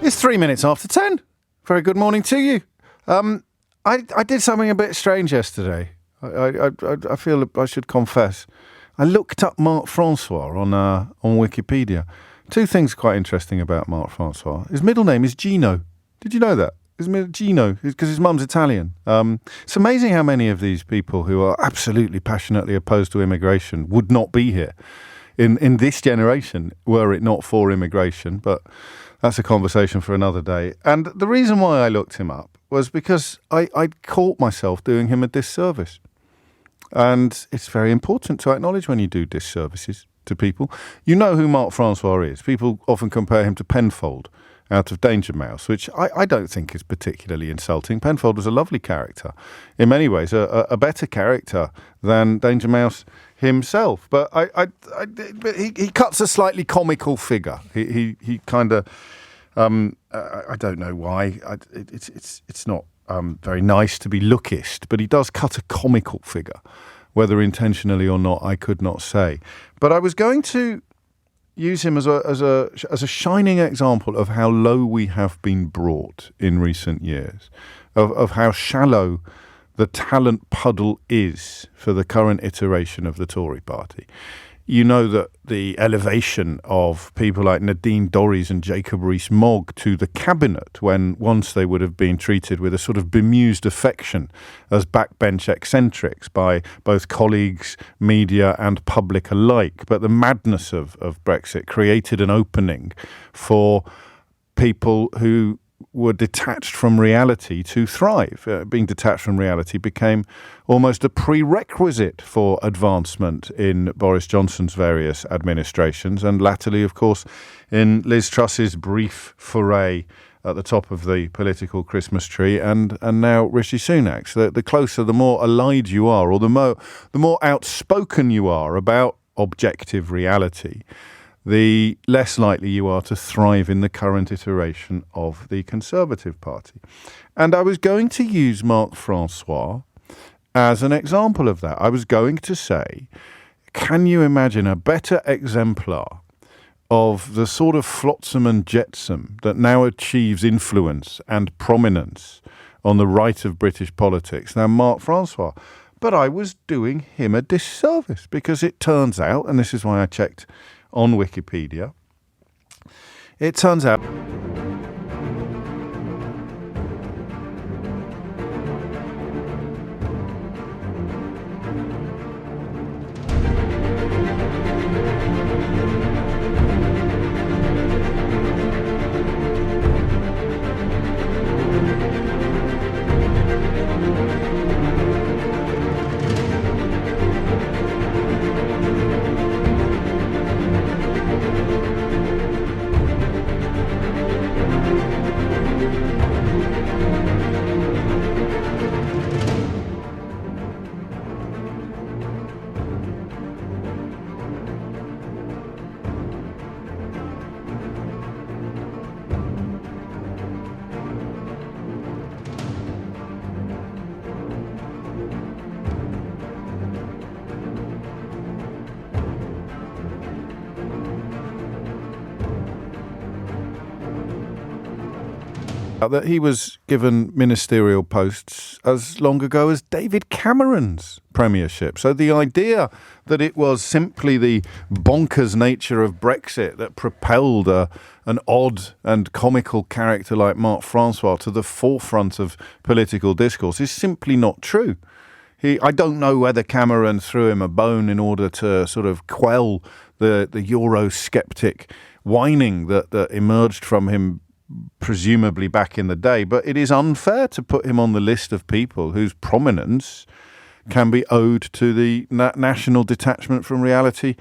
It's 3 minutes after 10. Very good morning to you. I did something a bit strange yesterday. I feel I should confess. I looked up Marc Francois on Wikipedia. Two things quite interesting about Marc Francois. His middle name is Gino. Did you know that? Gino, because his mum's Italian. It's amazing how many of these people who are absolutely passionately opposed to immigration would not be here in this generation were it not for immigration. But that's a conversation for another day. And the reason why I looked him up was because I'd caught myself doing him a disservice. And it's very important to acknowledge when you do disservices to people. You know who Marc Francois is. People often compare him to Penfold out of Danger Mouse, which I don't think is particularly insulting. Penfold was a lovely character. In many ways, a better character than Danger Mouse himself. But he cuts a slightly comical figure. He kind of, I don't know why. It's not very nice to be lookist, but he does cut a comical figure. Whether intentionally or not, I could not say. But I was going to use him as a shining example of how low we have been brought in recent years, of how shallow the talent puddle is for the current iteration of the Tory party. You know that the elevation of people like Nadine Dorries and Jacob Rees-Mogg to the cabinet, when once they would have been treated with a sort of bemused affection as backbench eccentrics by both colleagues, media and public alike. But the madness of Brexit created an opening for people who were detached from reality to thrive. Being detached from reality became almost a prerequisite for advancement in Boris Johnson's various administrations, and latterly, of course, in Liz Truss's brief foray at the top of the political Christmas tree, and now Rishi Sunak's. The closer, the more allied you are, or the more outspoken you are about objective reality, the less likely you are to thrive in the current iteration of the Conservative Party. And I was going to use Marc Francois as an example of that. I was going to say, can you imagine a better exemplar of the sort of flotsam and jetsam that now achieves influence and prominence on the right of British politics than Marc Francois? But I was doing him a disservice, because it turns out, and this is why I checked on Wikipedia, it turns out that he was given ministerial posts as long ago as David Cameron's premiership. So the idea that it was simply the bonkers nature of Brexit that propelled an odd and comical character like Marc Francois to the forefront of political discourse is simply not true. I don't know whether Cameron threw him a bone in order to sort of quell the Eurosceptic whining that emerged from him presumably back in the day, but it is unfair to put him on the list of people whose prominence can be owed to the national detachment from reality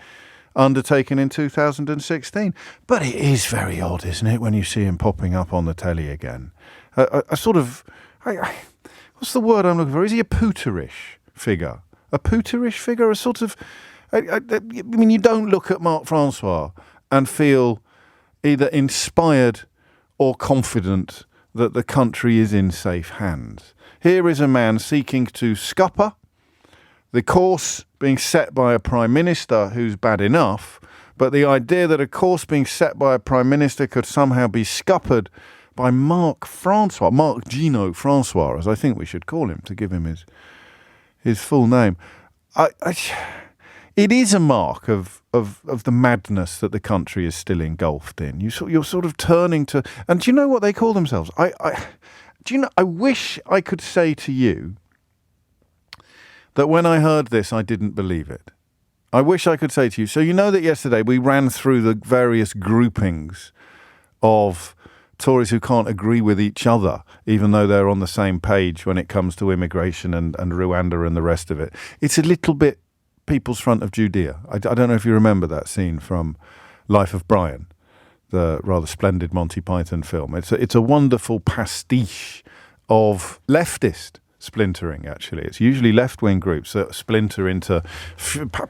undertaken in 2016. But it is very odd, isn't it, when you see him popping up on the telly again? A sort of, what's the word I'm looking for? Is he a pooterish figure? A pooterish figure? A sort of, I mean, you don't look at Marc Francois and feel either inspired or confident that the country is in safe hands. Here is a man seeking to scupper the course being set by a prime minister who's bad enough, But the idea that a course being set by a prime minister could somehow be scuppered by Marc Gino Francois, as I think we should call him to give him his full name. It is a mark of the madness that the country is still engulfed in. You're sort of turning to, and do you know what they call themselves? I wish I could say to you that when I heard this, I didn't believe it. I wish I could say to you, so you know that yesterday we ran through the various groupings of Tories who can't agree with each other, even though they're on the same page when it comes to immigration and Rwanda and the rest of it. It's a little bit People's Front of Judea. I don't know if you remember that scene from Life of Brian, the rather splendid Monty Python film. It's a wonderful pastiche of leftist splintering, actually. It's usually left-wing groups that splinter into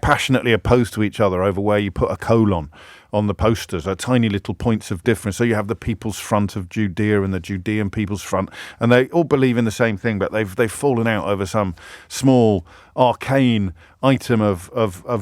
passionately opposed to each other over where you put a colon on the posters, tiny little points of difference. So you have the People's Front of Judea and the Judean People's Front, and they all believe in the same thing, but they've fallen out over some small arcane item of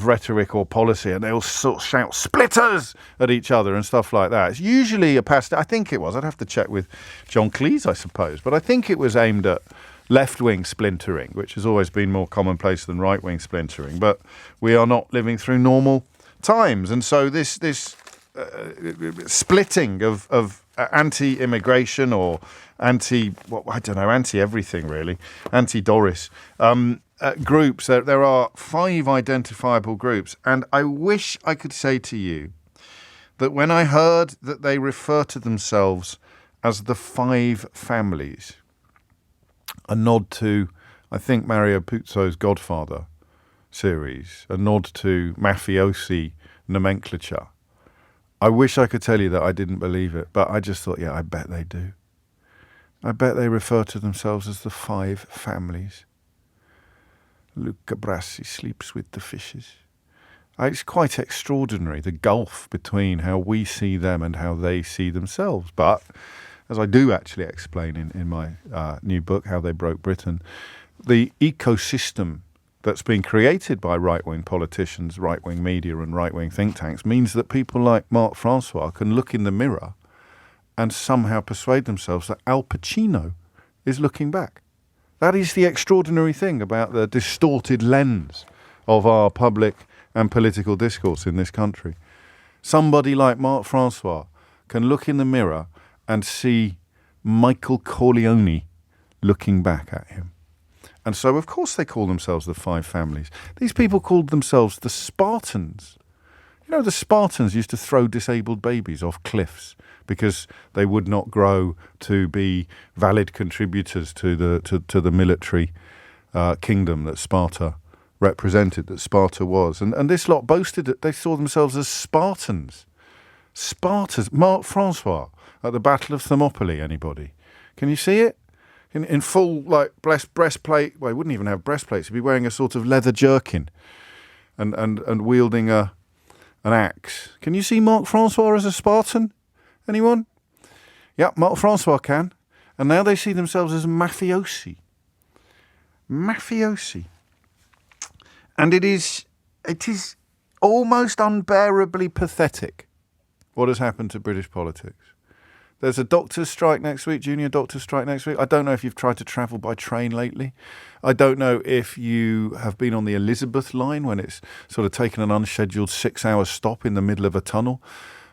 rhetoric or policy, and they all sort of shout splitters at each other and stuff like that. It's usually I think it was, I'd have to check with John Cleese, I suppose, but I think it was aimed at left-wing splintering, which has always been more commonplace than right-wing splintering. But we are not living through normal times, and so this splitting of anti-immigration or anti-everything really, anti-Doris groups. There are 5 identifiable groups, and I wish I could say to you that when I heard that they refer to themselves as the 5 families, a nod to, I think, Mario Puzo's Godfather series, a nod to mafiosi nomenclature. I wish I could tell you that I didn't believe it, but I just thought, yeah, I bet they do. I bet they refer to themselves as the 5 families. Luca Brasi sleeps with the fishes. It's quite extraordinary, the gulf between how we see them and how they see themselves. But as I do actually explain in my new book, How They Broke Britain, the ecosystem that's been created by right-wing politicians, right-wing media and right-wing think tanks means that people like Marc Francois can look in the mirror and somehow persuade themselves that Al Pacino is looking back. That is the extraordinary thing about the distorted lens of our public and political discourse in this country. Somebody like Marc Francois can look in the mirror and see Michael Corleone looking back at him. And so, of course, they call themselves the 5 families. These people called themselves the Spartans. You know, the Spartans used to throw disabled babies off cliffs because they would not grow to be valid contributors to the military kingdom that Sparta represented, that Sparta was. And this lot boasted that they saw themselves as Spartans. Spartans. Marc Francois at the Battle of Thermopylae, anybody? Can you see it? In full, like, breastplate. Well, he wouldn't even have breastplates. He'd be wearing a sort of leather jerkin and wielding an axe. Can you see Marc Francois as a Spartan? Anyone? Yeah, Marc Francois can. And now they see themselves as mafiosi. Mafiosi. And it is almost unbearably pathetic what has happened to British politics. There's a doctor's strike next week, junior doctor's strike next week. I don't know if you've tried to travel by train lately. I don't know if you have been on the Elizabeth line when it's sort of taken an unscheduled 6-hour stop in the middle of a tunnel,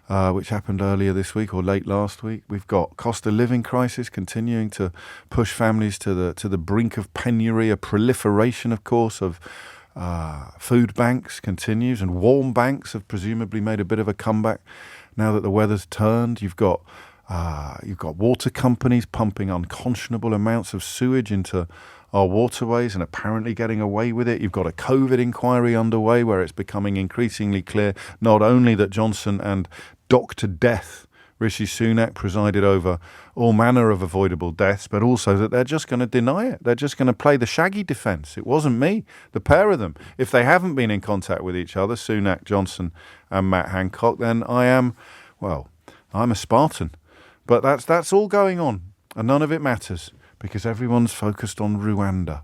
which happened earlier this week or late last week. We've got cost of living crisis continuing to push families to the brink of penury. A proliferation, of course, of food banks continues, and warm banks have presumably made a bit of a comeback now that the weather's turned. You've got water companies pumping unconscionable amounts of sewage into our waterways and apparently getting away with it. You've got a COVID inquiry underway where it's becoming increasingly clear not only that Johnson and Dr. Death, Rishi Sunak, presided over all manner of avoidable deaths, but also that they're just going to deny it. They're just going to play the shaggy defence. It wasn't me, the pair of them. If they haven't been in contact with each other, Sunak, Johnson and Matt Hancock, then I'm a Spartan. But that's all going on, and none of it matters because everyone's focused on Rwanda.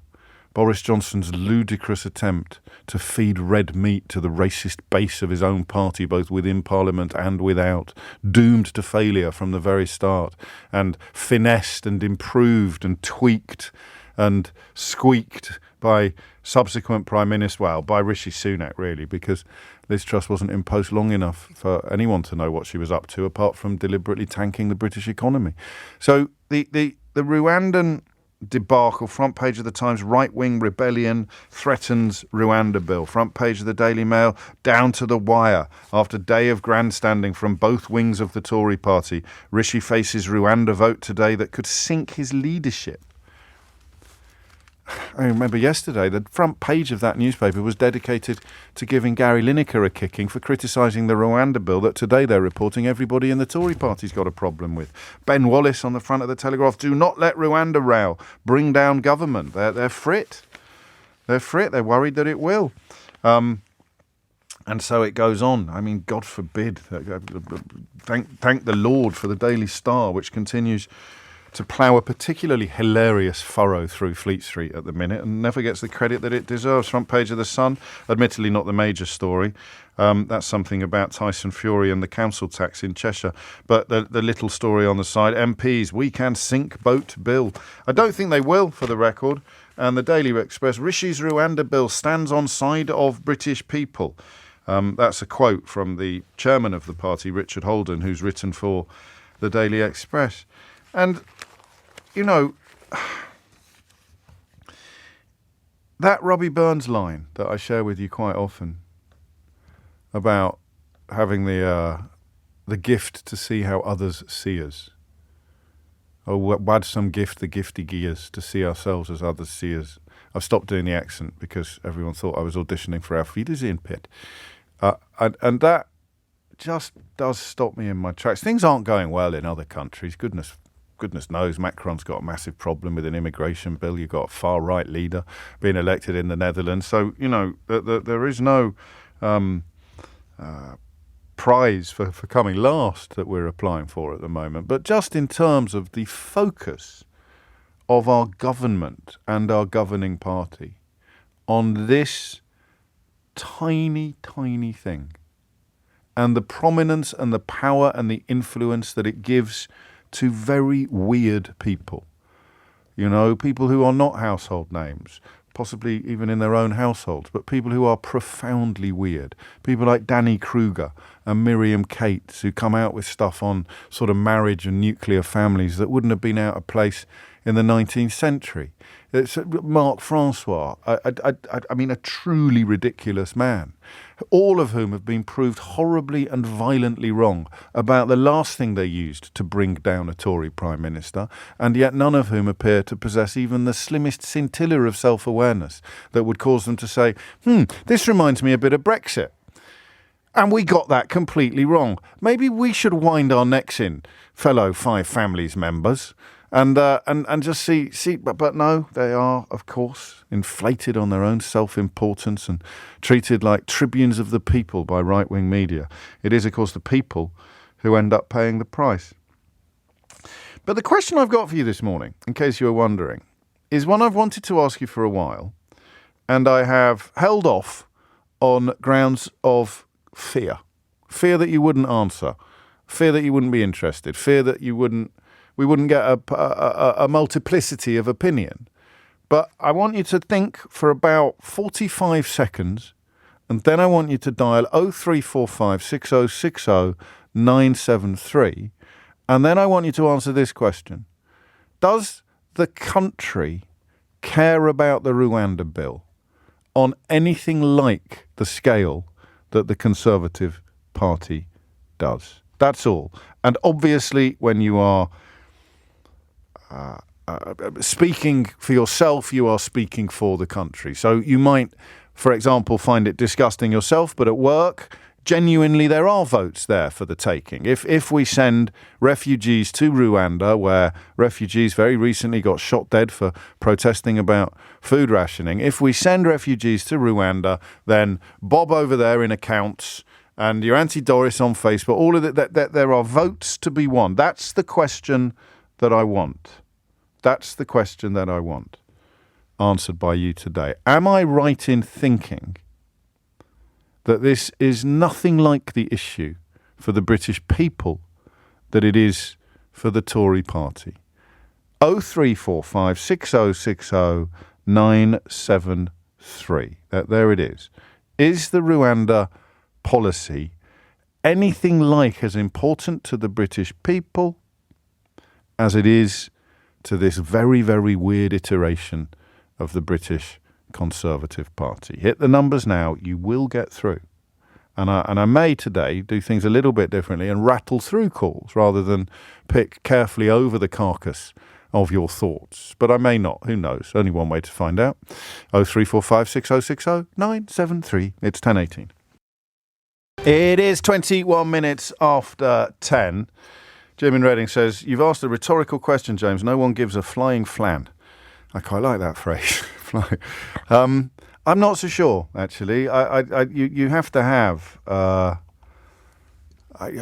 Boris Johnson's ludicrous attempt to feed red meat to the racist base of his own party, both within Parliament and without, doomed to failure from the very start, and finessed and improved and tweaked and squeaked by subsequent Prime Minister, well, by Rishi Sunak, really, because Liz Truss wasn't in post long enough for anyone to know what she was up to, apart from deliberately tanking the British economy. So the Rwandan debacle, front page of the Times, right-wing rebellion threatens Rwanda bill. Front page of the Daily Mail, down to the wire. After day of grandstanding from both wings of the Tory party, Rishi faces Rwanda vote today that could sink his leadership. I remember yesterday, the front page of that newspaper was dedicated to giving Gary Lineker a kicking for criticising the Rwanda bill that today they're reporting everybody in the Tory party's got a problem with. Ben Wallace on the front of the Telegraph, do not let Rwanda row, bring down government. They're frit. They're frit. They're worried that it will. And so it goes on. I mean, God forbid. Thank the Lord for the Daily Star, which continues to plough a particularly hilarious furrow through Fleet Street at the minute and never gets the credit that it deserves. Front page of The Sun, admittedly not the major story. That's something about Tyson Fury and the council tax in Cheshire. But the little story on the side, MPs, we can sink boat bill. I don't think they will, for the record. And the Daily Express, Rishi's Rwanda bill stands on side of British people. That's a quote from the chairman of the party, Richard Holden, who's written for the Daily Express. And, you know, that Robbie Burns line that I share with you quite often about having the gift to see how others see us. Oh, wad some gift the gifty gears to see ourselves as others see us. I've stopped doing the accent because everyone thought I was auditioning for Auf Wiedersehen Pit. And that just does stop me in my tracks. Things aren't going well in other countries. Goodness knows, Macron's got a massive problem with an immigration bill. You've got a far-right leader being elected in the Netherlands. So, you know, there is no prize for coming last that we're applying for at the moment. But just in terms of the focus of our government and our governing party on this tiny, tiny thing, and the prominence and the power and the influence that it gives to very weird people. You know, people who are not household names, possibly even in their own households, but people who are profoundly weird. People like Danny Kruger and Miriam Cates, who come out with stuff on sort of marriage and nuclear families that wouldn't have been out of place in the 19th century. It's Mark Francois, I mean, a truly ridiculous man, all of whom have been proved horribly and violently wrong about the last thing they used to bring down a Tory Prime Minister, and yet none of whom appear to possess even the slimmest scintilla of self-awareness that would cause them to say, this reminds me a bit of Brexit. And we got that completely wrong. Maybe we should wind our necks in, fellow Five Families members, and just see, but no, they are, of course, inflated on their own self-importance and treated like tribunes of the people by right-wing media. It is, of course, the people who end up paying the price. But the question I've got for you this morning, in case you were wondering, is one I've wanted to ask you for a while, and I have held off on grounds of fear. Fear that you wouldn't answer. Fear that you wouldn't be interested. Fear that we wouldn't get a multiplicity of opinion. But I want you to think for about 45 seconds, and then I want you to dial 0345 6060 973, and then I want you to answer this question. Does the country care about the Rwanda bill on anything like the scale that the Conservative Party does? That's all. And obviously, when you are speaking for yourself, you are speaking for the country. So you might, for example, find it disgusting yourself, but at work, genuinely there are votes there for the taking. If we send refugees to Rwanda, where refugees very recently got shot dead for protesting about food rationing, if we send refugees to Rwanda, then Bob over there in accounts and your Auntie Doris on Facebook, all of that, there are votes to be won. That's the question that I want. That's the question that I want. answered by you today. Am I right in thinking that this is nothing like the issue for the British people that it is for the Tory party? 0345 6060 973. There it is. Is the Rwanda policy anything like as important to the British people as it is to this very, very weird iteration of the British Conservative Party? Hit the numbers now. You will get through. And I may today do things a little bit differently and rattle through calls rather than pick carefully over the carcass of your thoughts. But I may not. Who knows? Only one way to find out. 0345 6060 973. It's 10:18. It is 21 minutes after 10. Jim in Reading says, you've asked a rhetorical question, James. No one gives a flying flan. I quite like that phrase. I'm not so sure, actually. You have to have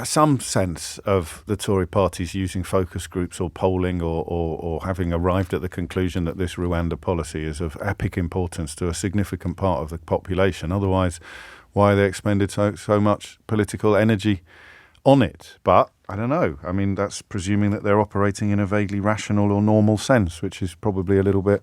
some sense of the Tory parties using focus groups or polling or having arrived at the conclusion that this Rwanda policy is of epic importance to a significant part of the population. Otherwise, why they expended so much political energy on it. But I don't know. I mean, that's presuming that they're operating in a vaguely rational or normal sense, which is probably a little bit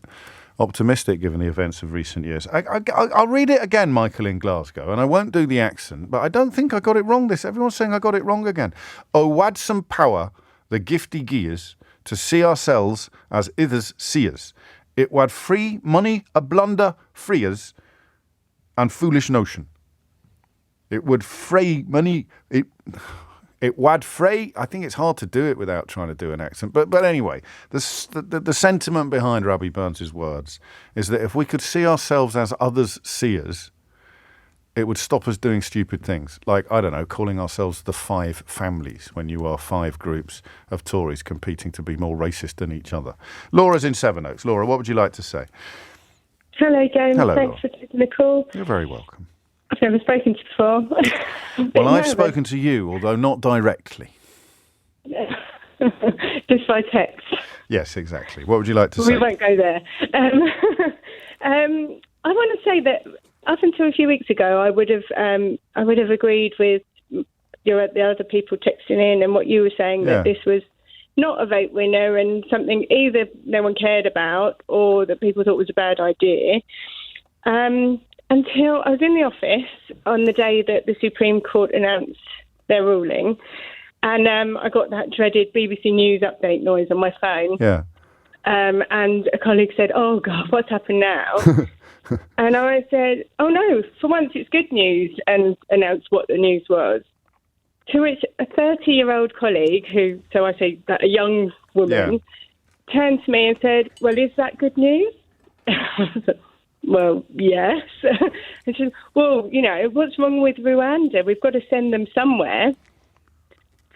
optimistic given the events of recent years. I'll read it again, Michael in Glasgow, and I won't do the accent, but I don't think I got it wrong. Everyone's saying I got it wrong again. Oh, wad some power, the gifty gears, to see ourselves as others see us. It wad free money, a blunder, free us, and foolish notion. It would fray money. It wad fray. I think it's hard to do it without trying to do an accent. But anyway, the sentiment behind Robbie Burns' words is that if we could see ourselves as others see us, it would stop us doing stupid things. Like, I don't know, calling ourselves the five families when you are five groups of Tories competing to be more racist than each other. Laura's in Sevenoaks. Laura, what would you like to say? Hello, James. Hello, Thanks Laura. for taking the call. You're very welcome. I've never spoken to you before. Well, I've spoken to you, although not directly. Just by text. Yes, exactly. What would you like to say? We won't go there. I want to say that up until a few weeks ago, I would have agreed with the other people texting in and what you were saying, that this was not a vote winner and something either no one cared about or that people thought was a bad idea. Until I was in the office on the day that the Supreme Court announced their ruling, and I got that dreaded BBC News update noise on my phone. Yeah. And a colleague said, "Oh God, what's happened now?" And I said, "Oh no, for once it's good news," and announced what the news was. To which a 30-year-old colleague, so I say that a young woman, turned to me and said, "Well, is that good news?" Well, yes. And she said, well, what's wrong with Rwanda? We've got to send them somewhere.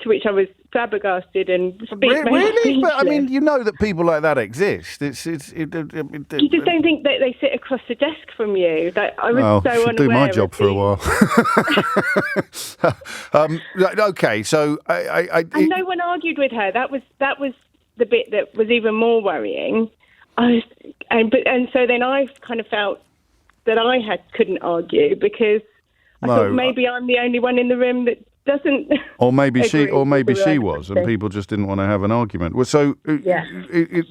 To which I was flabbergasted and really? But I mean, you know that people like that exist. You just don't think that they sit across the desk from you. Like, I was so unaware. Do my job for a while. Okay, so and no one argued with her. That was the bit that was even more worrying. So then I kind of felt that I couldn't argue because I thought maybe I'm the only one in the room that doesn't. Or maybe she was, and people just didn't want to have an argument. Well, so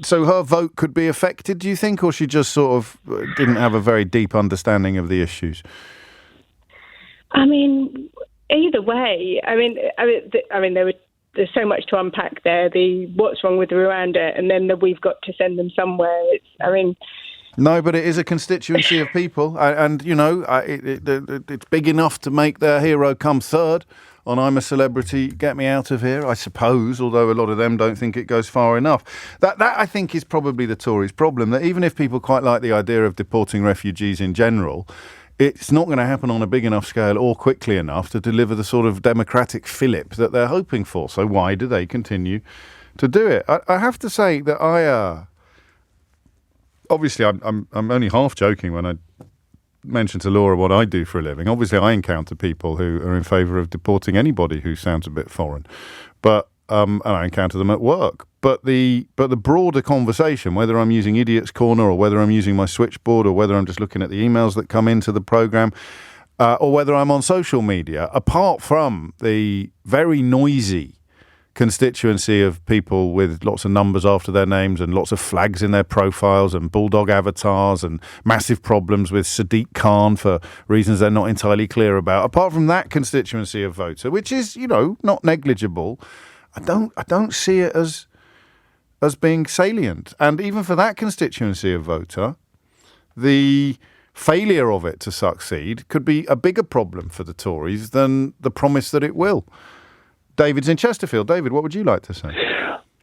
so her vote could be affected, do you think, or she just sort of didn't have a very deep understanding of the issues? I mean, either way. I mean, there's so much to unpack there. What's wrong with Rwanda, and then we've got to send them somewhere. No, but it is a constituency of people, and it's big enough to make their hero come third on I'm a Celebrity, Get Me Out of Here, I suppose, although a lot of them don't think it goes far enough. That I think is probably the Tories' problem, that even if people quite like the idea of deporting refugees in general, it's not going to happen on a big enough scale or quickly enough to deliver the sort of democratic fillip that they're hoping for. So why do they continue to do it? I have to say that obviously I'm only half joking when I mention to Laura what I do for a living. Obviously I encounter people who are in favour of deporting anybody who sounds a bit foreign. But and I encounter them at work. But the broader conversation, whether I'm using Idiot's Corner or whether I'm using my switchboard or whether I'm just looking at the emails that come into the programme, or whether I'm on social media, apart from the very noisy constituency of people with lots of numbers after their names and lots of flags in their profiles and bulldog avatars and massive problems with Sadiq Khan for reasons they're not entirely clear about. Apart from that constituency of voter, which is, not negligible, I don't see it as being salient. And even for that constituency of voter, the failure of it to succeed could be a bigger problem for the Tories than the promise that it will. David's in Chesterfield. David, what would you like to say?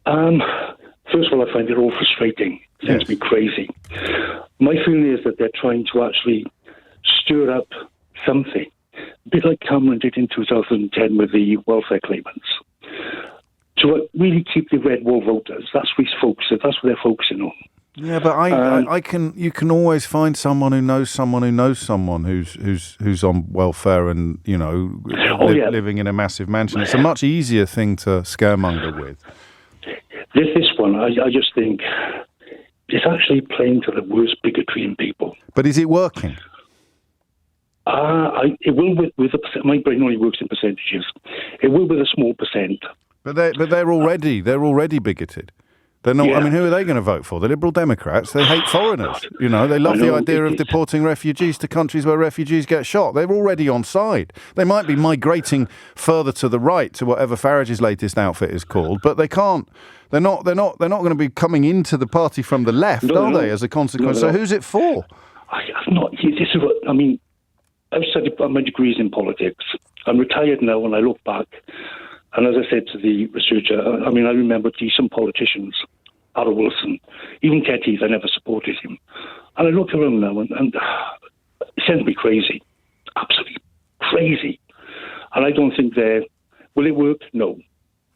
First of all, I find it all frustrating. It seems to be crazy. My feeling is that they're trying to actually stir up something, a bit like Cameron did in 2010 with the welfare claimants, to really keep the red wall voters. That's what they're focusing on. Yeah, but you can always find someone who knows someone who's on welfare and living in a massive mansion. It's a much easier thing to scaremonger with. This one, I just think it's actually playing to the worst bigotry in people. But is it working? It will with a percent. My brain only works in percentages. It will with a small percent. But they're already bigoted. They're not. Yeah. I mean, who are they going to vote for? The Liberal Democrats. They hate foreigners. They love the idea of deporting refugees to countries where refugees get shot. They're already on side. They might be migrating further to the right, to whatever Farage's latest outfit is called, but they can't. They're not going to be coming into the party from the left, are they? As a consequence. So who's it for? I've not. This is what I mean. I've studied my degrees in politics. I'm retired now, and I look back. And as I said to the researcher, I remember decent politicians, Harold Wilson, even Ted Heath, I never supported him. And I look around now and it sends me crazy, absolutely crazy. And I don't think will it work? No.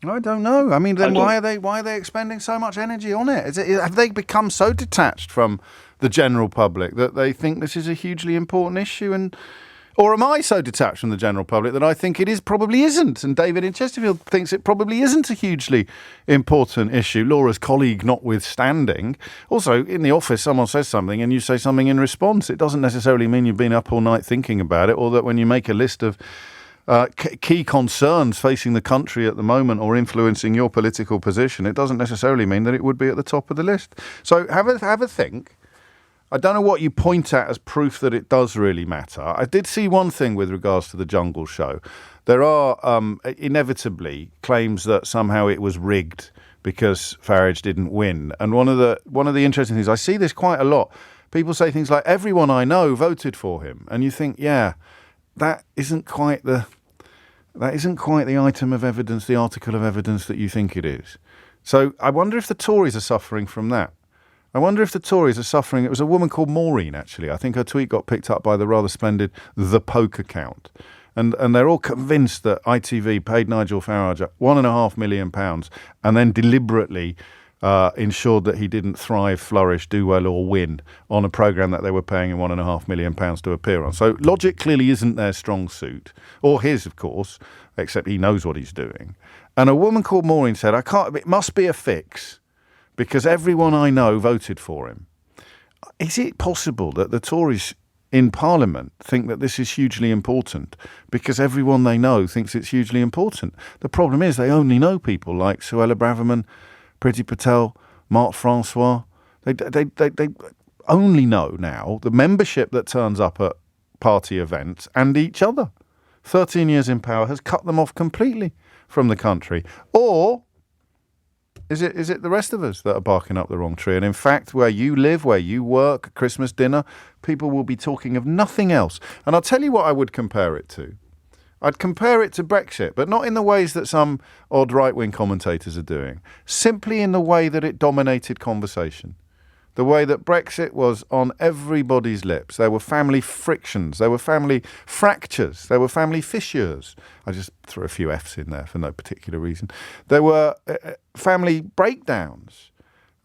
I don't know. I mean, then why are they expending so much energy on it? Have they become so detached from the general public that they think this is a hugely important issue? Or am I so detached from the general public that I think it probably isn't? And David in Chesterfield thinks it probably isn't a hugely important issue, Laura's colleague notwithstanding. Also, in the office, someone says something and you say something in response. It doesn't necessarily mean you've been up all night thinking about it, or that when you make a list of key concerns facing the country at the moment or influencing your political position, it doesn't necessarily mean that it would be at the top of the list. So have a think. I don't know what you point at as proof that it does really matter. I did see one thing with regards to the Jungle Show. There are inevitably claims that somehow it was rigged because Farage didn't win. And one of the interesting things, I see this quite a lot. People say things like, everyone I know voted for him. And you think, yeah, that isn't quite the item of evidence, the article of evidence that you think it is. So I wonder if the Tories are suffering from that. I wonder if the Tories are suffering. It was a woman called Maureen, actually. I think her tweet got picked up by the rather splendid The Poke account. And they're all convinced that ITV paid Nigel Farage £1.5 million and then deliberately ensured that he didn't thrive, flourish, do well or win on a programme that they were paying him £1.5 million to appear on. So logic clearly isn't their strong suit, or his, of course, except he knows what he's doing. And a woman called Maureen said, it must be a fix, because everyone I know voted for him. Is it possible that the Tories in Parliament think that this is hugely important because everyone they know thinks it's hugely important? The problem is they only know people like Suella Braverman, Priti Patel, Mark Francois. They only know now the membership that turns up at party events and each other. 13 years in power has cut them off completely from the country. Or is it the rest of us that are barking up the wrong tree? And in fact, where you live, where you work, Christmas dinner, people will be talking of nothing else. And I'll tell you what I would compare it to. I'd compare it to Brexit, but not in the ways that some odd right-wing commentators are doing. Simply in the way that it dominated conversation. The way that Brexit was on everybody's lips. There were family frictions. There were family fractures. There were family fissures. I just threw a few F's in there for no particular reason. There were family breakdowns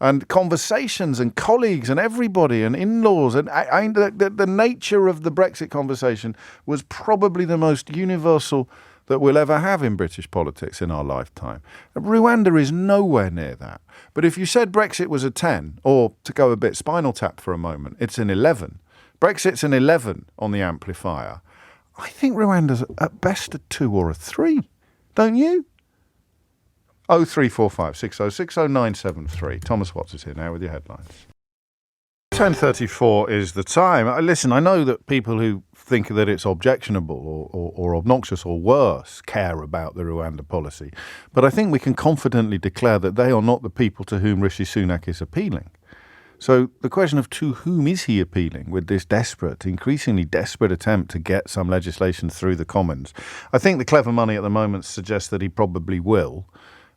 and conversations and colleagues and everybody and in-laws. And the nature of the Brexit conversation was probably the most universal that we'll ever have in British politics in our lifetime. Rwanda is nowhere near that. But if you said Brexit was a 10, or to go a bit Spinal Tap for a moment, it's an 11. Brexit's an 11 on the amplifier. I think Rwanda's at best a 2 or a 3. Don't you? 0345 6060973. Thomas Watts is here now with your headlines. 10:34 is the time. Listen, I know that people who think that it's objectionable or obnoxious or worse care about the Rwanda policy, but I think we can confidently declare that they are not the people to whom Rishi Sunak is appealing. So the question of to whom is he appealing with this increasingly desperate attempt to get some legislation through the Commons? I think the clever money at the moment suggests that he probably will.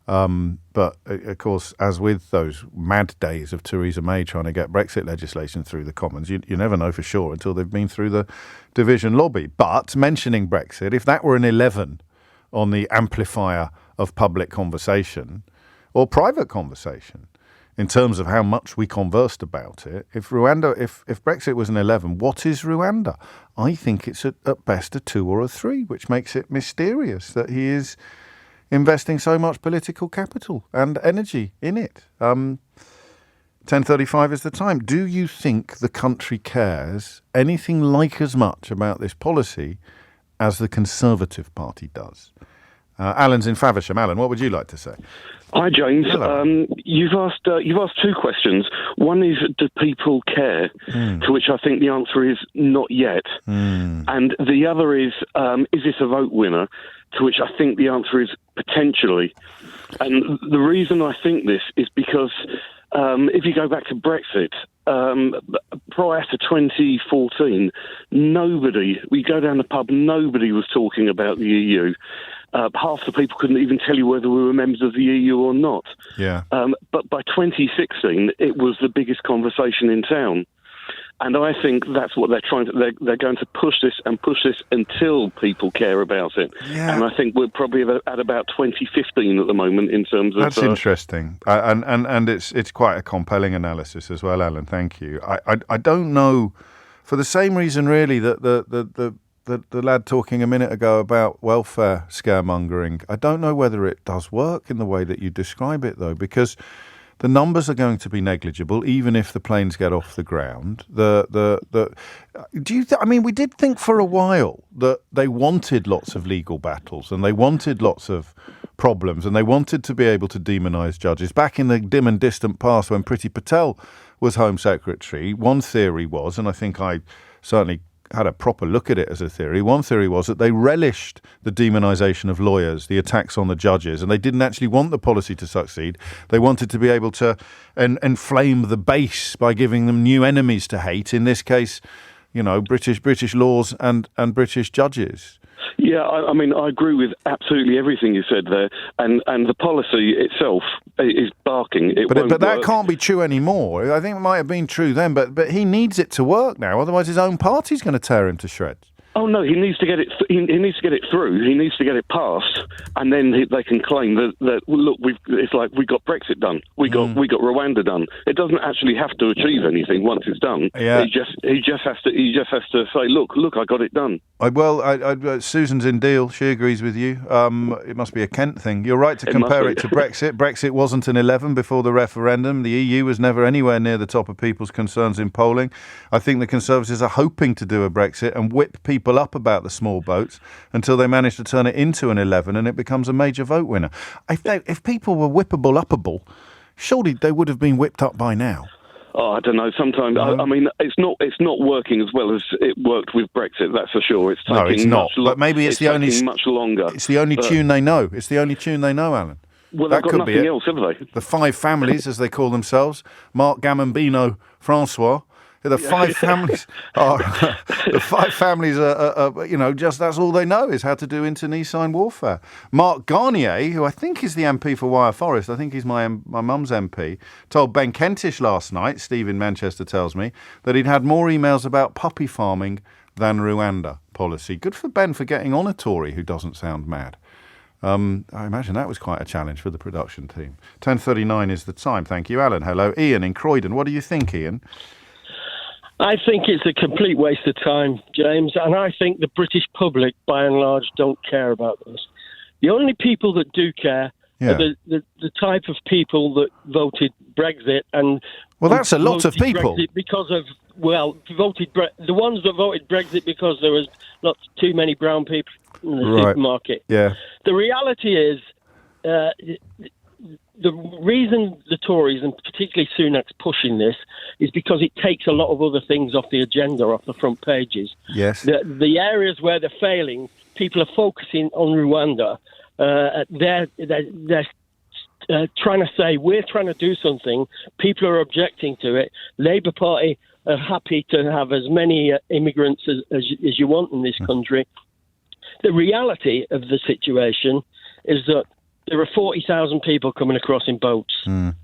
But, of course, as with those mad days of Theresa May trying to get Brexit legislation through the Commons, you never know for sure until they've been through the division lobby. But mentioning Brexit, if that were an 11 on the amplifier of public conversation or private conversation, in terms of how much we conversed about it, if Brexit was an 11, what is Rwanda? I think it's at best a 2 or a 3, which makes it mysterious that he is investing so much political capital and energy in it. 10:35 is the time. Do you think the country cares anything like as much about this policy as the Conservative Party does? Alan's in Faversham. Alan, what would you like to say? Hi, James. You've asked 2 questions. One is, do people care? To which I think the answer is not yet. And the other is this a vote winner? To which I think the answer is potentially. And the reason I think this is because if you go back to Brexit, prior to 2014, we go down the pub, nobody was talking about the EU. Half the people couldn't even tell you whether we were members of the EU or not. Yeah. But by 2016, it was the biggest conversation in town. And I think that's what they're trying to. They're going to push this until people care about it. Yeah. And I think we're probably at about 2015 at the moment in terms of. That's interesting, and it's quite a compelling analysis as well, Alan. Thank you. I don't know, for the same reason really that the lad talking a minute ago about welfare scaremongering. I don't know whether it does work in the way that you describe it though, because the numbers are going to be negligible, even if the planes get off the ground. We did think for a while that they wanted lots of legal battles and they wanted lots of problems and they wanted to be able to demonise judges. Back in the dim and distant past when Priti Patel was Home Secretary, one theory was, and I think I certainly had a proper look at it as a theory. One theory was that they relished the demonisation of lawyers, the attacks on the judges, and they didn't actually want the policy to succeed. They wanted to be able to inflame the base by giving them new enemies to hate, in this case, British laws and British judges. Yeah, I agree with absolutely everything you said there, and the policy itself is barking. But that can't be true anymore. I think it might have been true then, but he needs it to work now. Otherwise, his own party's going to tear him to shreds. Oh no, he needs to get it. He needs to get it through. He needs to get it passed, and then they can claim that look, it's like we got Brexit done. We got Rwanda done. It doesn't actually have to achieve anything once it's done. Yeah. He just has to say, look, I got it done. Susan's in Deal. She agrees with you. It must be a Kent thing. You're right to compare it to Brexit. Brexit wasn't an 11 before the referendum. The EU was never anywhere near the top of people's concerns in polling. I think the Conservatives are hoping to do a Brexit and whip people up about the small boats until they manage to turn it into an 11 and it becomes a major vote winner. If people were whippable, surely they would have been whipped up by now. Oh, I don't know. Sometimes it's not working as well as it worked with Brexit. That's for sure. It's taking it's not. But maybe it's the only much longer. It's the only tune they know. It's the only tune they know, Alan. Well, they've got nothing else, have they? The 5 families, as they call themselves: Mark, Gambino, Francois. The 5 families are just that's all they know is how to do internecine warfare. Mark Garnier, who I think is the MP for Wyre Forest, I think he's my mum's MP, told Ben Kentish last night, Steve in Manchester tells me, that he'd had more emails about puppy farming than Rwanda policy. Good for Ben for getting on a Tory who doesn't sound mad. I imagine that was quite a challenge for the production team. 10:39 is the time. Thank you, Alan. Hello. Ian in Croydon. What do you think, Ian? I think it's a complete waste of time, James, and I think the British public, by and large, don't care about this. The only people that do care are the type of people that voted Brexit and... Well, that's a lot of people. Brexit because of, the ones that voted Brexit because there was not too many brown people in the supermarket. Yeah. The reality is... the reason the Tories, and particularly Sunak's pushing this, is because it takes a lot of other things off the agenda, off the front pages. Yes. The areas where they're failing, people are focusing on Rwanda. They're trying to say, we're trying to do something. People are objecting to it. Labour Party are happy to have as many immigrants as you want in this country. The reality of the situation is that there are 40,000 people coming across in boats.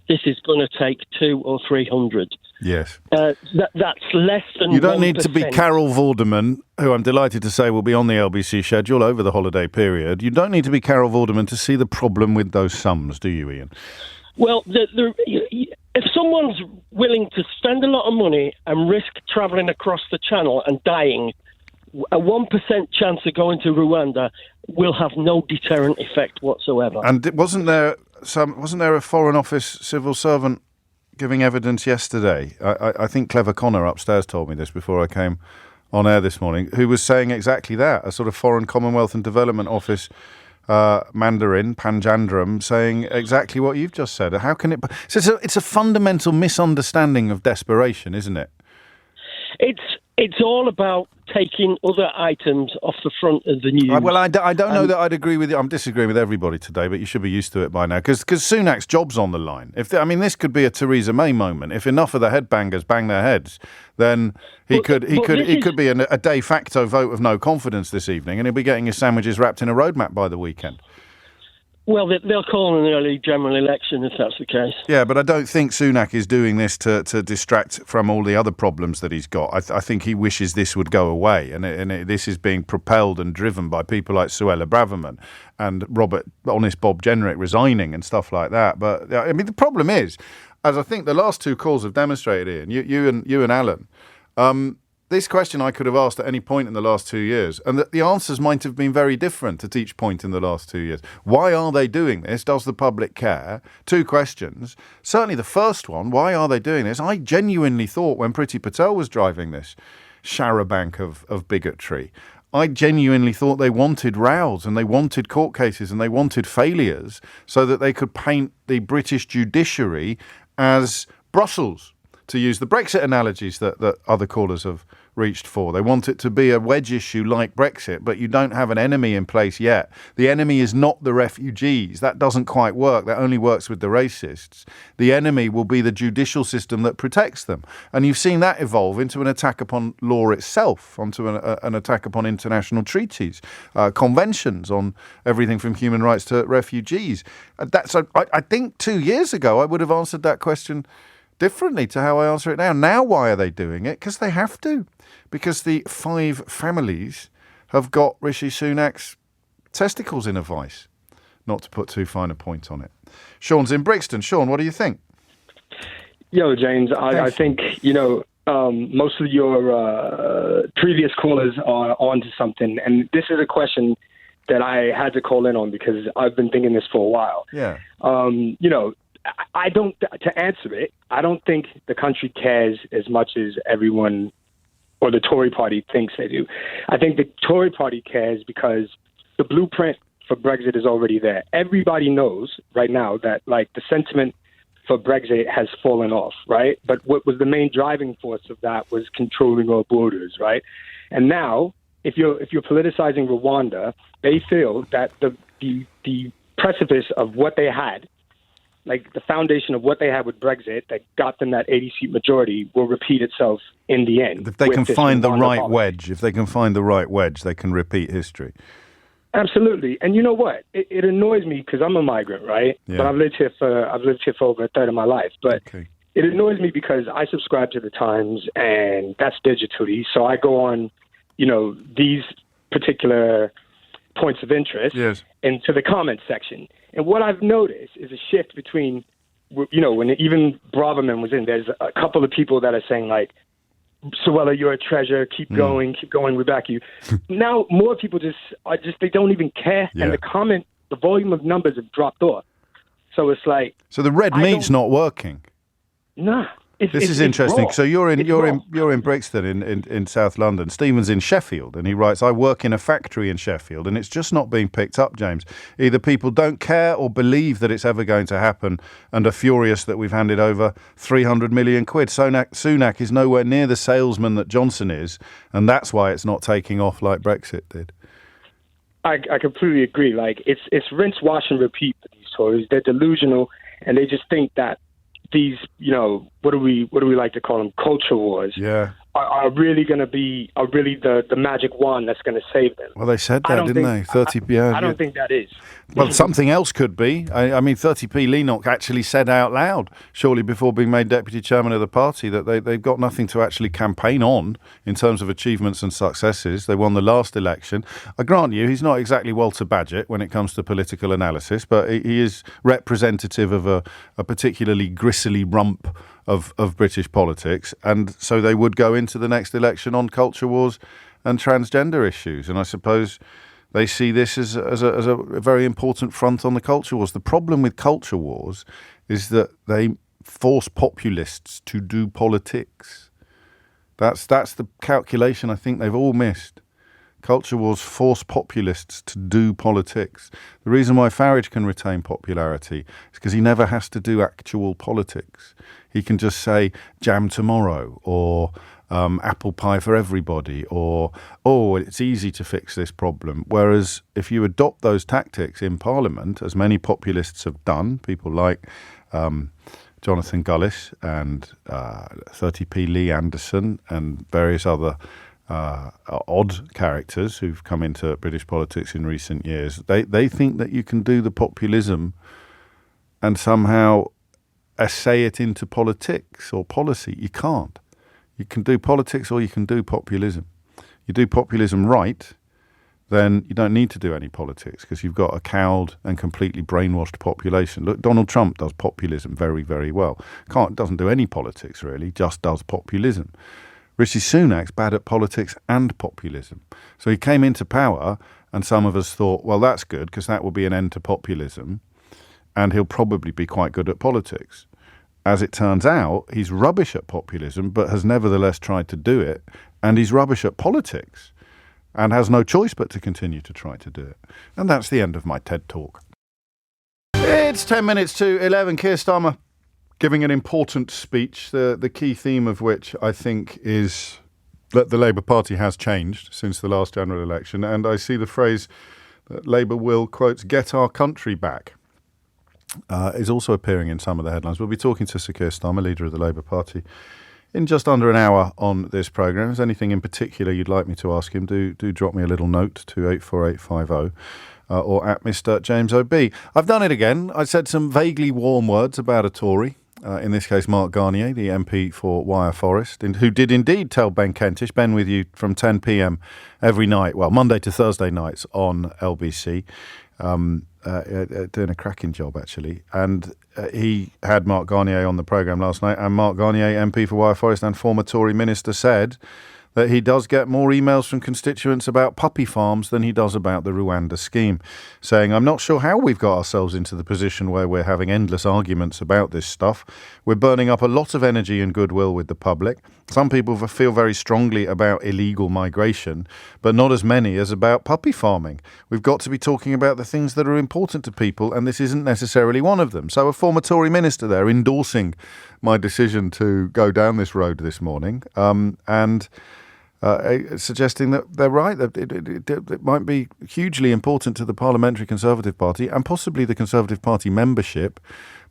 This is going to take 200 or 300. Yes. That's less than 1%. You don't need to be Carol Vorderman, who I'm delighted to say will be on the LBC schedule over the holiday period. You don't need to be Carol Vorderman to see the problem with those sums, do you, Ian? Well, if someone's willing to spend a lot of money and risk travelling across the channel and dying, a 1% chance of going to Rwanda will have no deterrent effect whatsoever. And wasn't there a Foreign Office civil servant giving evidence yesterday? I think Clever Connor upstairs told me this before I came on air this morning, who was saying exactly that, a sort of Foreign Commonwealth and Development Office Mandarin, Panjandrum, saying exactly what you've just said. How can it... So it's a fundamental misunderstanding of desperation, isn't it? It's all about taking other items off the front of the news. Well, I don't know that I'd agree with you. I'm disagreeing with everybody today, but you should be used to it by now. Because Sunak's job's on the line. This could be a Theresa May moment. If enough of the headbangers bang their heads, then he could be a de facto vote of no confidence this evening, and he'll be getting his sandwiches wrapped in a roadmap by the weekend. Well, they'll call an early general election if that's the case. Yeah, but I don't think Sunak is doing this to distract from all the other problems that he's got. I think he wishes this would go away, and this is being propelled and driven by people like Suella Braverman and Honest Bob Jenrick resigning and stuff like that. But the problem is, as I think the last two calls have demonstrated, Ian, you and Alan, this question I could have asked at any point in the last 2 years, and the answers might have been very different at each point in the last 2 years. Why are they doing this? Does the public care? Two questions. Certainly the first one, why are they doing this? I genuinely thought when Priti Patel was driving this charabanc of bigotry, I genuinely thought they wanted rows and they wanted court cases and they wanted failures so that they could paint the British judiciary as Brussels, to use the Brexit analogies that other callers have reached for. They want it to be a wedge issue like Brexit, but you don't have an enemy in place yet. The enemy is not the refugees. That doesn't quite work. That only works with the racists. The enemy will be the judicial system that protects them. And you've seen that evolve into an attack upon law itself, onto an attack upon international treaties, conventions on everything from human rights to refugees. I think 2 years ago I would have answered that question differently to how I answer it now. Now, why are they doing it? Because they have to. Because the 5 families have got Rishi Sunak's testicles in a vice. Not to put too fine a point on it. Sean's in Brixton. Sean, what do you think? Yo, James, I think, most of your previous callers are onto something. And this is a question that I had to call in on because I've been thinking this for a while. Yeah. I don't, to answer it, I don't think the country cares as much as everyone or the Tory party thinks they do. I think the Tory party cares because the blueprint for Brexit is already there. Everybody knows right now that the sentiment for Brexit has fallen off, right? But what was the main driving force of that was controlling our borders, right? And now, if you're politicizing Rwanda, they feel that the precipice of what they had, the foundation of what they had with Brexit that got them that 80-seat majority will repeat itself in the end. If they can find the right wedge, they can repeat history. Absolutely. And you know what? It annoys me because I'm a migrant, right? Yeah. But I've lived here for over a third of my life. But It annoys me because I subscribe to the Times, and that's digitally. So I go on, these particular points of interest into the comments section. And what I've noticed is a shift between, when even Braverman was in, there's a couple of people that are saying Suella, you're a treasure. Keep going. We back you. Now more people they don't even care, and the volume of numbers have dropped off. So it's like, so the red meat's not working. Nah. This is interesting. So you're in Brixton in South London. Stephen's in Sheffield, and he writes, I work in a factory in Sheffield, and it's just not being picked up, James. Either people don't care or believe that it's ever going to happen and are furious that we've handed over 300 million quid. Sunak is nowhere near the salesman that Johnson is, and that's why it's not taking off like Brexit did. I completely agree. Like, it's rinse, wash, and repeat for these Tories. They're delusional, and they just think that these, what do we like to call them? Culture wars. Yeah. Are really going to be the magic wand that's going to save them. Well, they said that, didn't they? 30p. I don't think that is. Well, something else could be. I mean, 30p Leenock actually said out loud, surely before being made deputy chairman of the party, that they've got nothing to actually campaign on in terms of achievements and successes. They won the last election. I grant you, he's not exactly Walter Bagehot when it comes to political analysis, but he is representative of a particularly gristly rump of British politics, and so they would go into the next election on culture wars and transgender issues. And I suppose they see this as a very important front on the culture wars. The problem with culture wars is that they force populists to do politics. That's the calculation I think they've all missed. Culture wars force populists to do politics. The reason why Farage can retain popularity is because he never has to do actual politics. He can just say jam tomorrow, or apple pie for everybody, or, oh, it's easy to fix this problem. Whereas if you adopt those tactics in Parliament, as many populists have done, people like Jonathan Gullis and 30p Lee Anderson and various other odd characters who've come into British politics in recent years, they think that you can do the populism and somehow essay it into politics or policy. You can't. You can do politics or you can do populism. You do populism right, then you don't need to do any politics because you've got a cowed and completely brainwashed population. Look, Donald Trump does populism very, very well. Doesn't do any politics really, just does populism. Rishi Sunak's bad at politics and populism. So he came into power and some of us thought, well, that's good because that will be an end to populism and he'll probably be quite good at politics. As it turns out, he's rubbish at populism but has nevertheless tried to do it, and he's rubbish at politics and has no choice but to continue to try to do it. And that's the end of my TED Talk. It's 10 minutes to 11. Kier Starmer giving an important speech, the key theme of which I think is that the Labour Party has changed since the last general election. And I see the phrase that Labour will, quote, get our country back, is also appearing in some of the headlines. We'll be talking to Sir Kier Starmer, leader of the Labour Party, in just under an hour on this programme. If there's anything in particular you'd like me to ask him, do drop me a little note to 84850. Or at Mr. James O.B. I've done it again. I said some vaguely warm words about a Tory, in this case Mark Garnier, the MP for Wyre Forest, who did indeed tell Ben Kentish, Ben with you from 10 p.m. every night, well, Monday to Thursday nights on LBC, doing a cracking job actually. And he had Mark Garnier on the programme last night, and Mark Garnier, MP for Wyre Forest and former Tory minister, said that he does get more emails from constituents about puppy farms than he does about the Rwanda scheme, saying, I'm not sure how we've got ourselves into the position where we're having endless arguments about this stuff. We're burning up a lot of energy and goodwill with the public. Some people feel very strongly about illegal migration, but not as many as about puppy farming. We've got to be talking about the things that are important to people, and this isn't necessarily one of them. So a former Tory minister there endorsing my decision to go down this road this morning, and suggesting that they're right, that it might be hugely important to the Parliamentary Conservative Party and possibly the Conservative Party membership,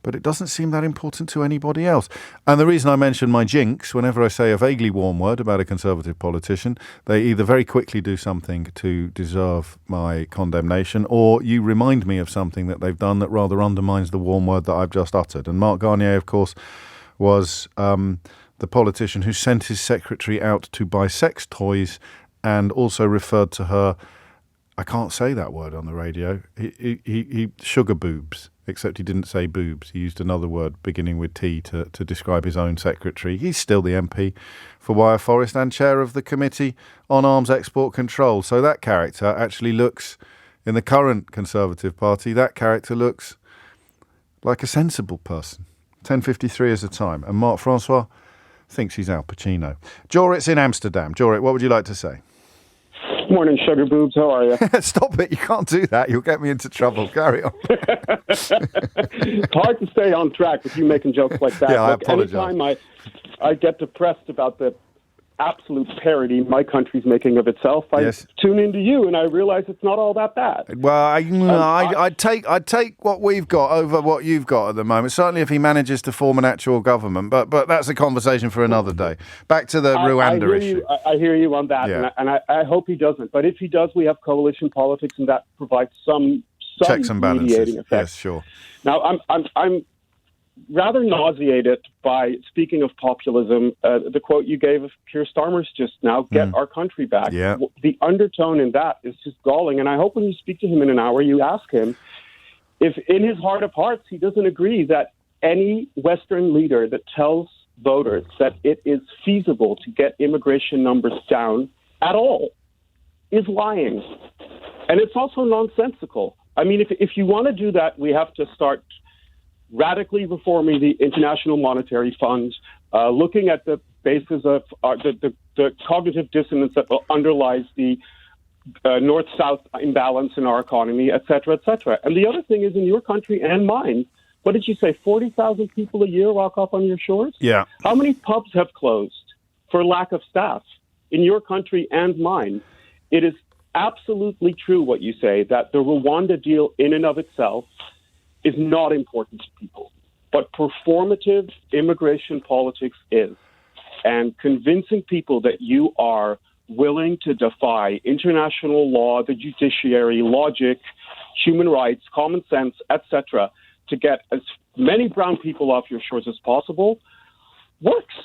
but it doesn't seem that important to anybody else. And the reason I mention my jinx, whenever I say a vaguely warm word about a Conservative politician, they either very quickly do something to deserve my condemnation, or you remind me of something that they've done that rather undermines the warm word that I've just uttered. And Mark Garnier, of course, was the politician who sent his secretary out to buy sex toys and also referred to her I can't say that word on the radio. He sugar boobs, except he didn't say boobs. He used another word beginning with T to describe his own secretary. He's still the MP for Wyre Forest and chair of the Committee on Arms Export Control. So that character actually looks, in the current Conservative Party, that character looks like a sensible person. 10:53 is the time. And Mark Francois thinks he's Al Pacino. Jorit's in Amsterdam. Jorit, what would you like to say? Morning, sugar boobs. How are you? Stop it. You can't do that. You'll get me into trouble. Carry on. It's hard to stay on track with you making jokes like that. Yeah, I apologize. Anytime I get depressed about the absolute parody my country's making of itself, I tune into you and I realize it's not all that bad. Well, I'd take what we've got over what you've got at the moment. Certainly, if he manages to form an actual government, but that's a conversation for another day. Back to the Rwanda issue. I hear you on that, and I hope he doesn't. But if he does, we have coalition politics, and that provides some checks and balances. Mediating effect. Yes, sure. Now, I'm rather nauseated by, speaking of populism, the quote you gave of Kier Starmer's just now, get our country back. Yeah. The undertone in that is just galling. And I hope when you speak to him in an hour, you ask him if in his heart of hearts he doesn't agree that any Western leader that tells voters that it is feasible to get immigration numbers down at all is lying. And it's also nonsensical. I mean, if you want to do that, we have to start radically reforming the International Monetary Fund, looking at the basis of the cognitive dissonance that underlies the north-south imbalance in our economy, et cetera, et cetera. And the other thing is, in your country and mine, what did you say, 40,000 people a year walk up on your shores? Yeah. How many pubs have closed for lack of staff in your country and mine? It is absolutely true what you say, that the Rwanda deal in and of itself is not important to people. But performative immigration politics is. And convincing people that you are willing to defy international law, the judiciary, logic, human rights, common sense, etc., to get as many brown people off your shores as possible works.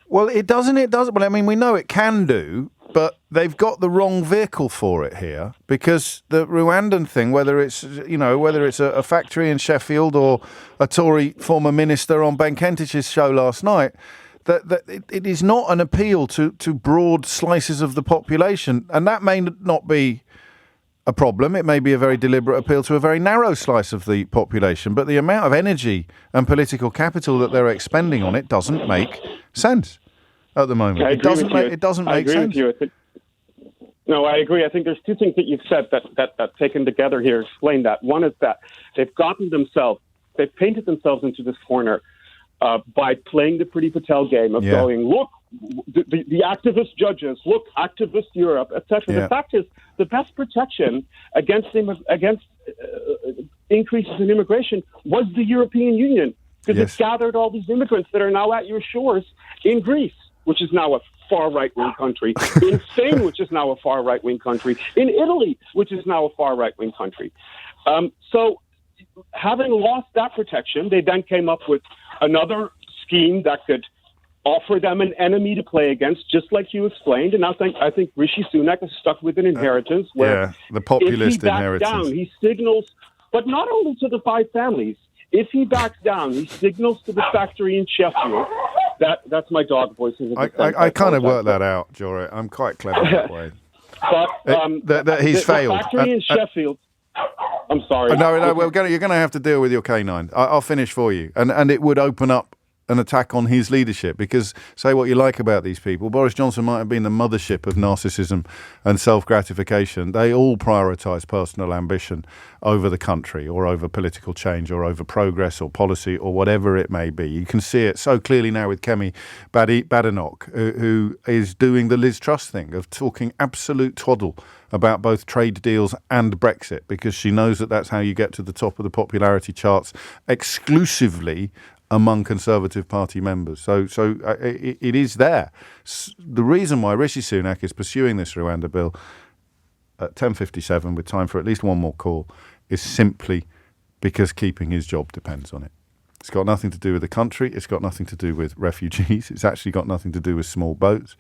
Well, it doesn't. Well, I mean, we know it can do, but they've got the wrong vehicle for it here, because the Rwandan thing, whether it's a factory in Sheffield or a Tory former minister on Ben Kentich's show last night, that it is not an appeal to broad slices of the population, and that may not be a problem. It may be a very deliberate appeal to a very narrow slice of the population, but the amount of energy and political capital that they're expending on it doesn't make sense at the moment. It doesn't make sense. No, I agree. I think there's two things that you've said that taken together here explain that. One is that they've painted themselves into this corner by playing the Priti Patel game of going, look, the activist judges, look, activist Europe, etc. Yeah. The fact is, the best protection against increases in immigration was the European Union, because it gathered all these immigrants that are now at your shores in Greece, which is now a far right-wing country, in Spain, which is now a far right-wing country, in Italy, which is now a far right-wing country. So having lost that protection, they then came up with another scheme that could offer them an enemy to play against, just like you explained. And I think Rishi Sunak is stuck with an inheritance where the populist if he backs inheritance. down, he signals, but not only to the 5 families. If he backs down, he signals to the factory in Sheffield. That's my dog voice. I kind of worked that out, Jory. I'm quite clever that way. But that he's failed. The factory in Sheffield. I'm sorry. No, you're going to have to deal with your canine. I'll finish for you, and it would open up an attack on his leadership, because say what you like about these people, Boris Johnson might have been the mothership of narcissism and self-gratification. They all prioritise personal ambition over the country or over political change or over progress or policy or whatever it may be. You can see it so clearly now with Kemi Badenoch, who is doing the Liz Truss thing of talking absolute twaddle about both trade deals and Brexit, because she knows that that's how you get to the top of the popularity charts exclusively among Conservative Party members. So it is there. The reason why Rishi Sunak is pursuing this Rwanda bill at 10:57 with time for at least one more call is simply because keeping his job depends on it. It's got nothing to do with the country. It's got nothing to do with refugees. It's actually got nothing to do with small boats.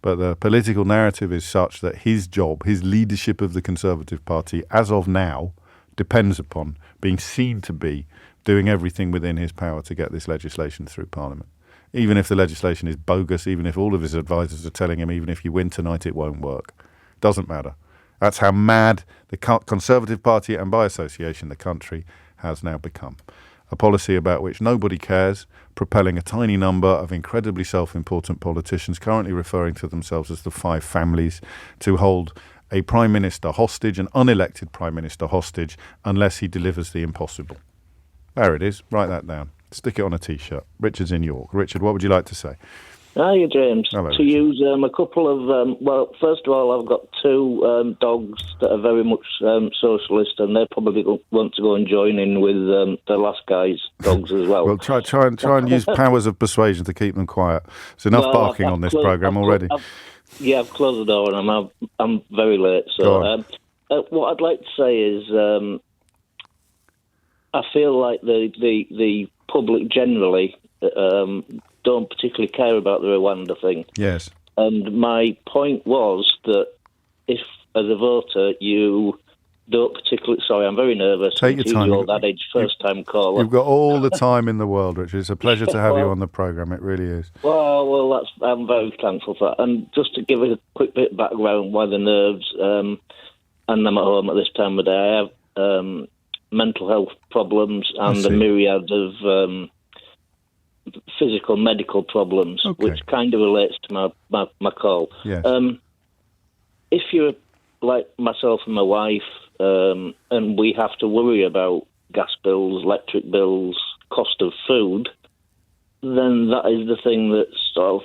But the political narrative is such that his job, his leadership of the Conservative Party, as of now, depends upon being seen to be doing everything within his power to get this legislation through Parliament. Even if the legislation is bogus, even if all of his advisors are telling him, even if you win tonight, it won't work. Doesn't matter. That's how mad the Conservative Party and by association the country has now become. A policy about which nobody cares, propelling a tiny number of incredibly self-important politicians currently referring to themselves as the five families to hold a Prime Minister hostage, an unelected Prime Minister hostage, unless he delivers the impossible. There it is. Write that down. Stick it on a T-shirt. Richard's in York. Richard, what would you like to say? Hiya, James. Hello, to use a couple of, well, first of all, I've got two dogs that are very much socialist, and they probably want to go and join in with the last guy's dogs as well. Well, try and use powers of persuasion to keep them quiet. There's enough barking on this programme already. I've closed the door, and I'm very late. So, what I'd like to say is, I feel like the public generally don't particularly care about the Rwanda thing. Yes. And my point was that if, as a voter, you don't particularly... Sorry, I'm very nervous. Take your time. Old adage, first-time caller. You've got all the time in the world, Richard. It's a pleasure to have you on the programme. It really is. Well, I'm very thankful for that. And just to give it a quick bit of background, why the nerves, and I'm at home at this time of day, I have mental health problems and a myriad of... physical medical problems, which kind of relates to my call. Yes. If you're like myself and my wife, and we have to worry about gas bills, electric bills, cost of food, then that is the thing that sort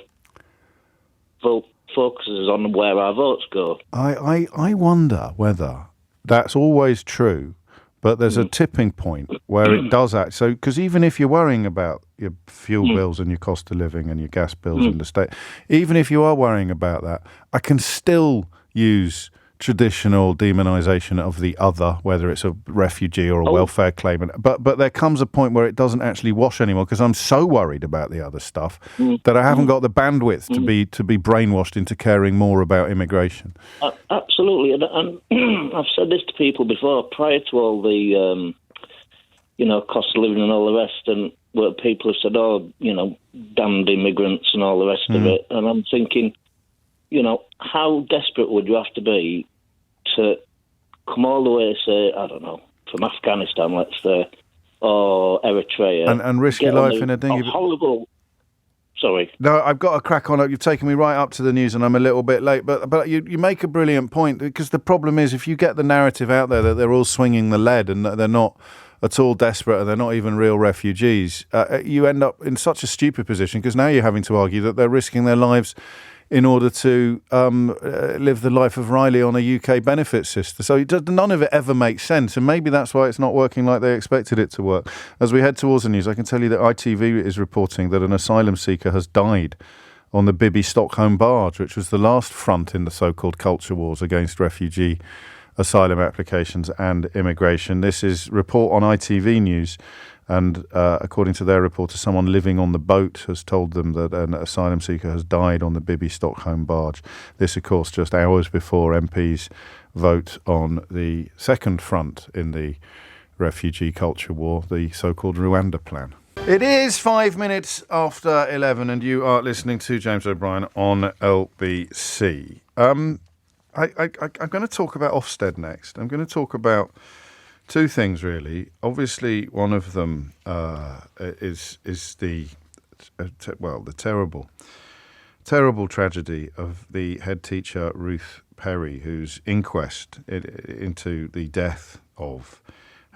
of focuses on where our votes go. I wonder whether that's always true, but there's a tipping point where it does act. So, because even if you're worrying about your fuel bills and your cost of living and your gas bills in the state, even if you are worrying about that, I can still use traditional demonisation of the other, whether it's a refugee or a welfare claimant. But there comes a point where it doesn't actually wash anymore because I'm so worried about the other stuff that I haven't got the bandwidth to be brainwashed into caring more about immigration. Absolutely, and I've said this to people before, prior to all the, cost of living and all the rest, and where people have said, damned immigrants and all the rest of it, and I'm thinking, how desperate would you have to be to come all the way, say, I don't know, from Afghanistan, let's say, or Eritrea. And risk your life in a dinghy. Horrible. Sorry. No, I've got a crack on it. You've taken me right up to the news and I'm a little bit late. But you make a brilliant point, because the problem is if you get the narrative out there that they're all swinging the lead and that they're not at all desperate and they're not even real refugees, you end up in such a stupid position, because now you're having to argue that they're risking their lives in order to live the life of Riley on a UK benefit system. So none of it ever makes sense, and maybe that's why it's not working like they expected it to work. As we head towards the news, I can tell you that ITV is reporting that an asylum seeker has died on the Bibi Stockholm barge, which was the last front in the so-called culture wars against refugee asylum applications and immigration. This is report on ITV News. And according to their reporter, someone living on the boat has told them that an asylum seeker has died on the Bibi Stockholm barge. This, of course, just hours before MPs vote on the second front in the refugee culture war, the so-called Rwanda plan. It is 5 minutes after 11 and you are listening to James O'Brien on LBC. I'm going to talk about Ofsted next. I'm going to talk about two things, really. Obviously, one of them is the terrible tragedy of the head teacher Ruth Perry, whose inquest into the death of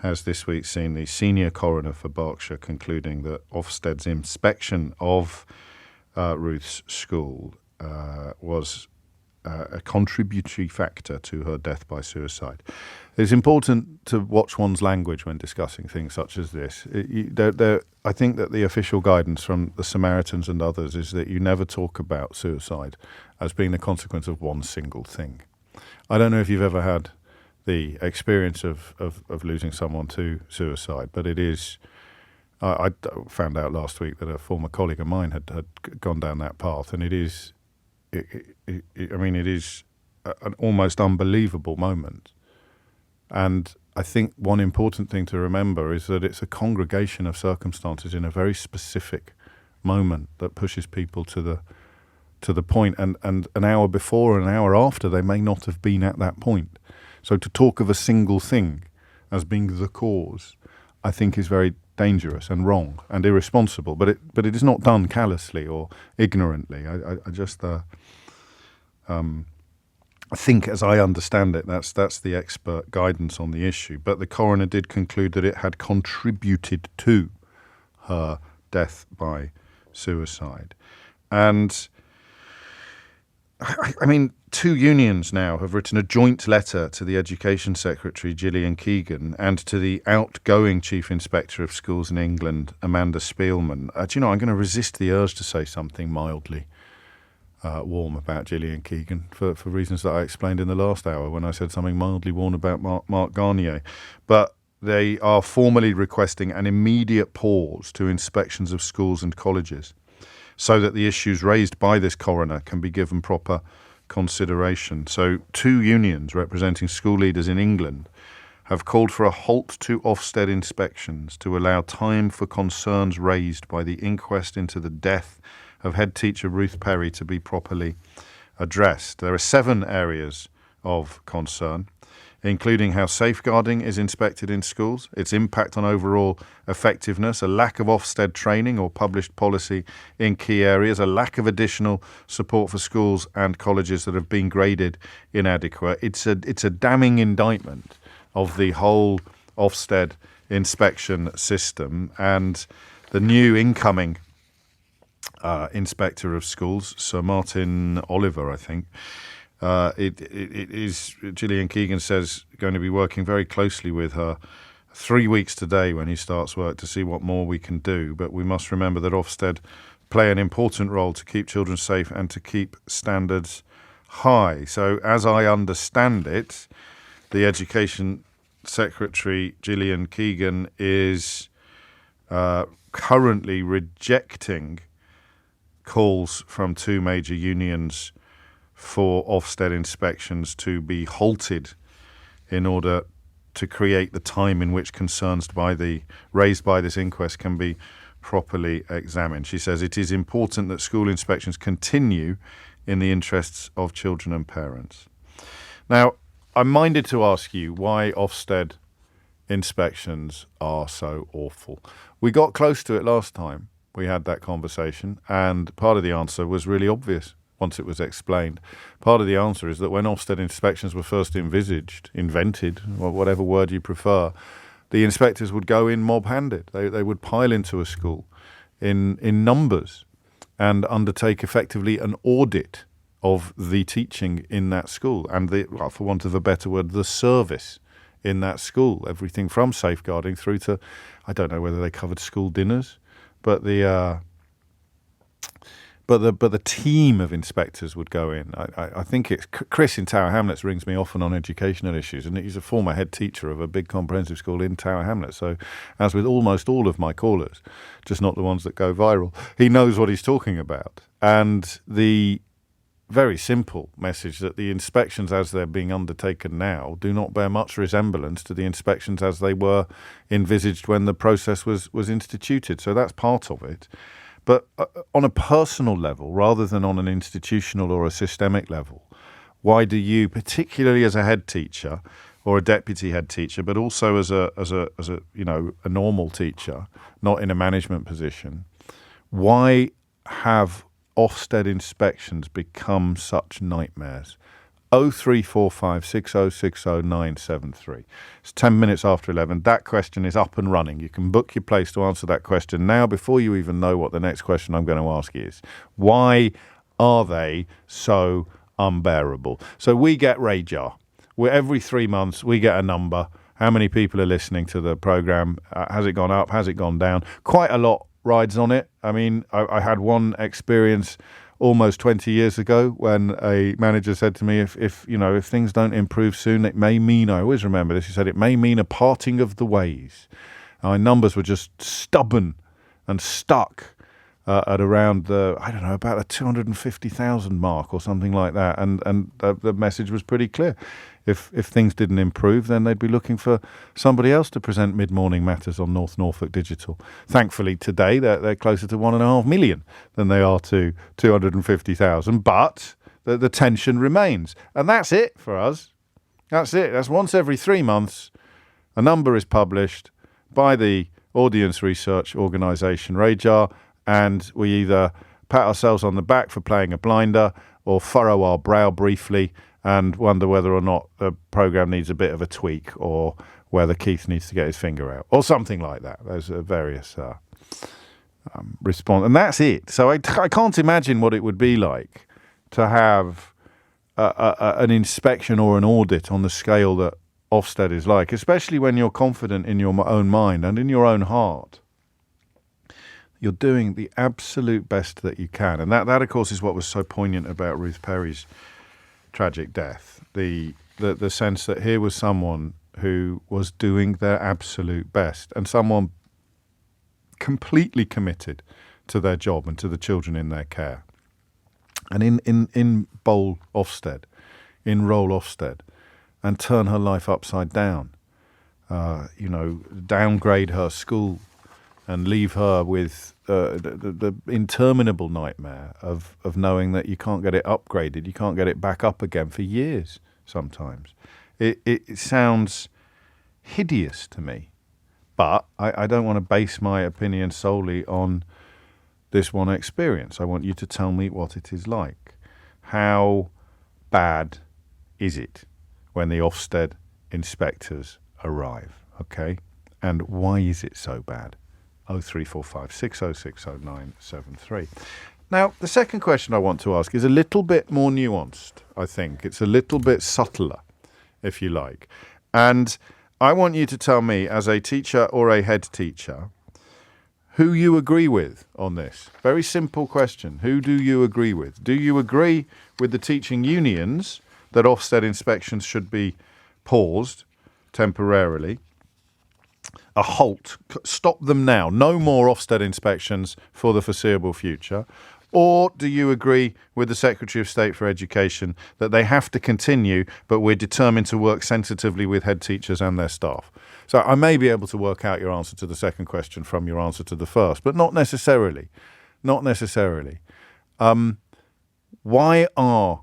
has this week seen the senior coroner for Berkshire concluding that Ofsted's inspection of Ruth's school was a contributory factor to her death by suicide. It's important to watch one's language when discussing things such as this. I think that the official guidance from the Samaritans and others is that you never talk about suicide as being the consequence of one single thing. I don't know if you've ever had the experience of losing someone to suicide, but it is... I found out last week that a former colleague of mine had gone down that path, and it is it is an almost unbelievable moment. And I think one important thing to remember is that it's a congregation of circumstances in a very specific moment that pushes people to the point. And an hour before and an hour after, they may not have been at that point. So to talk of a single thing as being the cause, I think is very dangerous and wrong and irresponsible. But it is not done callously or ignorantly. I think, as I understand it, that's the expert guidance on the issue. But the coroner did conclude that it had contributed to her death by suicide. And I mean, two unions now have written a joint letter to the Education Secretary, Gillian Keegan, and to the outgoing Chief Inspector of Schools in England, Amanda Spielman. Do you know, I'm going to resist the urge to say something mildly warm about Gillian Keegan for reasons that I explained in the last hour when I said something mildly warm about Mark Garnier. But they are formally requesting an immediate pause to inspections of schools and colleges so that the issues raised by this coroner can be given proper consideration. So two unions representing school leaders in England have called for a halt to Ofsted inspections to allow time for concerns raised by the inquest into the death of head teacher Ruth Perry to be properly addressed. There are 7 areas of concern, including how safeguarding is inspected in schools, its impact on overall effectiveness, a lack of Ofsted training or published policy in key areas, a lack of additional support for schools and colleges that have been graded inadequate. It's a damning indictment of the whole Ofsted inspection system, and the new incoming Inspector of Schools, Sir Martin Oliver, I think. It is, Gillian Keegan says, going to be working very closely with her 3 weeks today when he starts work to see what more we can do. But we must remember that Ofsted play an important role to keep children safe and to keep standards high. So as I understand it, the Education Secretary, Gillian Keegan, is currently rejecting calls from 2 major unions for Ofsted inspections to be halted in order to create the time in which concerns raised by this inquest can be properly examined. She says it is important that school inspections continue in the interests of children and parents. Now, I'm minded to ask you why Ofsted inspections are so awful. We got close to it last time we had that conversation, and part of the answer was really obvious once it was explained. Part of the answer is that when Ofsted inspections were first invented, or whatever word you prefer, the inspectors would go in mob-handed. They would pile into a school in numbers and undertake effectively an audit of the teaching in that school and, for want of a better word, the service in that school. Everything from safeguarding through to, I don't know whether they covered school dinners, but the team of inspectors would go in. I think it's Chris in Tower Hamlets rings me often on educational issues, and he's a former head teacher of a big comprehensive school in Tower Hamlets. So, as with almost all of my callers, just not the ones that go viral, he knows what he's talking about. And the very simple message that the inspections as they're being undertaken now do not bear much resemblance to the inspections as they were envisaged when the process was instituted. So that's part of it. But on a personal level, rather than on an institutional or a systemic level, why do you, particularly as a head teacher or a deputy head teacher, but also as a normal teacher, not in a management position, why have Ofsted inspections become such nightmares? 0345 6060 973. It's 10 minutes after 11. That question is up and running. You can book your place to answer that question now before you even know what the next question I'm going to ask is. Why are they so unbearable? So we get radar. Every 3 months we get a number. How many people are listening to the programme? Has it gone up? Has it gone down? Quite a lot rides on it. I mean, I had one experience almost 20 years ago when a manager said to me, if things don't improve soon, it may mean, I always remember this, he said, it may mean a parting of the ways. Our numbers were just stubborn and stuck at around about the 250,000 mark or something like that. And the message was pretty clear. If things didn't improve, then they'd be looking for somebody else to present mid-morning matters on North Norfolk Digital. Thankfully, today they're closer to 1.5 million than they are to 250,000. But the tension remains. And that's it for us. That's it. That's once every 3 months, a number is published by the audience research organisation Radar, and we either pat ourselves on the back for playing a blinder or furrow our brow briefly and wonder whether or not the programme needs a bit of a tweak or whether Keith needs to get his finger out or something like that. Those are various response. And that's it. So I can't imagine what it would be like to have an inspection or an audit on the scale that Ofsted is like, especially when you're confident in your own mind and in your own heart. You're doing the absolute best that you can. And that of course, is what was so poignant about Ruth Perry's tragic death. The sense that here was someone who was doing their absolute best and someone completely committed to their job and to the children in their care. And in bowl Ofsted, enroll Ofsted, and turn her life upside down, downgrade her school and leave her with the interminable nightmare of knowing that you can't get it upgraded, you can't get it back up again for years sometimes. It sounds hideous to me, but I don't want to base my opinion solely on this one experience. I want you to tell me what it is like. How bad is it when the Ofsted inspectors arrive, okay? And why is it so bad? 0345 6060 973. Now, the second question I want to ask is a little bit more nuanced, I think. It's a little bit subtler, if you like. And I want you to tell me, as a teacher or a head teacher, who you agree with on this. Very simple question. Who do you agree with? Do you agree with the teaching unions that Ofsted inspections should be paused temporarily? A halt. Stop them now. No more Ofsted inspections for the foreseeable future. Or do you agree with the Secretary of State for Education that they have to continue, but we're determined to work sensitively with head teachers and their staff? So I may be able to work out your answer to the second question from your answer to the first, but not necessarily. Not necessarily. Why are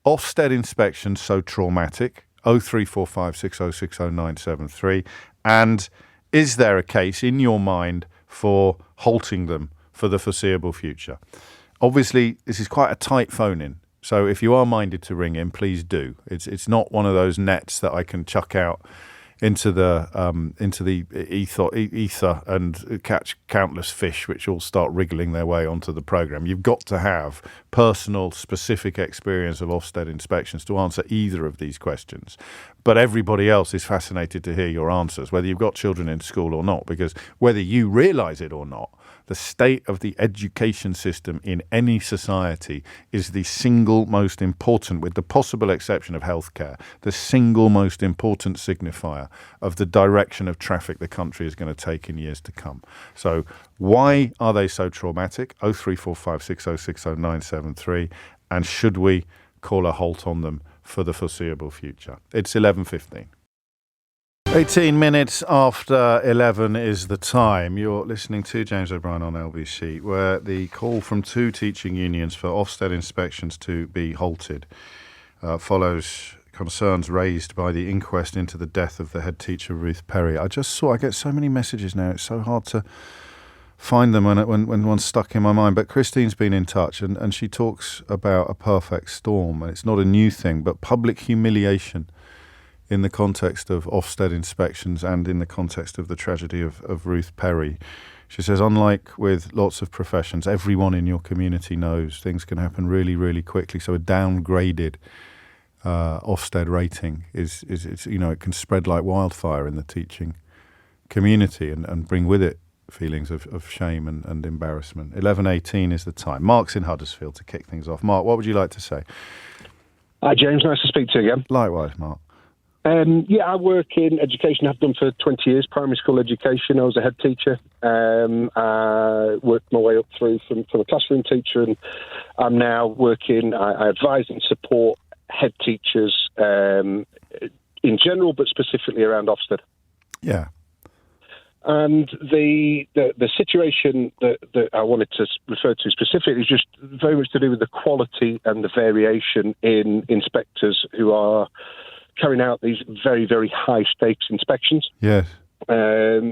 Ofsted inspections so traumatic? 0345 6060 973. And is there a case in your mind for halting them for the foreseeable future? Obviously, this is quite a tight phone-in. So if you are minded to ring in, please do. It's not one of those nets that I can chuck out into the ether and catch countless fish which all start wriggling their way onto the programme. You've got to have personal, specific experience of Ofsted inspections to answer either of these questions. But everybody else is fascinated to hear your answers, whether you've got children in school or not, because whether you realise it or not, the state of the education system in any society is the single most important, with the possible exception of healthcare, the single most important signifier of the direction of traffic the country is going to take in years to come. So why are they so traumatic? 0345 6060 973. And should we call a halt on them for the foreseeable future? It's 11:15. 18 minutes after 11 is the time. You're listening to James O'Brien on LBC, where the call from two teaching unions for Ofsted inspections to be halted follows concerns raised by the inquest into the death of the head teacher, Ruth Perry. I get so many messages now. It's so hard to find them when one's stuck in my mind. But Christine's been in touch, and she talks about a perfect storm. And it's not a new thing, but public humiliation in the context of Ofsted inspections and in the context of the tragedy of Ruth Perry. She says, unlike with lots of professions, everyone in your community knows things can happen really, really quickly. So a downgraded Ofsted rating is it can spread like wildfire in the teaching community and bring with it feelings of shame and embarrassment. 11:18 is the time. Mark's in Huddersfield to kick things off. Mark, what would you like to say? Hi, James. Nice to speak to you again. Likewise, Mark. I work in education. I've done for 20 years, primary school education. I was a head teacher. I worked my way up through from a classroom teacher, and I'm now working. I advise and support head teachers in general, but specifically around Ofsted. Yeah. And the situation that I wanted to refer to specifically is just very much to do with the quality and the variation in inspectors who are carrying out these very, very high-stakes inspections. Yes. As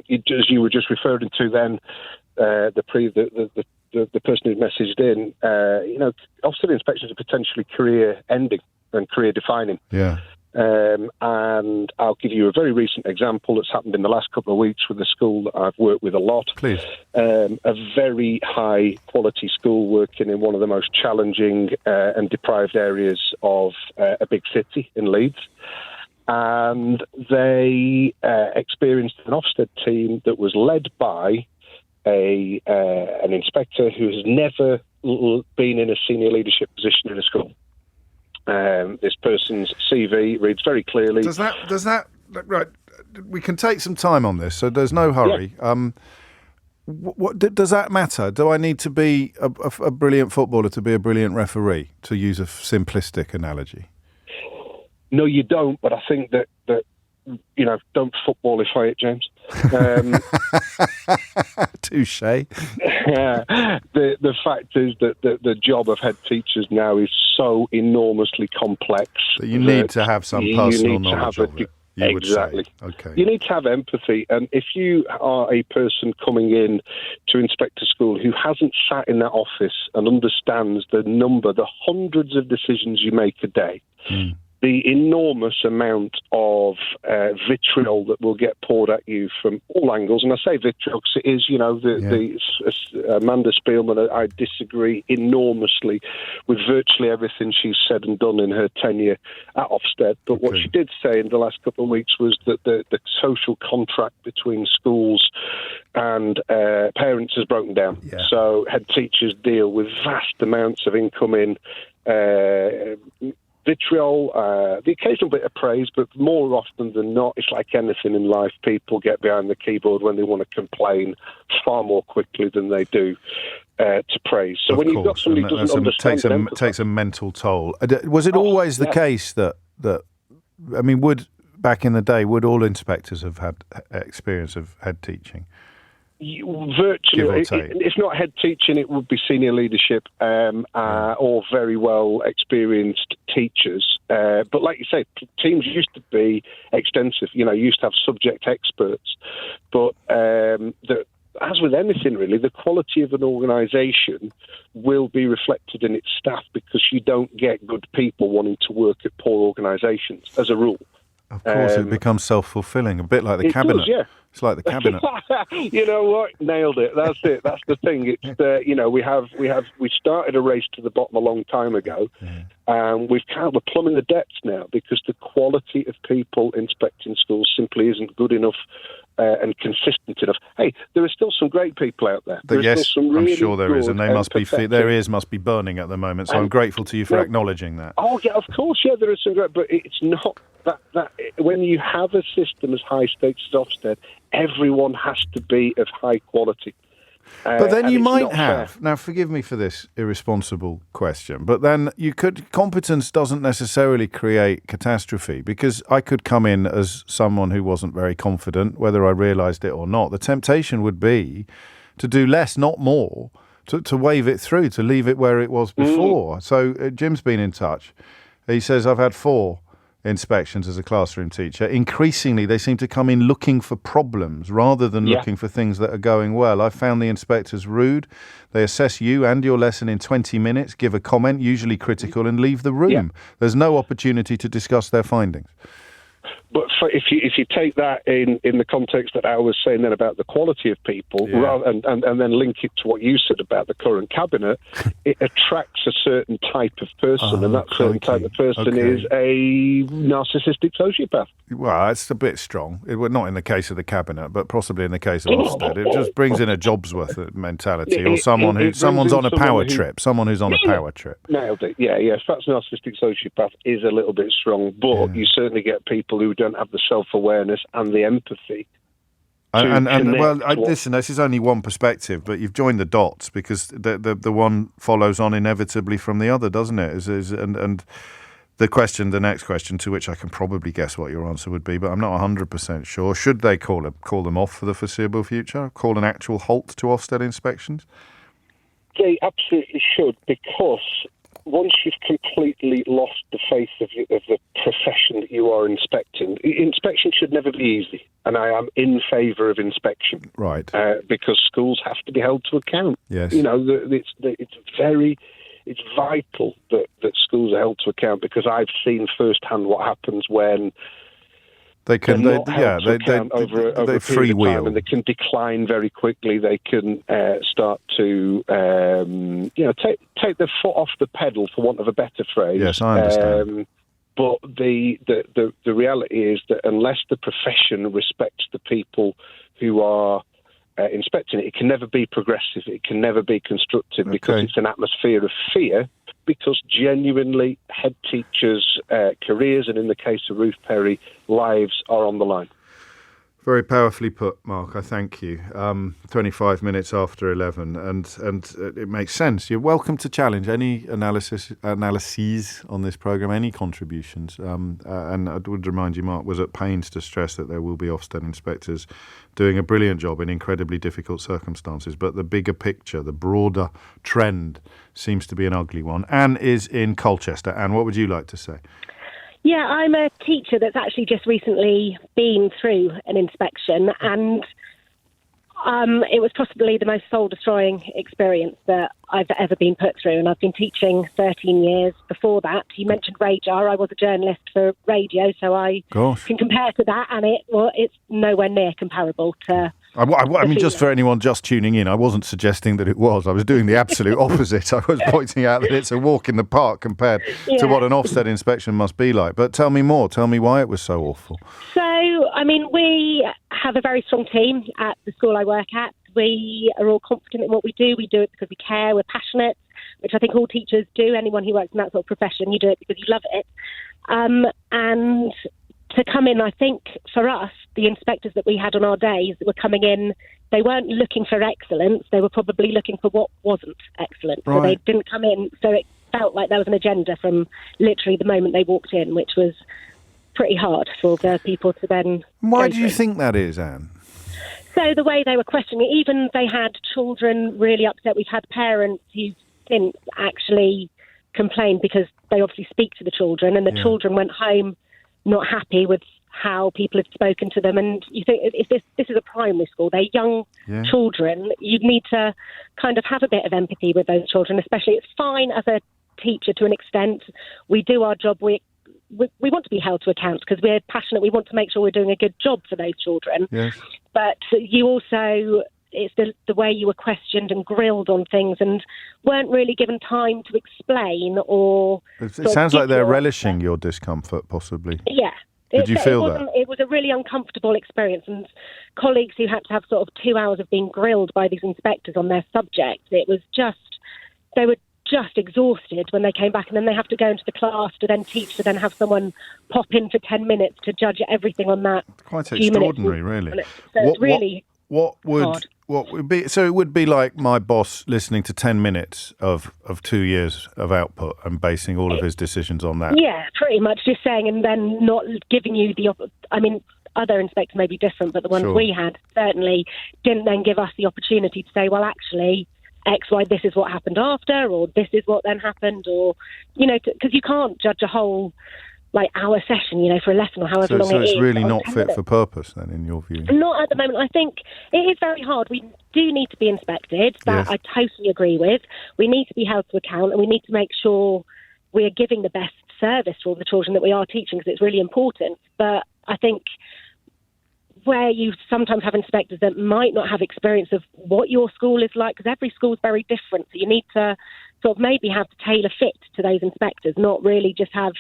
you were just referring to then, the person who messaged in, Ofsted inspections are potentially career-ending and career-defining. Yeah. And I'll give you a very recent example that's happened in the last couple of weeks with a school that I've worked with a lot. Please. A very high-quality school working in one of the most challenging and deprived areas of a big city in Leeds. And they experienced an Ofsted team that was led by an inspector who has never been in a senior leadership position in a school. This person's CV reads very clearly. Does that right? We can take some time on this, so there's no hurry. Yeah. What does that matter? Do I need to be a brilliant footballer to be a brilliant referee? To use a simplistic analogy. No, you don't. But I think that don't footballify it, James. Touché. The fact is that the job of head teachers now is so enormously complex that you need to have some personal knowledge of it. Exactly. Okay. You need to have empathy, and if you are a person coming in to inspect a school who hasn't sat in that office and understands the hundreds of decisions you make a day, the enormous amount of vitriol that will get poured at you from all angles. And I say vitriol because it is, Amanda Spielman, I disagree enormously with virtually everything she's said and done in her tenure at Ofsted. But what she did say in the last couple of weeks was that the social contract between schools and parents has broken down. Yeah. So head teachers deal with vast amounts of incoming vitriol, the occasional bit of praise, but more often than not, it's like anything in life. People get behind the keyboard when they want to complain far more quickly than they do to praise. So when you've got somebody who doesn't understand... It takes a mental toll. Was it always the case that back in the day, would all inspectors have had experience of head teaching? Virtually, it's not head teaching, it would be senior leadership or very well experienced teachers. But like you say, teams used to be extensive. You used to have subject experts. But as with anything, really, the quality of an organisation will be reflected in its staff because you don't get good people wanting to work at poor organisations, as a rule. Of course, it becomes self-fulfilling, a bit like the cabinet. Does, yeah. It's like the cabinet. You know what? Nailed it. That's it. That's the thing. It's we started a race to the bottom a long time ago, and we're plumbing the depths now because the quality of people inspecting schools simply isn't good enough and consistent enough. Hey, there are still some great people out there. Yes, I'm sure there is, and they must be their ears must be burning at the moment. So I'm grateful to you for acknowledging that. Oh yeah, of course, yeah, there is some great, but it's not that when you have a system as high stakes as Ofsted, everyone has to be of high quality. But then you might have, now forgive me for this irresponsible question, but then competence doesn't necessarily create catastrophe, because I could come in as someone who wasn't very confident, whether I realised it or not. The temptation would be to do less, not more, to wave it through, to leave it where it was before. So Jim's been in touch. He says, I've had 4 inspections as a classroom teacher. Increasingly, they seem to come in looking for problems rather than looking for things that are going well. I found the inspectors rude. They assess you and your lesson in 20 minutes, give a comment, usually critical, and leave the room. Yeah. There's no opportunity to discuss their findings. But if you take that in the context that I was saying then about the quality of people, and then link it to what you said about the current cabinet, it attracts a certain type of person, and that certain type of person is a narcissistic sociopath. Well, it's a bit strong. Not in the case of the cabinet, but possibly in the case of Ofsted. It just brings in a jobs worth mentality, or someone's on a power trip. Someone who's on a power trip. Nailed it. Yeah. Perhaps narcissistic sociopath is a little bit strong, but you certainly get people who don't have the self-awareness and the empathy. Listen, this is only one perspective, but you've joined the dots because the one follows on inevitably from the other, doesn't it? And the next question, to which I can probably guess what your answer would be, but I'm not 100% sure. Should they call them off for the foreseeable future? Call an actual halt to Ofsted inspections? They absolutely should, because once you've completely lost the faith of the profession that you are inspecting, inspection should never be easy, and I am in favour of inspection. Right. Because schools have to be held to account. Yes. It's vital that schools are held to account, because I've seen firsthand what happens when they freewheel, and they can decline very quickly. They can start to take their foot off the pedal, for want of a better phrase. Yes, I understand. But the reality is that unless the profession respects the people who are inspecting it, it can never be progressive. It can never be constructive, because it's an atmosphere of fear. Because genuinely, head teachers' careers, and in the case of Ruth Perry, lives are on the line. Very powerfully put, Mark. I thank you. 25 minutes after 11, and it makes sense. You're welcome to challenge any analyses on this programme, any contributions. And I would remind you, Mark was at pains to stress that there will be Ofsted inspectors doing a brilliant job in incredibly difficult circumstances. But the bigger picture, the broader trend, seems to be an ugly one. Anne is in Colchester. Anne, what would you like to say? Yeah, I'm a teacher that's actually just recently been through an inspection, and it was possibly the most soul-destroying experience that I've ever been put through, and I've been teaching 13 years before that. You mentioned radar. I was a journalist for radio, so I can compare to that, and it's nowhere near comparable to... I mean, just for anyone just tuning in, I wasn't suggesting that it was. I was doing the absolute opposite. I was pointing out that it's a walk in the park compared to what an Ofsted inspection must be like. But tell me more. Tell me why it was so awful. So, I mean, we have a very strong team at the school I work at. We are all confident in what we do. We do it because we care. We're passionate, which I think all teachers do. Anyone who works in that sort of profession, you do it because you love it. And to come in, I think, for us, the inspectors that we had on our days that were coming in, they weren't looking for excellence. They were probably looking for what wasn't excellent. Right. So they didn't come in. So it felt like there was an agenda from literally the moment they walked in, which was pretty hard for the people to then... Why do you think that is, Anne? So the way they were questioning it, even they had children really upset. We've had parents who since actually complained because they obviously speak to the children, and the children went home not happy with how people had spoken to them. And you think, if this is a primary school, they're young children, you need to kind of have a bit of empathy with those children, especially. It's fine as a teacher to an extent. We do our job. We want to be held to account because we're passionate. We want to make sure we're doing a good job for those children. Yes. But you also... it's the way you were questioned and grilled on things and weren't really given time to explain or... It sounds like they're relishing your discomfort, possibly. Yeah. Did you feel that? It was a really uncomfortable experience, and colleagues who had to have sort of 2 hours of being grilled by these inspectors on their subject, it was just... They were just exhausted when they came back, and then they have to go into the class to then teach, to then have someone pop in for 10 minutes to judge everything on that. Quite extraordinary, really. So it's really... What would be, so it would be like my boss listening to 10 minutes of 2 years of output and basing all of his decisions on that? Yeah, pretty much, just saying, and then not giving you the... I mean, other inspectors may be different, but the ones we had certainly didn't then give us the opportunity to say, well, actually, X, Y, this is what happened after, or this is what then happened, or, you know, because you can't judge a whole... hour session, for a lesson or however long it is. So it's really not fit for purpose then, in your view? Not at the moment. I think it is very hard. We do need to be inspected. That I totally agree with. We need to be held to account, and we need to make sure we are giving the best service for all the children that we are teaching, because it's really important. But I think where you sometimes have inspectors that might not have experience of what your school is like, because every school is very different. So you need to sort of maybe have to tailor fit to those inspectors, not really just have...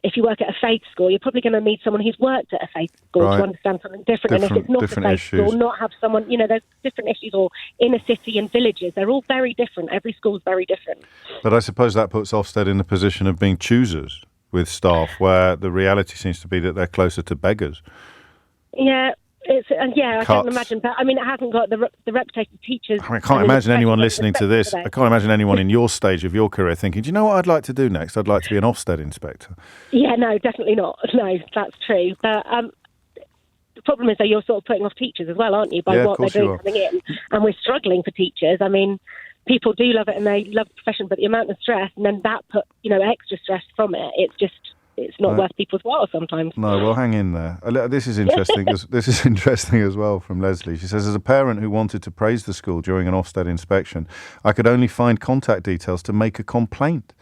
If you work at a faith school, you're probably going to need someone who's worked at a faith school to understand something different. And if it's not a faith school, not have someone, there's different issues, or inner city and villages. They're all very different. Every school's very different. But I suppose that puts Ofsted in the position of being choosers, with staff where the reality seems to be that they're closer to beggars. Yeah. I Cuts. can imagine, but I mean, it hasn't got the reputation of teachers. I can't imagine anyone listening to this. I can't imagine anyone in your stage of your career thinking, do you know what I'd like to do next? I'd like to be an Ofsted inspector. Yeah, no, definitely not. No, that's true. But the problem is that you're sort of putting off teachers as well, aren't you, by what they're doing coming in? And we're struggling for teachers. I mean, people do love it and they love the profession, but the amount of stress and then that put, extra stress from it, it's not worth people's while sometimes. No, well, hang in there. This is interesting. This is interesting as well from Leslie. She says, as a parent who wanted to praise the school during an Ofsted inspection, I could only find contact details to make a complaint.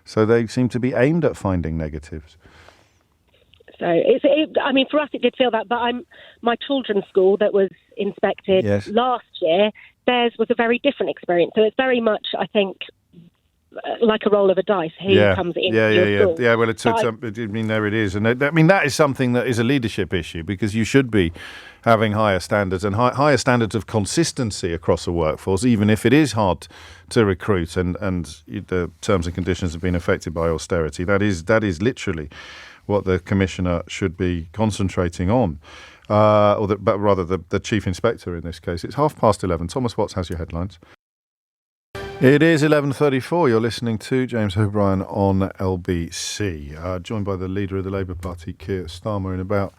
So they seem to be aimed at finding negatives. So for us it did feel that, but my children's school that was inspected last year, theirs was a very different experience. So it's very much, I think, like a roll of a dice who comes in. School. Yeah, well, there it is. And that is something that is a leadership issue, because you should be having higher standards and higher standards of consistency across a workforce, even if it is hard to recruit and the terms and conditions have been affected by austerity. That is literally what the Commissioner should be concentrating on, but rather the Chief Inspector in this case. It's 11:30. Thomas Watts has your headlines. It is 11:34. You're listening to James O'Brien on LBC. Joined by the leader of the Labour Party, Kier Starmer, in about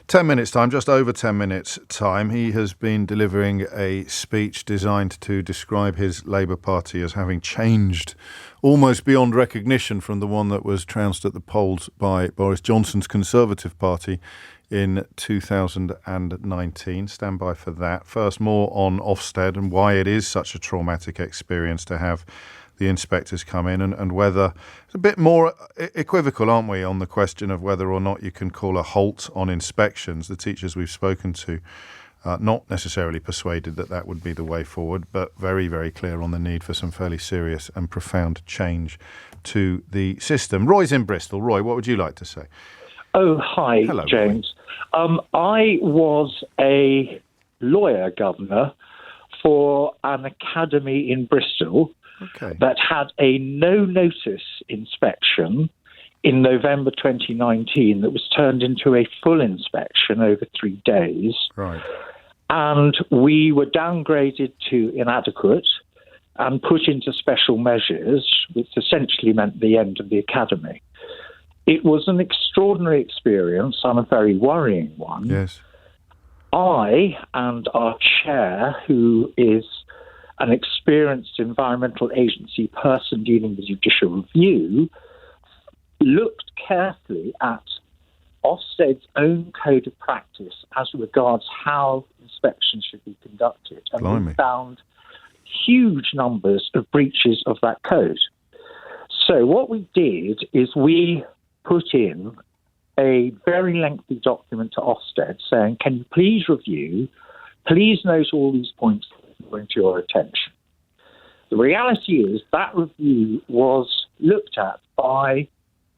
10 minutes' time, just over 10 minutes' time. He has been delivering a speech designed to describe his Labour Party as having changed almost beyond recognition from the one that was trounced at the polls by Boris Johnson's Conservative Party in 2019. Stand by for that. First, more on Ofsted and why it is such a traumatic experience to have the inspectors come in, and whether it's a bit more equivocal, aren't we, on the question of whether or not you can call a halt on inspections. The teachers we've spoken to not necessarily persuaded that would be the way forward, but very, very clear on the need for some fairly serious and profound change to the system. Roy's in Bristol. Roy, what would you like to say? Oh, hi, hello, James. I was a lawyer governor for an academy in Bristol that had a no-notice inspection in November 2019 that was turned into a full inspection over 3 days. Right. And we were downgraded to inadequate and put into special measures, which essentially meant the end of the academy. It was an extraordinary experience and a very worrying one. Yes. I and our chair, who is an experienced environmental agency person dealing with judicial review, looked carefully at Ofsted's own code of practice as regards how inspections should be conducted. And we found huge numbers of breaches of that code. So what we did is we put in a very lengthy document to Ofsted saying, can you please review, please note all these points that bring to your attention. The reality is that review was looked at by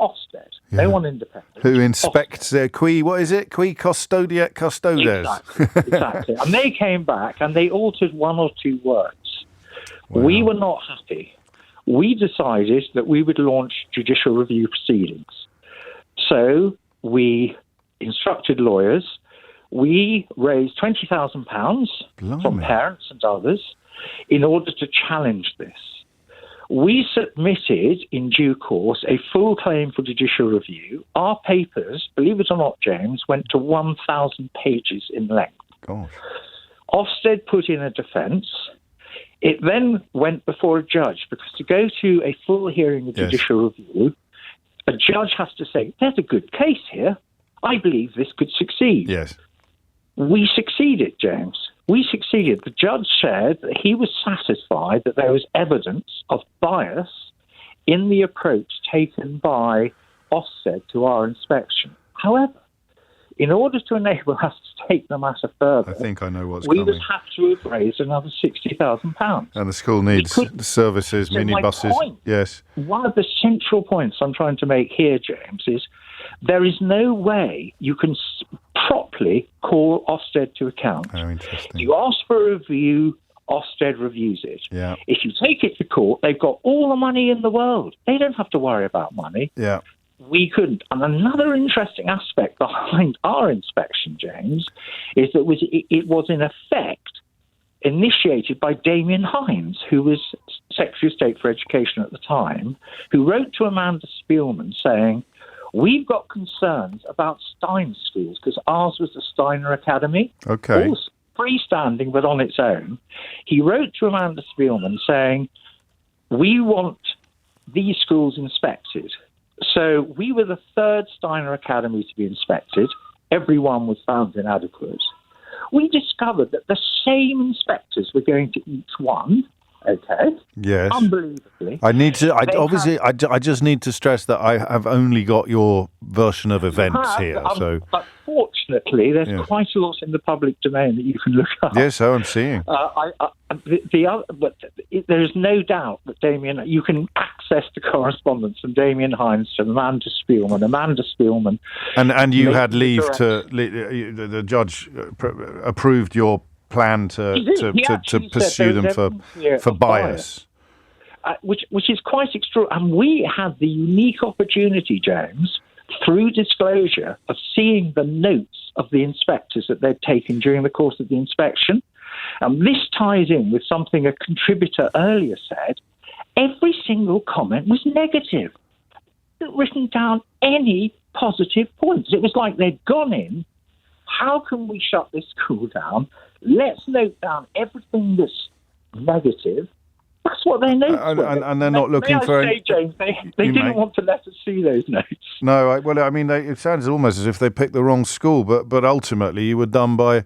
Ofsted, no one independent. Who inspects what is it? Qui custodiet custodes. Exactly. And they came back and they altered one or two words. Wow. We were not happy. We decided that we would launch judicial review proceedings. So we instructed lawyers. We raised £20,000 from parents and others in order to challenge this. We submitted in due course a full claim for judicial review. Our papers, believe it or not, James, went to 1,000 pages in length. Gosh. Ofsted put in a defence. It then went before a judge, because to go to a full hearing of judicial review, a judge has to say, there's a good case here. I believe this could succeed. Yes. We succeeded, James. We succeeded. The judge said that he was satisfied that there was evidence of bias in the approach taken by Ofsted to our inspection. However, in order to enable us to take the matter further, I think I know what's we coming. would have to have raised another £60,000. And the school needs services, minibuses. Yes. One of the central points I'm trying to make here, James, is there is no way you can properly call Ofsted to account. Oh, interesting. You ask for a review, Ofsted reviews it. Yeah. If you take it to court, they've got all the money in the world. They don't have to worry about money. Yeah. we could. And another interesting aspect behind our inspection, James, is that it was in effect initiated by Damien Hines, who was Secretary of State for Education at the time, who wrote to Amanda Spielman saying, we've got concerns about Stein schools, because ours was the Steiner Academy. Okay. All freestanding, but on its own. He wrote to Amanda Spielman saying, we want these schools inspected. So we were the third Steiner Academy to be inspected. Everyone was found inadequate. We discovered that the same inspectors were going to each one. Okay. Yes. Unbelievably. I just need to stress that I have only got your version of events here. But fortunately, there's quite a lot in the public domain that you can look up. Yes, so I'm seeing. But there is no doubt that you can access the correspondence from Damien Hines to Amanda Spielman. And you had leave the judge approved your plan to pursue them for bias. Which is quite extraordinary. And we had the unique opportunity, James, through disclosure, of seeing the notes of the inspectors that they'd taken during the course of the inspection. And this ties in with something a contributor earlier said. Every single comment was negative. They hadn't written down any positive points. It was like they'd gone in, how can we shut this school down? Let's note down everything that's negative. That's what their notes were. And they're not looking for... James, they didn't want to let us see those notes. No, it sounds almost as if they picked the wrong school, but ultimately you were done by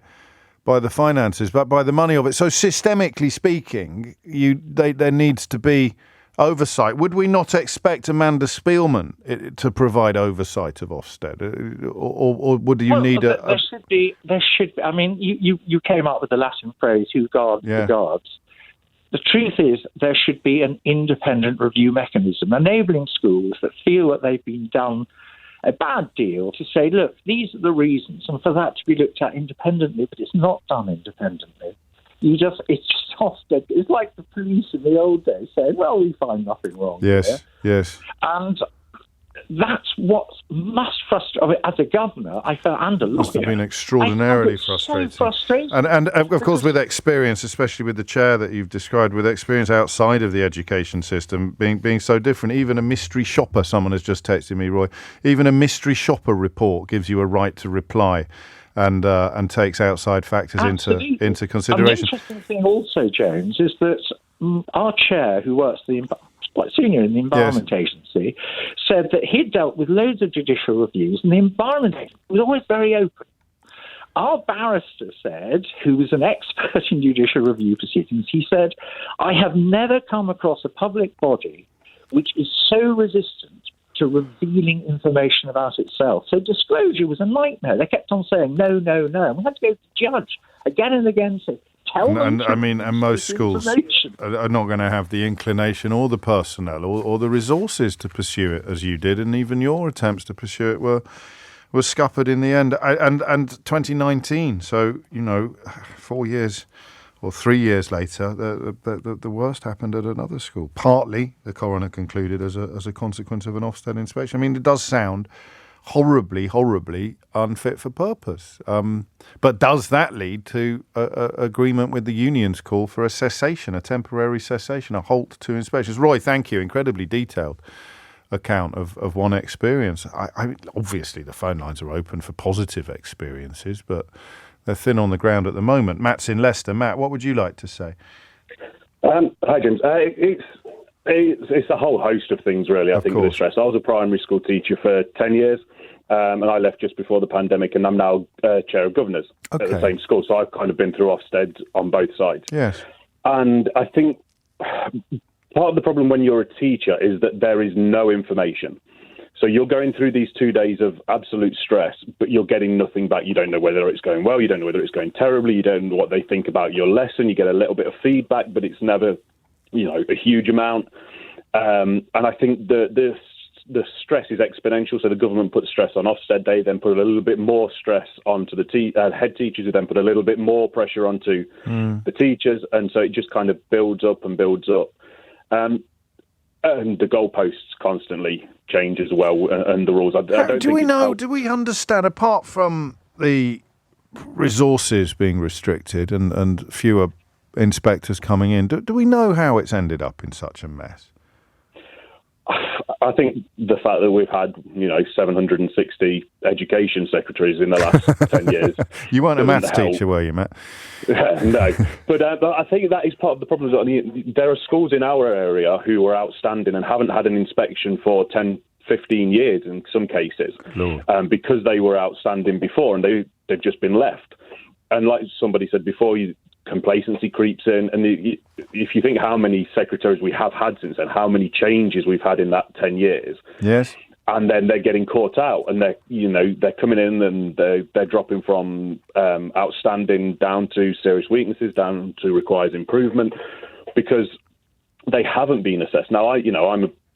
the finances, but by the money of it. So systemically speaking, there needs to be oversight. Would we not expect Amanda Spielman to provide oversight of Ofsted, or would you need a? There should be. I mean, you came up with the Latin phrase "who guards the guards." The truth is, there should be an independent review mechanism enabling schools that feel that they've been done a bad deal to say, look, these are the reasons, and for that to be looked at independently, but it's not done independently. It's just Ofsted. It's like the police in the old days saying, well, we find nothing wrong. Yes. And that's what must frustrate. I mean, as a governor, I felt, and a lawyer, must have been extraordinarily frustrating. So frustrating. And of course, with experience, especially with the chair that you've described, with experience outside of the education system being so different, even a mystery shopper, someone has just texted me, Roy, even a mystery shopper report gives you a right to reply and takes outside factors into consideration. And the interesting thing also, James, is that our chair, who works quite senior in the Environment Agency, said that he'd dealt with loads of judicial reviews, and the Environment Agency was always very open. Our barrister said, who was an expert in judicial review proceedings, he said, I have never come across a public body which is so resistant to revealing information about itself. So disclosure was a nightmare. They kept on saying, no. And we had to go to the judge again and again, say, and most schools are not going to have the inclination or the personnel or the resources to pursue it as you did, and even your attempts to pursue it were scuppered in the end. And 2019, so 4 years or 3 years later, the worst happened at another school. Partly, the coroner concluded, as a consequence of an Ofsted inspection. I mean, it does sound horribly unfit for purpose. But does that lead to a agreement with the union's call for a temporary cessation, a halt to inspections? Roy, thank you. Incredibly detailed account of one experience. I obviously, the phone lines are open for positive experiences, but they're thin on the ground at the moment. Matt's in Leicester. Matt, what would you like to say? Hi, James. It's a whole host of things, really, I think, with the stress. I was a primary school teacher for 10 years, and I left just before the pandemic, and I'm now chair of governors at the same school. So I've kind of been through Ofsted on both sides. Yes. And I think part of the problem when you're a teacher is that there is no information. So you're going through these 2 days of absolute stress, but you're getting nothing back. You don't know whether it's going well. You don't know whether it's going terribly. You don't know what they think about your lesson. You get a little bit of feedback, but it's never, a huge amount. And I think the stress is exponential. So the government put stress on Ofsted. They then put a little bit more stress onto the head teachers, who then put a little bit more pressure onto the teachers. And so it just kind of builds up and builds up. And the goalposts constantly change as well, and the rules. I don't do we know? Do we understand? Apart from the resources being restricted and fewer inspectors coming in, do we know how it's ended up in such a mess? I think the fact that we've had, 760 education secretaries in the last 10 years. You weren't a maths teacher, were you, Matt? No. But I think that is part of the problem. There are schools in our area who are outstanding and haven't had an inspection for 10, 15 years in some cases, because they were outstanding before and they've just been left. And like somebody said before, complacency creeps in. And if you think how many secretaries we have had since then, how many changes we've had in that 10 years. Yes. And then they're getting caught out and they're coming in and they're dropping from outstanding down to serious weaknesses, down to requires improvement, because they haven't been assessed. Now,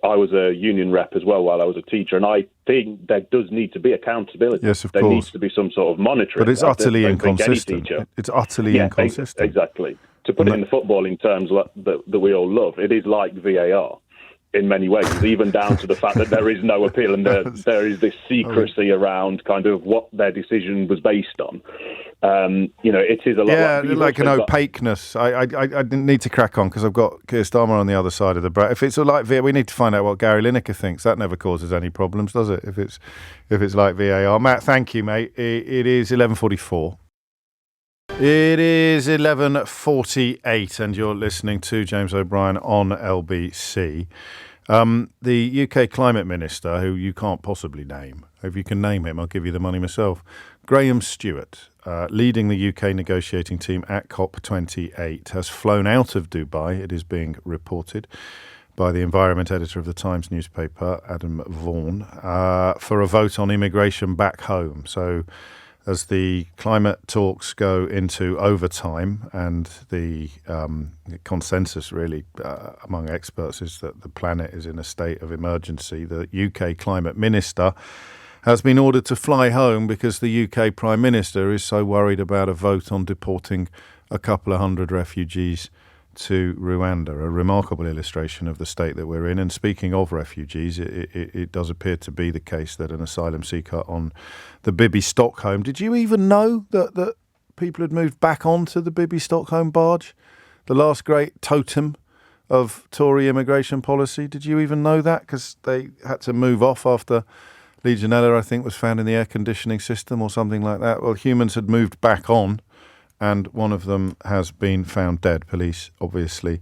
I was a union rep as well while I was a teacher, and I think there does need to be accountability. Yes, of there course. needs to be some sort of monitoring. But it's utterly inconsistent. It's utterly inconsistent. Exactly. To put it in the footballing terms that we all love, it is like VAR in many ways, even down to the fact that there is no appeal and there is this secrecy around kind of what their decision was based on. It is a lot. Yeah, like an opaqueness. I didn't need to crack on because I've got Kier Starmer on the other side of the bracket. If it's like VAR, we need to find out what Gary Lineker thinks. That never causes any problems, does it? If it's like VAR. Matt, thank you, mate. It is 11:44. It is 11:48, and you're listening to James O'Brien on LBC. The UK Climate Minister, who you can't possibly name, if you can name him, I'll give you the money myself, Graham Stewart, leading the UK negotiating team at COP28, has flown out of Dubai, it is being reported by the environment editor of the Times newspaper, Adam Vaughan, for a vote on immigration back home. So as the climate talks go into overtime, and the consensus really among experts is that the planet is in a state of emergency, the UK Climate Minister has been ordered to fly home because the UK Prime Minister is so worried about a vote on deporting a couple of hundred refugees to Rwanda, a remarkable illustration of the state that we're in. And speaking of refugees, it does appear to be the case that an asylum seeker on the Bibi Stockholm. Did you even know that people had moved back onto the Bibi Stockholm barge, the last great totem of Tory immigration policy? Did you even know that? Because they had to move off after Legionella, I think, was found in the air conditioning system or something like that. Well, humans had moved back on, and one of them has been found dead. Police obviously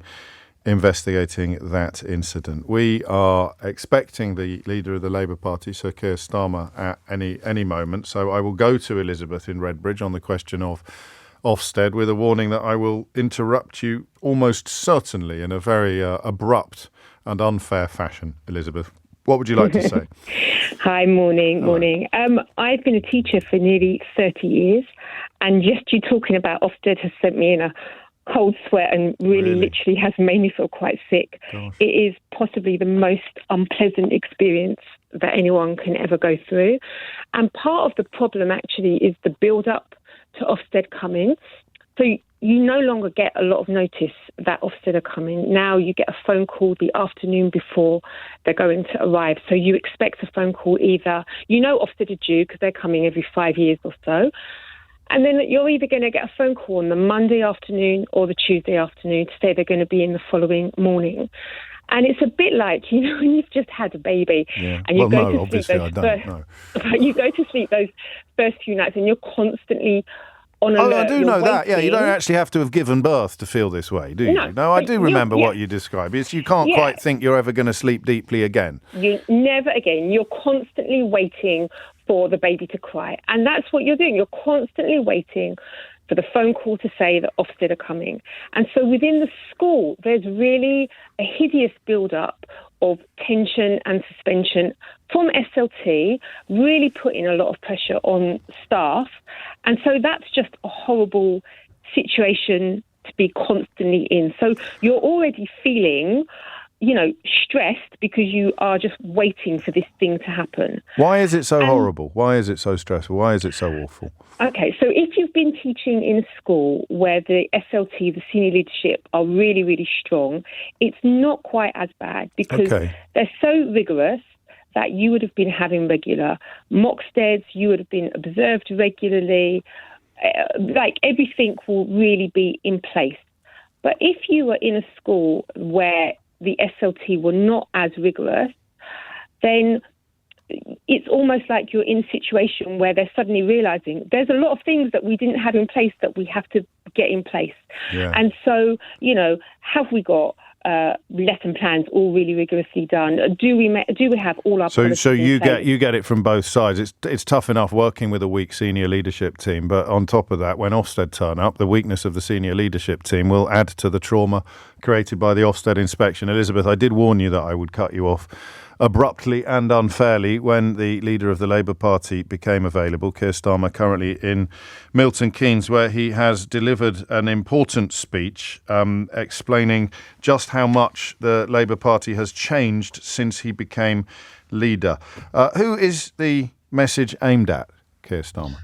investigating that incident. We are expecting the leader of the Labour Party, Sir Kier Starmer, at any moment. So I will go to Elizabeth in Redbridge on the question of Ofsted, with a warning that I will interrupt you almost certainly in a very abrupt and unfair fashion. Elizabeth, what would you like to say? Hi, morning. I've been a teacher for nearly 30 years, and just you talking about Ofsted has sent me in a cold sweat and really literally has made me feel quite sick. Gosh. It is possibly the most unpleasant experience that anyone can ever go through. And part of the problem actually is the build-up to Ofsted coming. So you no longer get a lot of notice that Ofsted are coming. Now you get a phone call the afternoon before they're going to arrive. So you expect a phone call either, Ofsted are due because they're coming every 5 years or so. And then you're either going to get a phone call on the Monday afternoon or the Tuesday afternoon to say they're going to be in the following morning. And it's a bit like, when you've just had a baby and you go to sleep you go to sleep those first few nights and you're constantly on alert. I do know that. Yeah, you don't actually have to have given birth to feel this way, do you? No, I do remember what you describe. It's you can't quite think you're ever going to sleep deeply again. You never again. You're constantly waiting for the baby to cry. And that's what you're doing. You're constantly waiting for the phone call to say that Ofsted are coming. And so within the school, there's really a hideous build-up of tension and suspension from SLT, really putting a lot of pressure on staff. And so that's just a horrible situation to be constantly in. So you're already feeling stressed because you are just waiting for this thing to happen. Why is it so horrible? Why is it so stressful? Why is it so awful? Okay, so if you've been teaching in a school where the SLT, the senior leadership, are really, really strong, it's not quite as bad because they're so rigorous that you would have been having regular mocksteads, you would have been observed regularly, everything will really be in place. But if you were in a school where the SLT were not as rigorous, then it's almost like you're in a situation where they're suddenly realising there's a lot of things that we didn't have in place that we have to get in place. Yeah. And so, have we got lesson plans all really rigorously done? Do we have all our policies so you in place? you get it from both sides. It's tough enough working with a weak senior leadership team, but on top of that, when Ofsted turn up, the weakness of the senior leadership team will add to the trauma created by the Ofsted inspection. Elizabeth, I did warn you that I would cut you off abruptly and unfairly when the leader of the Labour Party became available, Kier Starmer, currently in Milton Keynes, where he has delivered an important speech explaining just how much the Labour Party has changed since he became leader. Who is the message aimed at, Kier Starmer?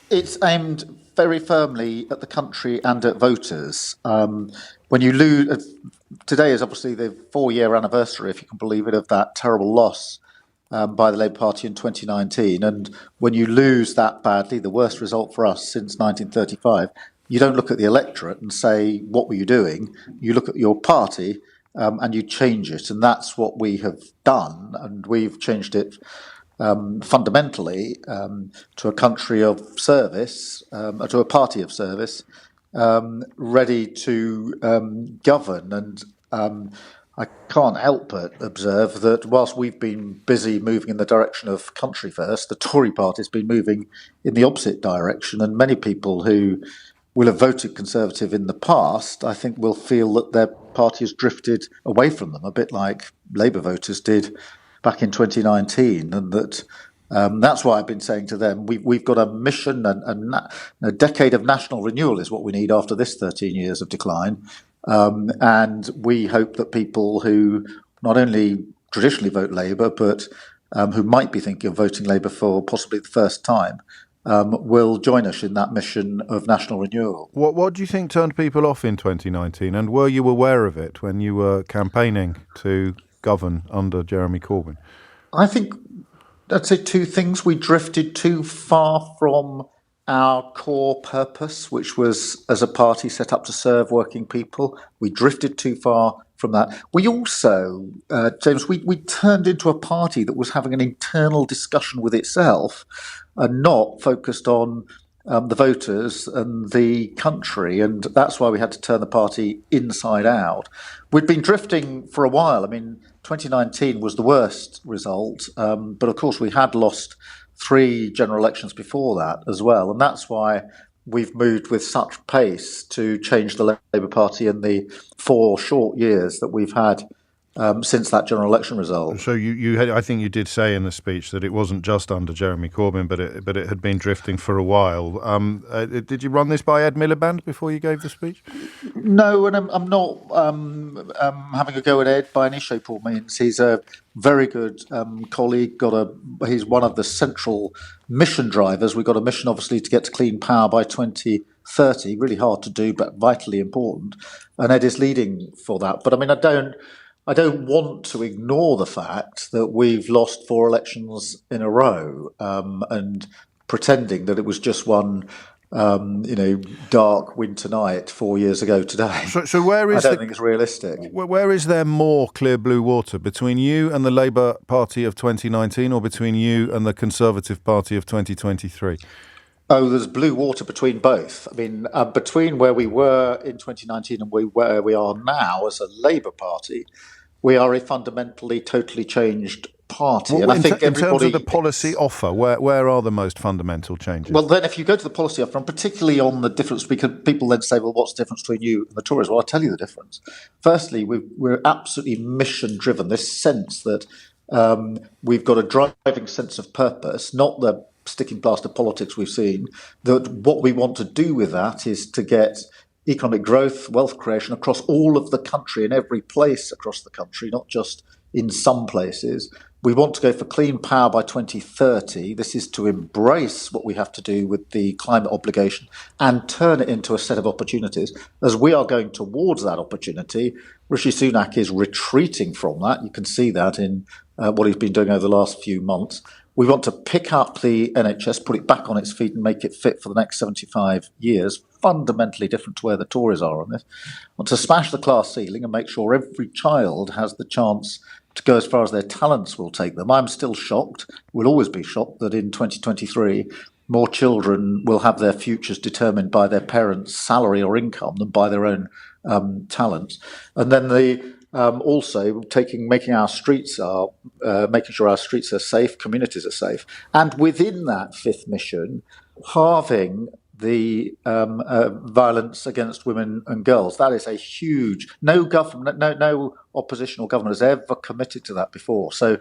It's aimed very firmly at the country and at voters. When you lose... Today is obviously the 4-year anniversary, if you can believe it, of that terrible loss by the Labour Party in 2019. And when you lose that badly, the worst result for us since 1935, you don't look at the electorate and say, what were you doing? You look at your party and you change it. And that's what we have done. And we've changed it fundamentally to a country of service, to a party of service, ready to govern. And I can't help but observe that whilst we've been busy moving in the direction of country first, the Tory party has been moving in the opposite direction. And many people who will have voted Conservative in the past, I think, will feel that their party has drifted away from them, a bit like Labour voters did back in 2019, and that that's why I've been saying to them, we've got a mission, and a decade of national renewal is what we need after this 13 years of decline. And we hope that people who not only traditionally vote Labour, but who might be thinking of voting Labour for possibly the first time, will join us in that mission of national renewal. What do you think turned people off in 2019? And were you aware of it when you were campaigning to govern under Jeremy Corbyn? I think I'd say two things. We drifted too far from our core purpose, which was as a party set up to serve working people. We drifted too far from that. We also, James, we turned into a party that was having an internal discussion with itself and not focused on the voters and the country. And that's why we had to turn the party inside out. We'd been drifting for a while. I mean, 2019 was the worst result, but of course we had lost 3 general elections before that as well, and that's why we've moved with such pace to change the Labour Party in the 4 short years that we've had since that general election result. So you had, I think you did say in the speech that it wasn't just under Jeremy Corbyn, but it had been drifting for a while. Did you run this by Ed Miliband before you gave the speech? No, and I'm not having a go at Ed by any shape or means. He's a very good colleague. He's one of the central mission drivers. We've got a mission, obviously, to get to clean power by 2030. Really hard to do, but vitally important. And Ed is leading for that. But I mean, I don't want to ignore the fact that we've lost 4 elections in a row, and pretending that it was just one, dark winter night 4 years ago today. So where is I don't think it's realistic. Where is there more clear blue water, between you and the Labour Party of 2019, or between you and the Conservative Party of 2023? Oh, there's blue water between both. I mean, between where we were in 2019 and where we are now as a Labour Party, we are a fundamentally, totally changed party. Well, and I think in terms of the policy offer, where are the most fundamental changes? Well, then if you go to the policy offer, and particularly on the difference, because people then say, well, what's the difference between you and the Tories? Well, I'll tell you the difference. Firstly, we're absolutely mission-driven, this sense that we've got a driving sense of purpose, not the sticking plaster politics we've seen, that what we want to do with that is to get economic growth, wealth creation across all of the country, in every place across the country, not just in some places. We want to go for clean power by 2030. This is to embrace what we have to do with the climate obligation and turn it into a set of opportunities. As we are going towards that opportunity, Rishi Sunak is retreating from that. You can see that in what he's been doing over the last few months. We want to pick up the NHS, put it back on its feet and make it fit for the next 75 years, fundamentally different to where the Tories are on this. We want to smash the class ceiling and make sure every child has the chance to go as far as their talents will take them. I'm still shocked, will always be shocked, that in 2023 more children will have their futures determined by their parents' salary or income than by their own talents. And then also making our streets making sure our streets are safe, communities are safe, and within that fifth mission, halving the violence against women and girls. That is a huge. No government, no oppositional government has ever committed to that before. So,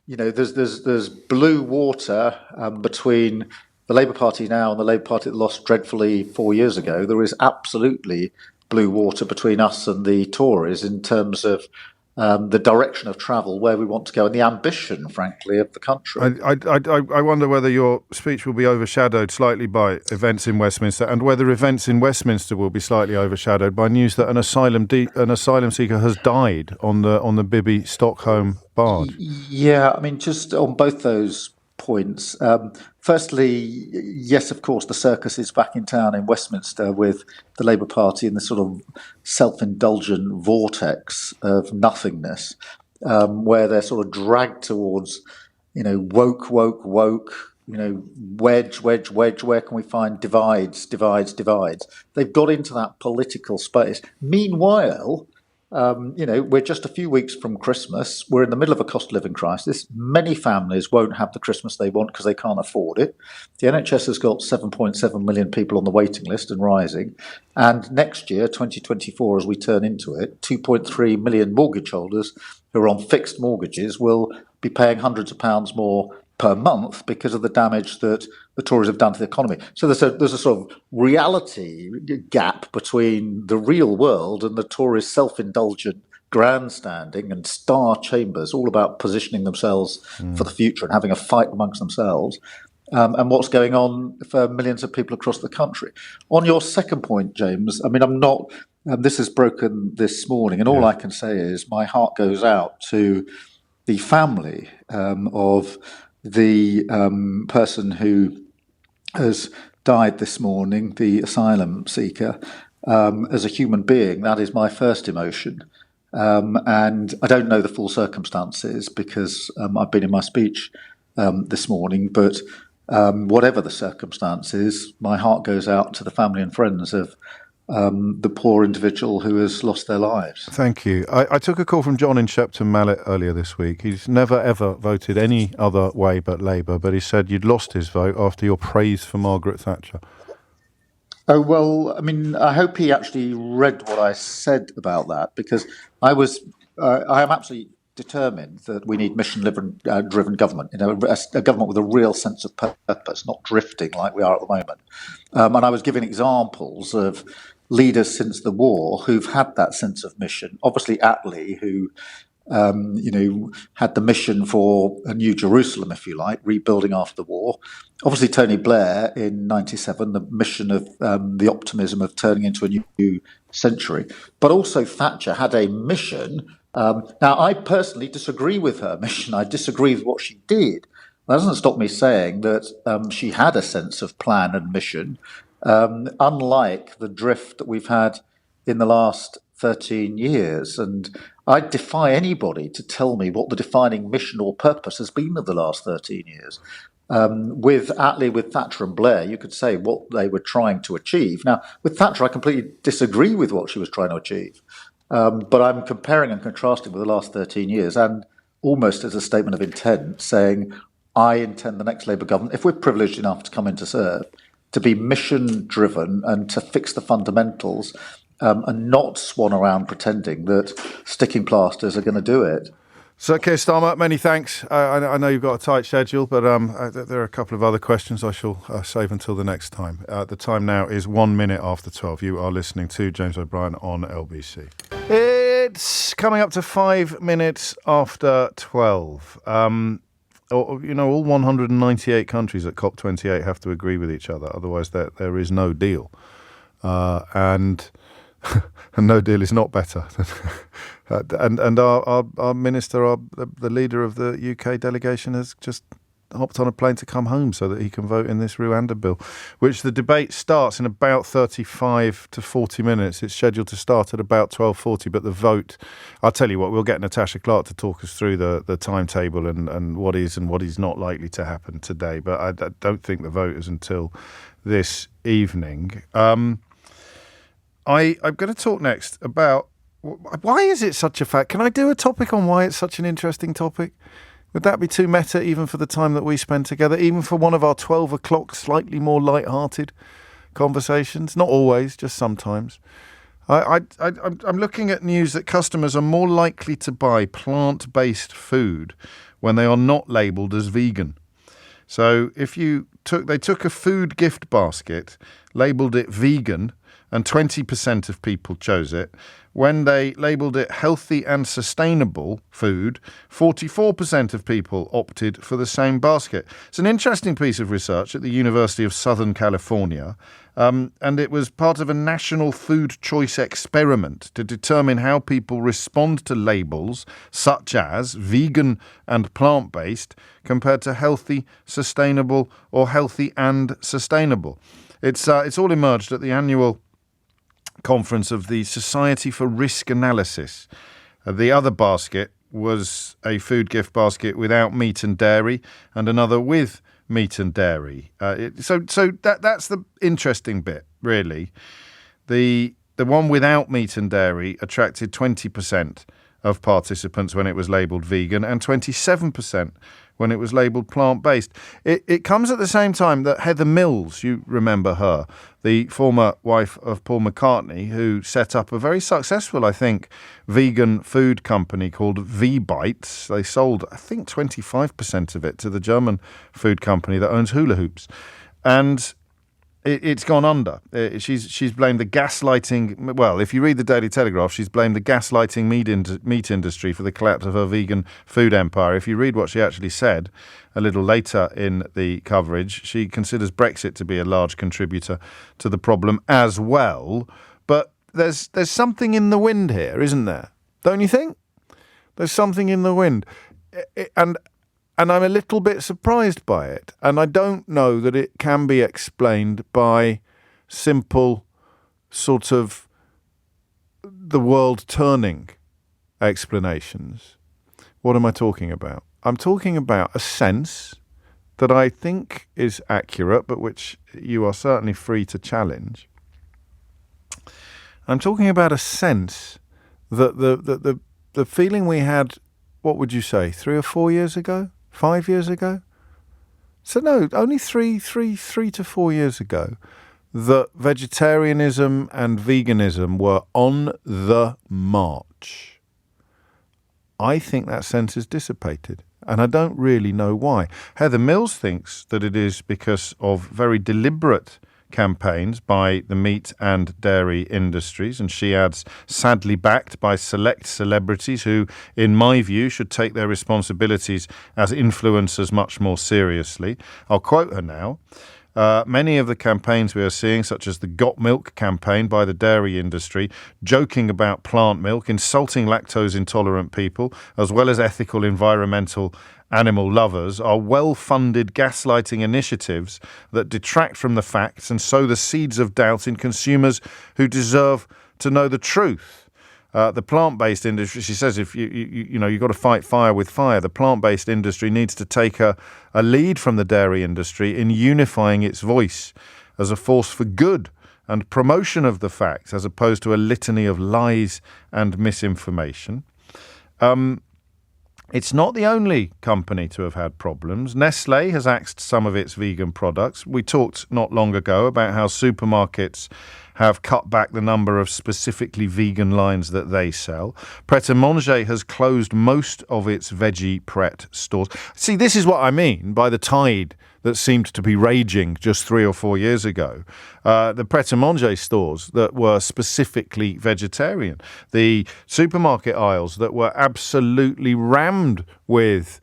there's blue water between the Labour Party now and the Labour Party that lost dreadfully 4 years ago. There is absolutely blue water between us and the Tories in terms of the direction of travel, where we want to go, and the ambition, frankly, of the country. I wonder whether your speech will be overshadowed slightly by events in Westminster, and whether events in Westminster will be slightly overshadowed by news that an asylum seeker has died on the Bibi Stockholm barge. Yeah, I mean, just on both those points. Firstly, yes, of course, the circus is back in town in Westminster with the Labour Party in this sort of self-indulgent vortex of nothingness, where they're sort of dragged towards, woke, wedge, where can we find divides? They've got into that political space. Meanwhile, we're just a few weeks from Christmas. We're in the middle of a cost of living crisis. Many families won't have the Christmas they want because they can't afford it. The NHS has got 7.7 million people on the waiting list and rising. And next year, 2024, as we turn into it, 2.3 million mortgage holders who are on fixed mortgages will be paying hundreds of pounds more per month because of the damage that the Tories have done to the economy. So there's a sort of reality gap between the real world and the Tories' self-indulgent grandstanding and star chambers, all about positioning themselves for the future and having a fight amongst themselves, and what's going on for millions of people across the country. On your second point, James, I mean, I'm not... this has broken this morning, and all I can say is my heart goes out to the family of the person who has died this morning, the asylum seeker. As a human being, that is my first emotion. And I don't know the full circumstances because I've been in my speech this morning, but whatever the circumstances, my heart goes out to the family and friends of the poor individual who has lost their lives. Thank you. I took a call from John in Shepton Mallet earlier this week. He's never, ever voted any other way but Labour, but he said you'd lost his vote after your praise for Margaret Thatcher. Oh, well, I mean, I hope he actually read what I said about that, because I am absolutely determined that we need mission-driven government, a government with a real sense of purpose, not drifting like we are at the moment. And I was giving examples of leaders since the war who've had that sense of mission. Obviously, Attlee, who had the mission for a new Jerusalem, if you like, rebuilding after the war. Obviously, Tony Blair in '97, the mission of the optimism of turning into a new century. But also Thatcher had a mission. Now, I personally disagree with her mission. I disagree with what she did. That doesn't stop me saying that she had a sense of plan and mission, unlike the drift that we've had in the last 13 years. And I defy anybody to tell me what the defining mission or purpose has been of the last 13 years. With Attlee, with Thatcher and Blair, you could say what they were trying to achieve. Now, with Thatcher, I completely disagree with what she was trying to achieve. But I'm comparing and contrasting with the last 13 years, and almost as a statement of intent, saying I intend the next Labour government, if we're privileged enough to come in to serve, to be mission-driven and to fix the fundamentals and not swan around pretending that sticking plasters are going to do it. So, Kier Starmer, many thanks. I know you've got a tight schedule, but there are a couple of other questions I shall save until the next time. The time now is 1 minute after 12. You are listening to James O'Brien on LBC. It's coming up to 5 minutes after 12. All 198 countries at COP28 have to agree with each other. Otherwise, there is no deal. And no deal is not better. And our minister, the leader of the UK delegation, has just hopped on a plane to come home so that he can vote in this Rwanda bill, which the debate starts in about 35 to 40 minutes. It's scheduled to start at about 12:40, but the vote, I'll tell you what, we'll get Natasha Clark to talk us through the timetable and what is and what is not likely to happen today. But I don't think the vote is until this evening. I'm going to talk next about why is it such a fact. Can I do a topic on why it's such an interesting topic? Would that be too meta even for the time that we spend together, even for one of our 12 o'clock slightly more light-hearted conversations? Not always, just sometimes. I'm looking at news that customers are more likely to buy plant-based food when they are not labelled as vegan. So if they took a food gift basket, labelled it vegan, and 20% of people chose it. When they labelled it healthy and sustainable food, 44% of people opted for the same basket. It's an interesting piece of research at the University of Southern California, and it was part of a national food choice experiment to determine how people respond to labels such as vegan and plant-based compared to healthy, sustainable, or healthy and sustainable. It's all emerged at the annual conference of the Society for Risk Analysis. The other basket was a food gift basket without meat and dairy, and another with meat and dairy. So that's the interesting bit, really. The one without meat and dairy attracted 20% of participants when it was labelled vegan, and 27% when it was labelled plant-based. It comes at the same time that Heather Mills, you remember her, the former wife of Paul McCartney, who set up a very successful, I think, vegan food company called V-Bites. They sold, I think, 25% of it to the German food company that owns hula hoops. And it's gone under. She's blamed the gaslighting. Well, if you read the Daily Telegraph, she's blamed the gaslighting meat industry for the collapse of her vegan food empire. If you read what she actually said a little later in the coverage, she considers Brexit to be a large contributor to the problem as well. But there's something in the wind here, isn't there? Don't you think? There's something in the wind, and I'm a little bit surprised by it. And I don't know that it can be explained by simple sort of the world turning explanations. What am I talking about? I'm talking about a sense that I think is accurate, but which you are certainly free to challenge. I'm talking about a sense that the feeling we had, what would you say, 3 or 4 years ago? 5 years ago? So no, only three to 4 years ago, that vegetarianism and veganism were on the march. I think that sense is dissipated, and I don't really know why. Heather Mills thinks that it is because of very deliberate campaigns by the meat and dairy industries, and she adds, sadly backed by select celebrities who, in my view, should take their responsibilities as influencers much more seriously. I'll quote her now. Many of the campaigns we are seeing, such as the Got Milk campaign by the dairy industry, joking about plant milk, insulting lactose-intolerant people, as well as ethical, environmental, animal lovers, are well-funded gaslighting initiatives that detract from the facts and sow the seeds of doubt in consumers who deserve to know the truth. The plant-based industry, she says, if you've got to fight fire with fire. The plant-based industry needs to take a lead from the dairy industry in unifying its voice as a force for good and promotion of the facts, as opposed to a litany of lies and misinformation. It's not the only company to have had problems. Nestlé has axed some of its vegan products. We talked not long ago about how supermarkets have cut back the number of specifically vegan lines that they sell. Pret-a-Manger has closed most of its veggie pret stores. See, this is what I mean by the tide that seemed to be raging just 3 or 4 years ago. The Pret-a-Manger stores that were specifically vegetarian. The supermarket aisles that were absolutely rammed with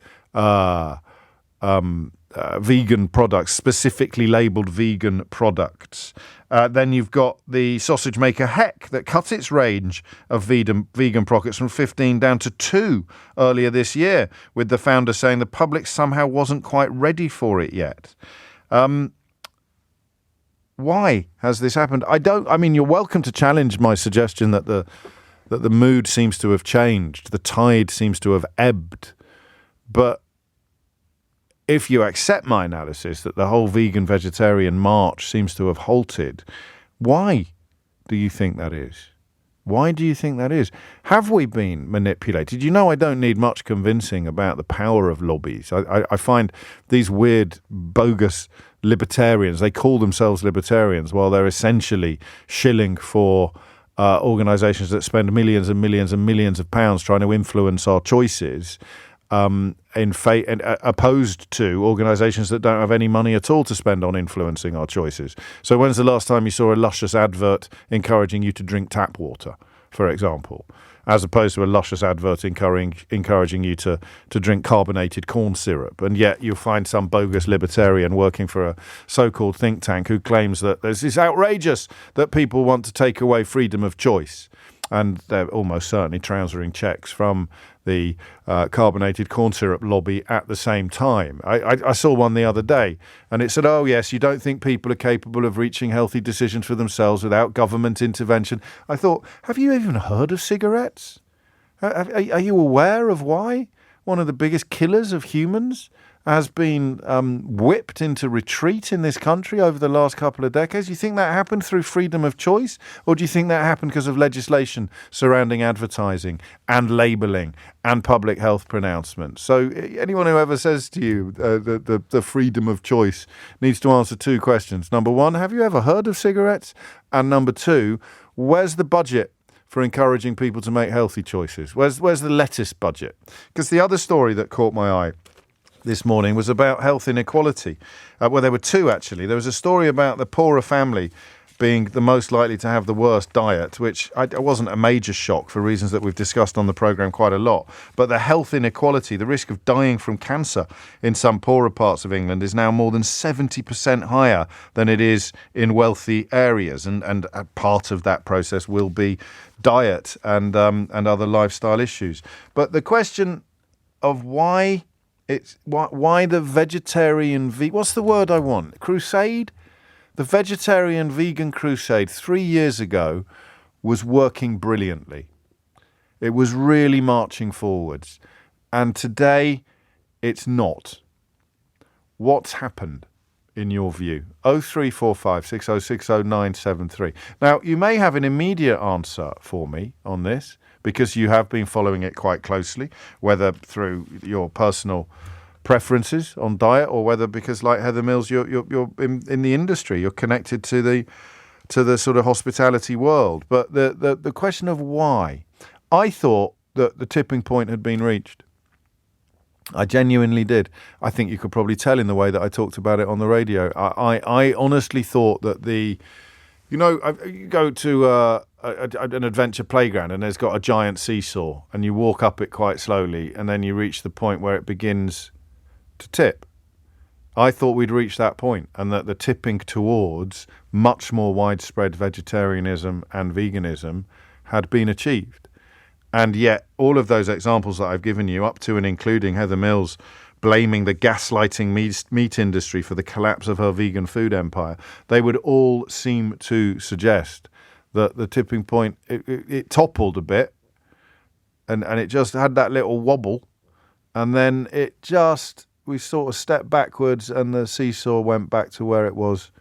vegan products, specifically labelled vegan products. Then you've got the sausage maker Heck that cut its range of vegan products from 15 down to 2 earlier this year, with the founder saying the public somehow wasn't quite ready for it yet. Why has this happened? You're welcome to challenge my suggestion that the mood seems to have changed, the tide seems to have ebbed. But if you accept my analysis that the whole vegan-vegetarian march seems to have halted, why do you think that is? Why do you think that is? Have we been manipulated? You know, I don't need much convincing about the power of lobbies. I find these weird, bogus libertarians, they call themselves libertarians while they're essentially shilling for organisations that spend millions and millions and millions of pounds trying to influence our choices, opposed to organisations that don't have any money at all to spend on influencing our choices. So when's the last time you saw a luscious advert encouraging you to drink tap water, for example, as opposed to a luscious advert encouraging you to drink carbonated corn syrup? And yet you'll find some bogus libertarian working for a so-called think tank who claims that it's outrageous that people want to take away freedom of choice. And they're almost certainly trousering checks from the carbonated corn syrup lobby at the same time. I saw one the other day, and it said, oh, yes, you don't think people are capable of reaching healthy decisions for themselves without government intervention. I thought, have you even heard of cigarettes? Are you aware of why one of the biggest killers of humans has been whipped into retreat in this country over the last couple of decades? Do you think that happened through freedom of choice? Or do you think that happened because of legislation surrounding advertising and labelling and public health pronouncements? So anyone who ever says to you the freedom of choice needs to answer 2 questions. Number 1, have you ever heard of cigarettes? And number 2, where's the budget for encouraging people to make healthy choices? Where's the lettuce budget? Because the other story that caught my eye this morning was about health inequality. Well, there were 2, actually. There was a story about the poorer family being the most likely to have the worst diet, which wasn't a major shock for reasons that we've discussed on the programme quite a lot. But the health inequality, the risk of dying from cancer in some poorer parts of England is now more than 70% higher than it is in wealthy areas. And a part of that process will be diet and other lifestyle issues. But the question of why the vegetarian what's the word I want? Crusade? The vegetarian vegan crusade 3 years ago was working brilliantly. It was really marching forwards. And today it's not. What's happened in your view? 0345 6060 973. Now, you may have an immediate answer for me on this, because you have been following it quite closely, whether through your personal preferences on diet or whether because, like Heather Mills, you're in the industry, you're connected to the sort of hospitality world. But the question of why, I thought that the tipping point had been reached. I genuinely did. I think you could probably tell in the way that I talked about it on the radio. I honestly thought that you go to an adventure playground and there's got a giant seesaw and you walk up it quite slowly and then you reach the point where it begins to tip. I thought we'd reached that point and that the tipping towards much more widespread vegetarianism and veganism had been achieved. And yet all of those examples that I've given you, up to and including Heather Mills blaming the gaslighting meat industry for the collapse of her vegan food empire, they would all seem to suggest that the tipping point, it toppled a bit and it just had that little wobble, and then we sort of stepped backwards and the seesaw went back to where it was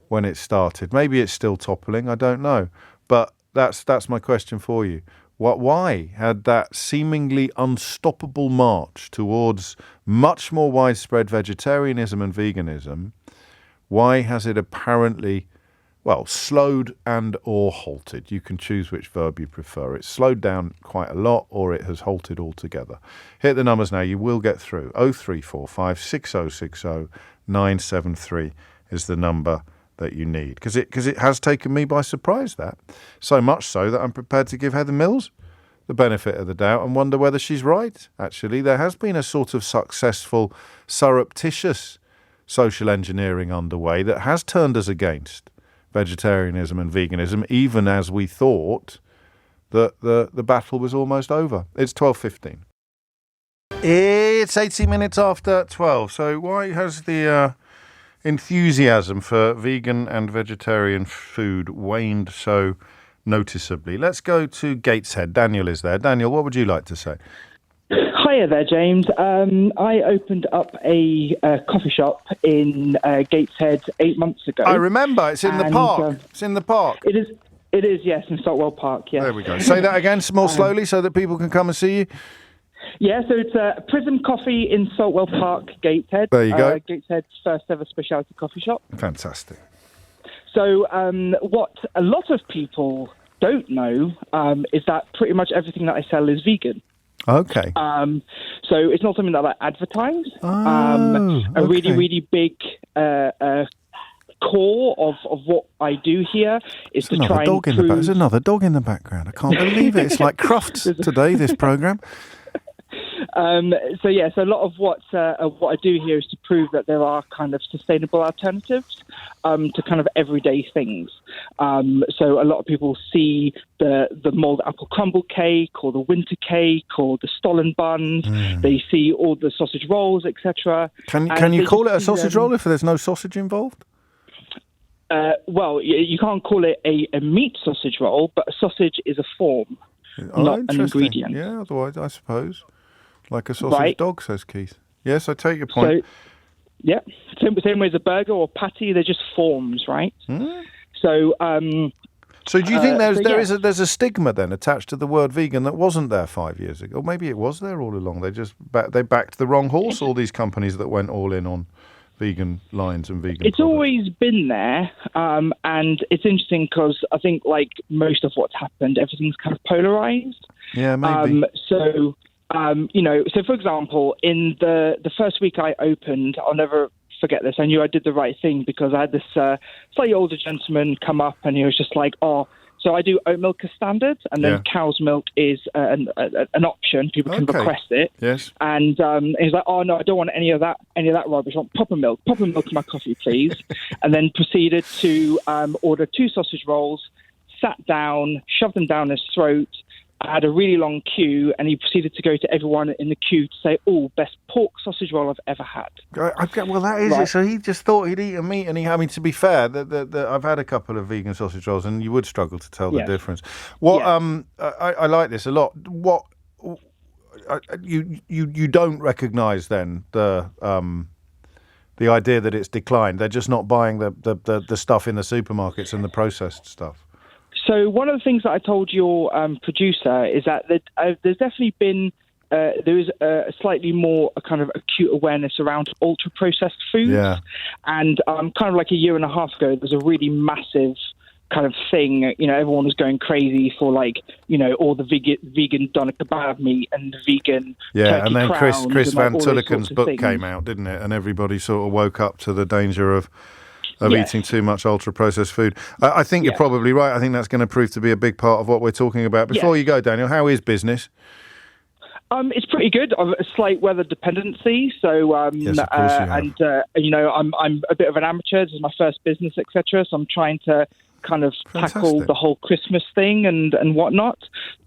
when it started. Maybe it's still toppling, I don't know. But that's my question for you. Why had that seemingly unstoppable march towards much more widespread vegetarianism and veganism, why has it apparently, slowed and or halted. You can choose which verb you prefer. It's slowed down quite a lot or it has halted altogether. Hit the numbers now. You will get through. 0345 6060 973 is the number that you need. Because it has taken me by surprise, that. So much so that I'm prepared to give Heather Mills the benefit of the doubt and wonder whether she's right. Actually, there has been a sort of successful, surreptitious social engineering underway that has turned us against vegetarianism and veganism, even as we thought that the battle was almost over. It's 12:15. It's 80 minutes after 12. So why has the enthusiasm for vegan and vegetarian food waned so noticeably? Let's go to Gateshead. Daniel is there. Daniel, what would you like to say? Hiya there, James. I opened up a coffee shop in Gateshead 8 months ago. I remember. It's in the park. It's in the park. It is, yes, in Saltwell Park, yes. There we go. Say that again more slowly so that people can come and see you. Yeah, so it's Prism Coffee in Saltwell Park, Gateshead. There you go. Gateshead's first ever specialty coffee shop. Fantastic. So what a lot of people don't know is that pretty much everything that I sell is vegan. Okay. So it's not something that I advertise. A really, really big core of what I do here is There's to try and prove... There's another dog in the background. I can't believe it. It's like Crufts today, this programme. So a lot of what I do here is to prove that there are kind of sustainable alternatives to kind of everyday things. So a lot of people see the mulled apple crumble cake or the winter cake or the stollen buns. They see all the sausage rolls, etc. Can you call it a sausage roll if there's no sausage involved? Well, you can't call it a meat sausage roll, but a sausage is a form, not an ingredient. Yeah, otherwise, I suppose. Like a sausage dog, says Keith. Yes, I take your point. So, yeah, same way as a burger or patty, they're just forms, right? So do you think there's a stigma then attached to the word vegan that wasn't there 5 years ago? Or maybe it was there all along. They backed the wrong horse, all these companies that went all in on vegan lines and vegan It's products. always been there, and it's interesting because I think, like most of what's happened, everything's kind of polarized. Yeah, maybe. So for example, in the first week I opened, I'll never forget this. I knew I did the right thing because I had this slightly older gentleman come up and he was just like, so I do oat milk as standard, and then cow's milk is an option. People can request it. Yes. And he's like, no, I don't want any of that rubbish. I want proper milk in my coffee, please. And then proceeded to order 2 sausage rolls, sat down, shoved them down his throat. I had a really long queue, and he proceeded to go to everyone in the queue to say, best pork sausage roll I've ever had. Well, that is it. So he just thought he'd eat a meat, and to be fair, I've had a couple of vegan sausage rolls, and you would struggle to tell the difference. I like this a lot. What you don't recognise then the idea that it's declined. They're just not buying the stuff in the supermarkets and the processed stuff. So one of the things that I told your producer is that there's definitely been there is a slightly more kind of acute awareness around ultra-processed foods. Yeah. And kind of like a year and a half ago, there was a really massive kind of thing. Everyone was going crazy for all the vegan doner kebab meat and the vegan turkey and then Chris Van all Tulleken's book came out, didn't it? And everybody sort of woke up to the danger of eating too much ultra-processed food. I think you're probably right. I think that's going to prove to be a big part of what we're talking about. Before you go, Daniel, how is business? It's pretty good. I've a slight weather dependency, so yes, of course you have. I'm a bit of an amateur. This is my first business, etc. So I'm trying to kind of tackle the whole Christmas thing and whatnot.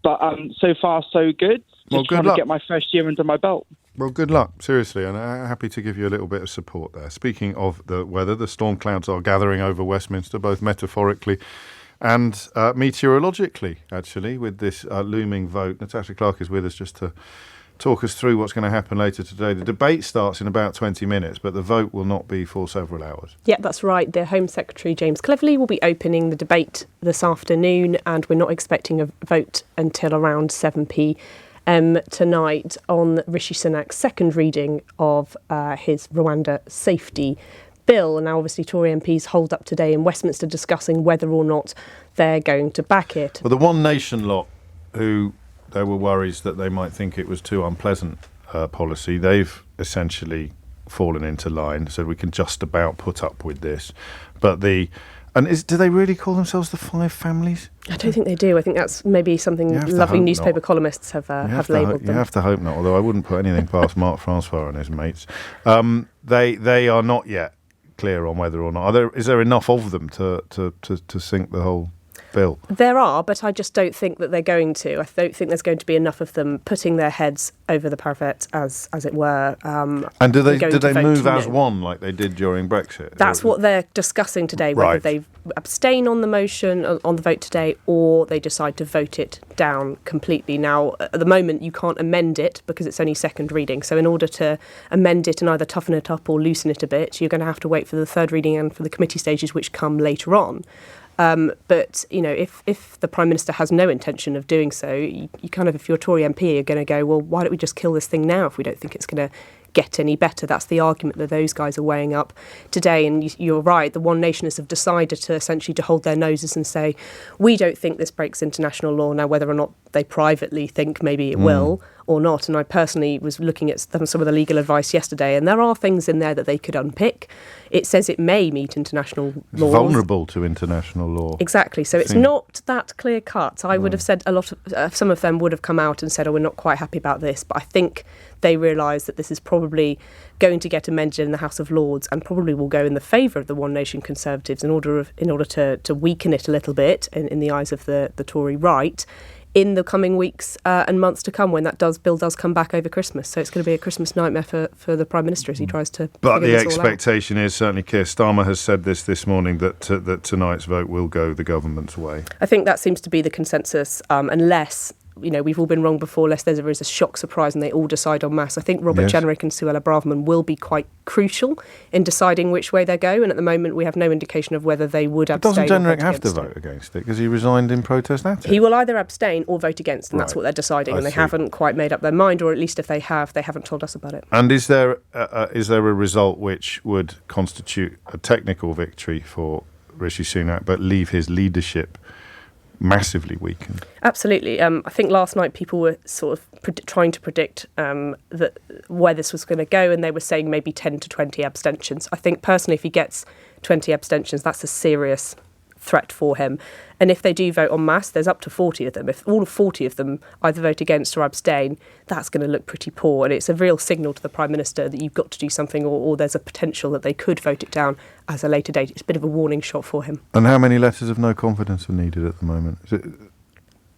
But so far, so good. Just trying to get my first year under my belt. Well, good luck, seriously, and I'm happy to give you a little bit of support there. Speaking of the weather, the storm clouds are gathering over Westminster, both metaphorically and meteorologically, actually, with this looming vote. Natasha Clark is with us just to talk us through what's going to happen later today. The debate starts in about 20 minutes, but the vote will not be for several hours. Yeah, that's right. The Home Secretary, James Cleverly, will be opening the debate this afternoon, and we're not expecting a vote until around 7p. Tonight on Rishi Sunak's second reading of his Rwanda safety bill. And now obviously Tory MPs hold up today in Westminster discussing whether or not they're going to back it. Well, the One Nation lot, who there were worries that they might think it was too unpleasant policy, they've essentially fallen into line, so we can just about put up with this. But do they really call themselves the Five Families? I don't think they do. I think that's maybe something lovely newspaper columnists have labelled them. You have to hope not, although I wouldn't put anything past Mark Francois and his mates. They are not yet clear on whether or not. Is there enough of them to sink the whole bill? There are, but I just don't think that they're going to. I don't think there's going to be enough of them putting their heads over the parapet, as it were. And do they move as one like they did during Brexit? That's what they're discussing today, whether they abstain on the motion, on the vote today, or they decide to vote it down completely. Now, at the moment, you can't amend it because it's only second reading. So in order to amend it and either toughen it up or loosen it a bit, you're going to have to wait for the third reading and for the committee stages, which come later on. But, if the Prime Minister has no intention of doing so, you kind of, if you're a Tory MP, you're going to go, well, why don't we just kill this thing now if we don't think it's going to get any better? That's the argument that those guys are weighing up today. And you're right, the One Nationists have decided to essentially to hold their noses and say, we don't think this breaks international law. Now, whether or not they privately think maybe it will or not. And I personally was looking at some of the legal advice yesterday, and there are things in there that they could unpick. It says it may meet international laws. It's vulnerable to international law. Exactly. So it's not that clear cut. I would have said some of them would have come out and said, we're not quite happy about this. But I think they realise that this is probably going to get amended in the House of Lords and probably will go in the favour of the One Nation Conservatives in order to weaken it a little bit in the eyes of the Tory right in the coming weeks and months to come when that bill does come back over Christmas. So it's going to be a Christmas nightmare for the Prime Minister as he tries to But the expectation is, certainly Kier Starmer has said this morning, that tonight's vote will go the government's way. I think that seems to be the consensus, unless we've all been wrong before, lest there is a shock surprise and they all decide en masse. I think Robert Jenrick and Suella Braverman will be quite crucial in deciding which way they go, and at the moment we have no indication of whether they would abstain. Doesn't Jenrick have to vote against it because he resigned in protest at it? He will either abstain or vote against, and that's what they're deciding, and they haven't quite made up their mind, or at least if they have, they haven't told us about it. And is there a result which would constitute a technical victory for Rishi Sunak but leave his leadership massively weakened? Absolutely. I think last night people were sort of trying to predict where this was going to go, and they were saying maybe 10 to 20 abstentions. I think personally, if he gets 20 abstentions, that's a serious threat for him. And if they do vote en masse, there's up to 40 of them. If all 40 of them either vote against or abstain, that's going to look pretty poor. And it's a real signal to the Prime Minister that you've got to do something, or there's a potential that they could vote it down at a later date. It's a bit of a warning shot for him. And how many letters of no confidence are needed at the moment?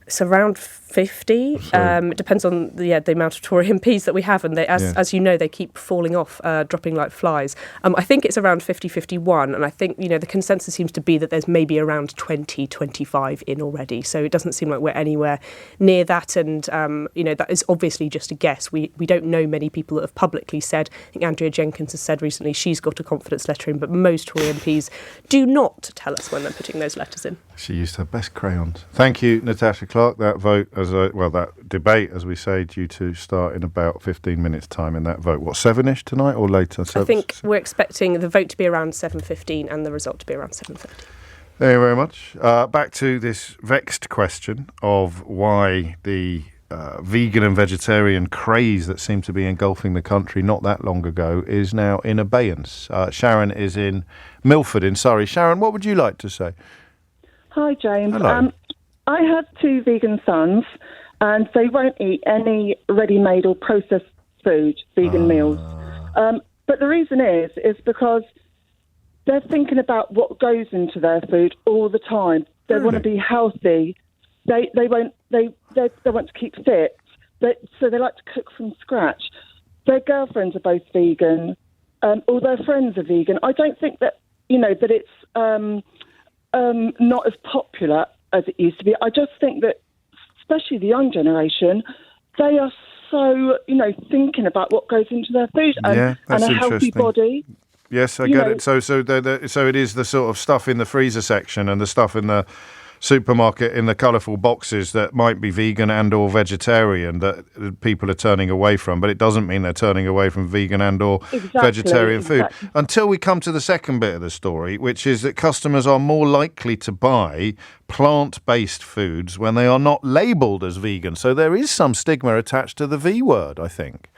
It's around 50. It depends on the amount of Tory MPs that we have, and as you know, they keep falling off, dropping like flies. I think it's around 50-51, and I think the consensus seems to be that there's maybe around 20-25 in already. So it doesn't seem like we're anywhere near that, and that is obviously just a guess. We don't know many people that have publicly said. I think Andrea Jenkins has said recently she's got a confidence letter in, but most Tory MPs do not tell us when they're putting those letters in. She used her best crayons. Thank you, Natasha Clark. That vote, that debate, as we say, due to start in about 15 minutes' time. In that vote, 7ish tonight or later? I think we're expecting the vote to be around 7:15 and the result to be around 7:30. Thank you very much. Back to this vexed question of why the vegan and vegetarian craze that seemed to be engulfing the country not that long ago is now in abeyance. Sharon is in Milford in Surrey. Sharon, what would you like to say? Hi, James. Hello. I have 2 vegan sons, and they won't eat any ready-made or processed food, vegan meals. But the reason is because they're thinking about what goes into their food all the time. They want to be healthy. They want to keep fit. So they like to cook from scratch. Their girlfriends are both vegan. All their friends are vegan. I don't think that that it's not as popular as it used to be. I just think that, especially the young generation, they are so, thinking about what goes into their food and a healthy body. Yes, I get it. So it is the sort of stuff in the freezer section and the stuff in the supermarket in the colourful boxes that might be vegan and or vegetarian that people are turning away from, but it doesn't mean they're turning away from vegan and or vegetarian food. Until we come to the second bit of the story, which is that customers are more likely to buy plant-based foods when they are not labelled as vegan. So there is some stigma attached to the V word, I think.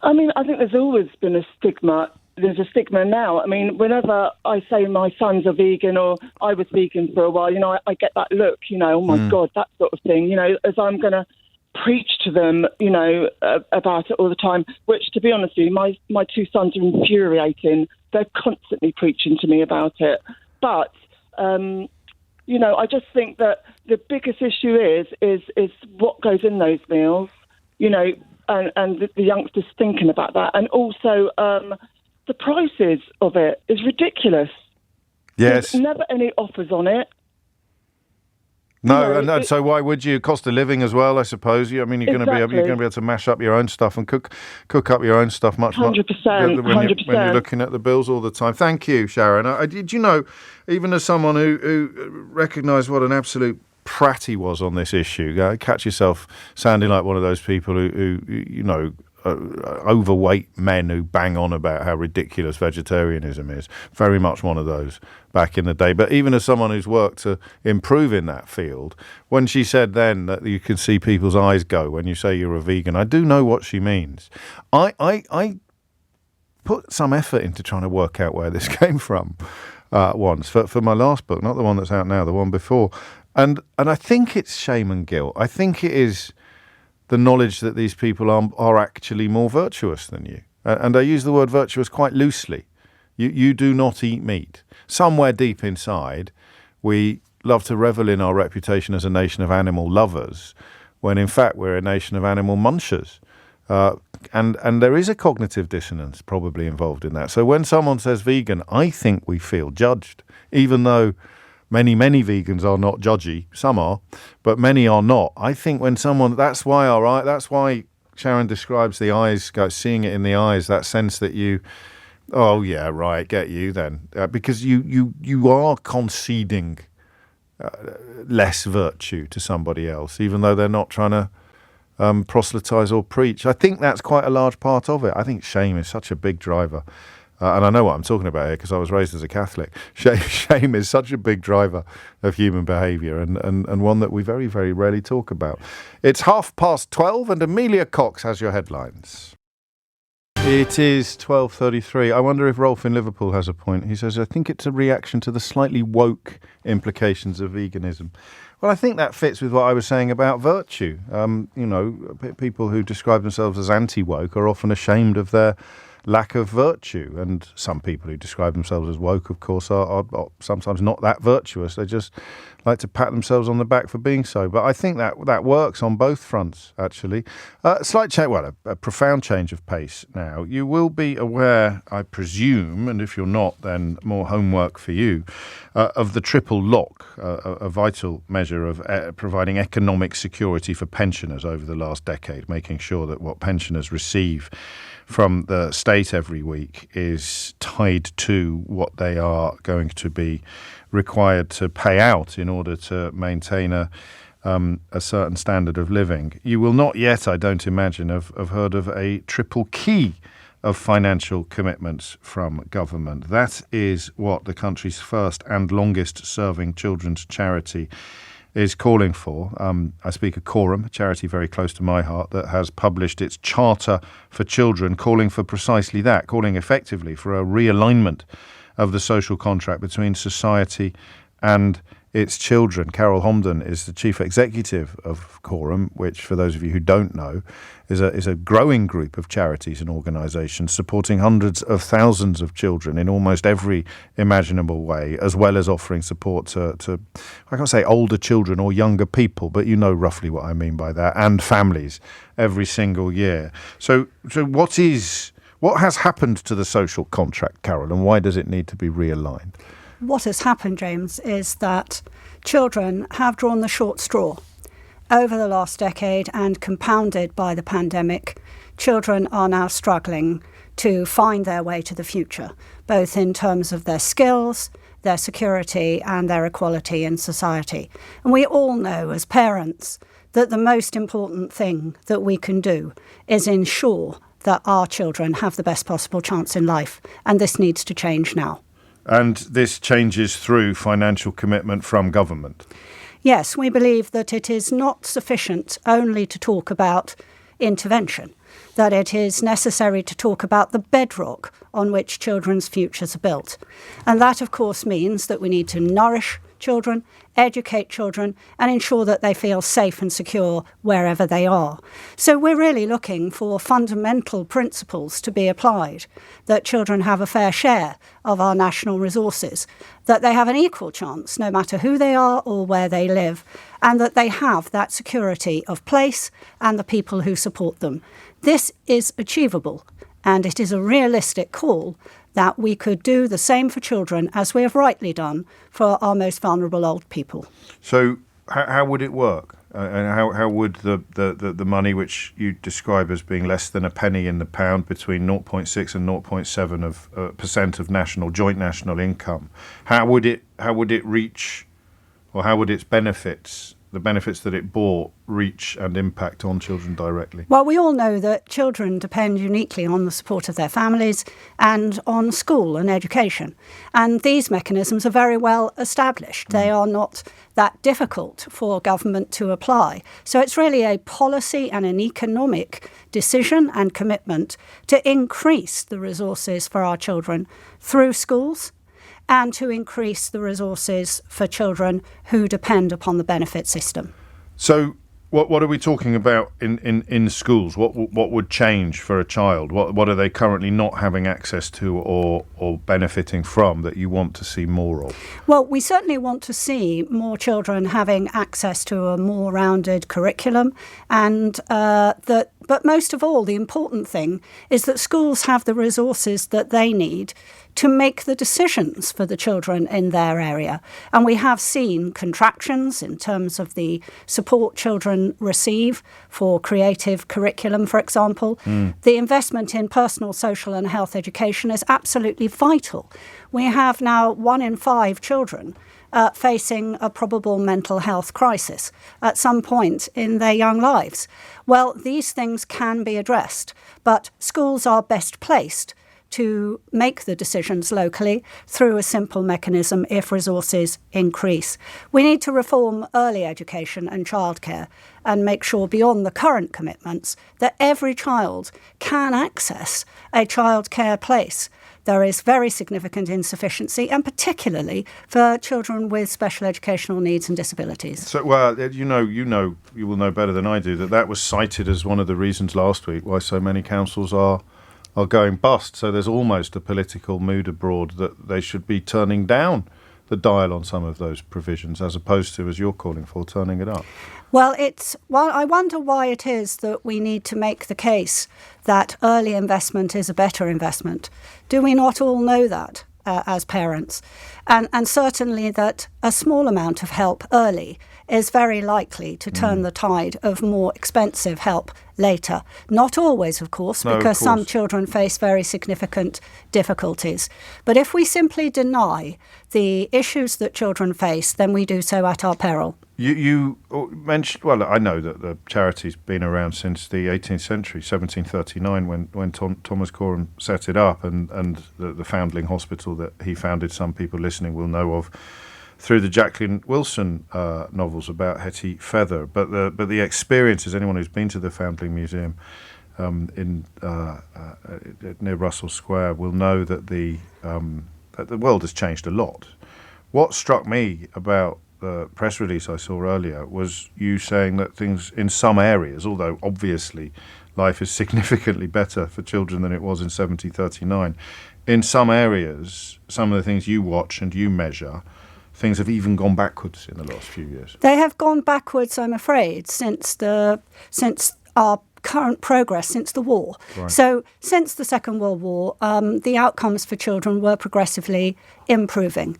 I mean, I think there's always been a stigma. There's a stigma now. I mean, whenever I say my sons are vegan or I was vegan for a while, I get that look, oh my God, that sort of thing, as I'm going to preach to them, about it all the time, which, to be honest with you, my two sons are infuriating. They're constantly preaching to me about it. But, I just think that the biggest issue is what goes in those meals, and the youngsters thinking about that. And also, the prices of it is ridiculous. Yes. There's never any offers on it. No, and so why would you? Cost of living as well, I suppose. You're going to be able to mash up your own stuff and cook up your own stuff much more 100%. when you're looking at the bills all the time. Thank you, Sharon. Did you know, even as someone who recognised what an absolute prat he was on this issue, catch yourself sounding like one of those people who overweight men who bang on about how ridiculous vegetarianism is. Very much one of those back in the day. But even as someone who's worked to improve in that field, when she said then that you can see people's eyes go when you say you're a vegan, I do know what she means. I put some effort into trying to work out where this came from once for my last book, not the one that's out now, the one before. And I think it's shame and guilt. I think it is the knowledge that these people are actually more virtuous than you. And I use the word virtuous quite loosely. You do not eat meat. Somewhere deep inside, we love to revel in our reputation as a nation of animal lovers, when in fact we're a nation of animal munchers. And there is a cognitive dissonance probably involved in that. So when someone says vegan, I think we feel judged, even though many vegans are not judgy. Some are, but many are not. I think when someone, that's why Sharon describes the eyes, seeing it in the eyes, that sense that you, oh yeah, right, get you then. Because you are conceding less virtue to somebody else, even though they're not trying to proselytize or preach. I think that's quite a large part of it. I think shame is such a big driver. And I know what I'm talking about here because I was raised as a Catholic. Shame is such a big driver of human behaviour and one that we very, very rarely talk about. It's 12:30 and Amelia Cox has your headlines. It is 12:33. I wonder if Rolf in Liverpool has a point. He says, I think it's a reaction to the slightly woke implications of veganism. Well, I think that fits with what I was saying about virtue. People who describe themselves as anti-woke are often ashamed of their lack of virtue, and some people who describe themselves as woke, of course, are sometimes not that virtuous. They just like to pat themselves on the back for being so. But I think that works on both fronts, actually. Slight change, a profound change of pace now. You will be aware, I presume, and if you're not, then more homework for you, of the triple lock, a vital measure of providing economic security for pensioners over the last decade, making sure that what pensioners receive from the state every week is tied to what they are going to be required to pay out in order to maintain a certain standard of living. You will not yet, I don't imagine, have heard of a triple key of financial commitments from government. That is what the country's first and longest serving children's charity is calling for. I speak of Quorum, a charity very close to my heart, that has published its Charter for Children, calling for precisely that, calling effectively for a realignment of the social contract between society and its children. Carol Homden is the chief executive of Quorum, which, for those of you who don't know, is a growing group of charities and organisations supporting hundreds of thousands of children in almost every imaginable way, as well as offering support to I can't say older children or younger people, but you know roughly what I mean by that, and families every single year. So what has happened to the social contract, Carol, and why does it need to be realigned? What has happened, James, is that children have drawn the short straw. over the last decade and compounded by the pandemic, children are now struggling to find their way to the future, both in terms of their skills, their security and their equality in society. And we all know as parents that the most important thing that we can do is ensure that our children have the best possible chance in life. And this needs to change now. And this changes through financial commitment from government? Yes, we believe that it is not sufficient only to talk about intervention, that it is necessary to talk about the bedrock on which children's futures are built. And that, of course, means that we need to nourish children, educate children, and ensure that they feel safe and secure wherever they are. So we're really looking for fundamental principles to be applied, that children have a fair share of our national resources, that they have an equal chance no matter who they are or where they live, and that they have that security of place and the people who support them. This is achievable, and it is a realistic call that we could do the same for children as we have rightly done for our most vulnerable old people. So how would it work? And how would the money which you describe as being less than a penny in the pound, between 0.6 and 0.7 of percent of joint national income, how would it reach, or how would its benefits, the benefits that it brought, reach and impact on children directly? Well, we all know that children depend uniquely on the support of their families and on school and education. And these mechanisms are very well established. They are not that difficult for government to apply. So it's really a policy and an economic decision and commitment to increase the resources for our children through schools, and to increase the resources for children who depend upon the benefit system. So what are we talking about in schools? What would change for a child? What are they currently not having access to or benefiting from that you want to see more of? Well, we certainly want to see more children having access to a more rounded curriculum, and but most of all, the important thing is that schools have the resources that they need to make the decisions for the children in their area. And we have seen contractions in terms of the support children receive for creative curriculum, for example. The investment in personal, social and health education is absolutely vital. We have now 1 in 5 children facing a probable mental health crisis at some point in their young lives. Well, these things can be addressed, but schools are best placed to make the decisions locally through a simple mechanism if resources increase. We need to reform early education and childcare and make sure beyond the current commitments that every child can access a childcare place. There is very significant insufficiency, and particularly for children with special educational needs and disabilities. So, well, you will know better than I do that was cited as one of the reasons last week why so many councils are going bust. So there's almost a political mood abroad that they should be turning down the dial on some of those provisions, as opposed to, as you're calling for, turning it up. Well, I wonder why it is that we need to make the case that early investment is a better investment. Do we not all know that as parents? And certainly that a small amount of help early is very likely to turn the tide of more expensive help later. Not always, of course, because some children face very significant difficulties. But if we simply deny the issues that children face, then we do so at our peril. You mentioned, well, I know that the charity's been around since the 18th century, 1739, when Thomas Quorum set it up, and the Foundling Hospital that he founded, some people listening will know of through the Jacqueline Wilson novels about Hetty Feather. But the experiences, anyone who's been to the Foundling Museum near Russell Square will know that the world has changed a lot. What struck me about the press release I saw earlier was you saying that things in some areas, although obviously life is significantly better for children than it was in 1739, in some areas, some of the things you watch and you measure, things have even gone backwards in the last few years. They have gone backwards, I'm afraid, since our current progress since the war. Right. So since the Second World War, the outcomes for children were progressively improving.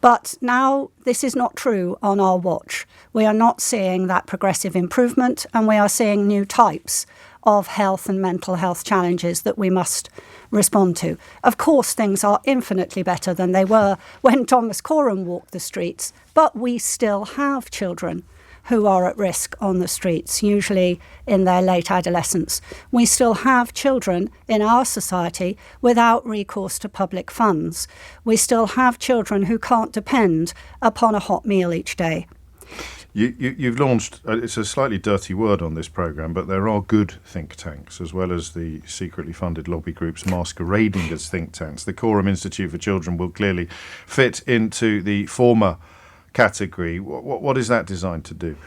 But now this is not true on our watch. We are not seeing that progressive improvement, and we are seeing new types of health and mental health challenges that we must respond to. Of course, things are infinitely better than they were when Thomas Quorum walked the streets, but we still have children who are at risk on the streets, usually in their late adolescence. We still have children in our society without recourse to public funds. We still have children who can't depend upon a hot meal each day. You've launched, it's a slightly dirty word on this programme, but there are good think tanks, as well as the secretly funded lobby groups masquerading as think tanks. The Quorum Institute for Children will clearly fit into the former category. What is that designed to do?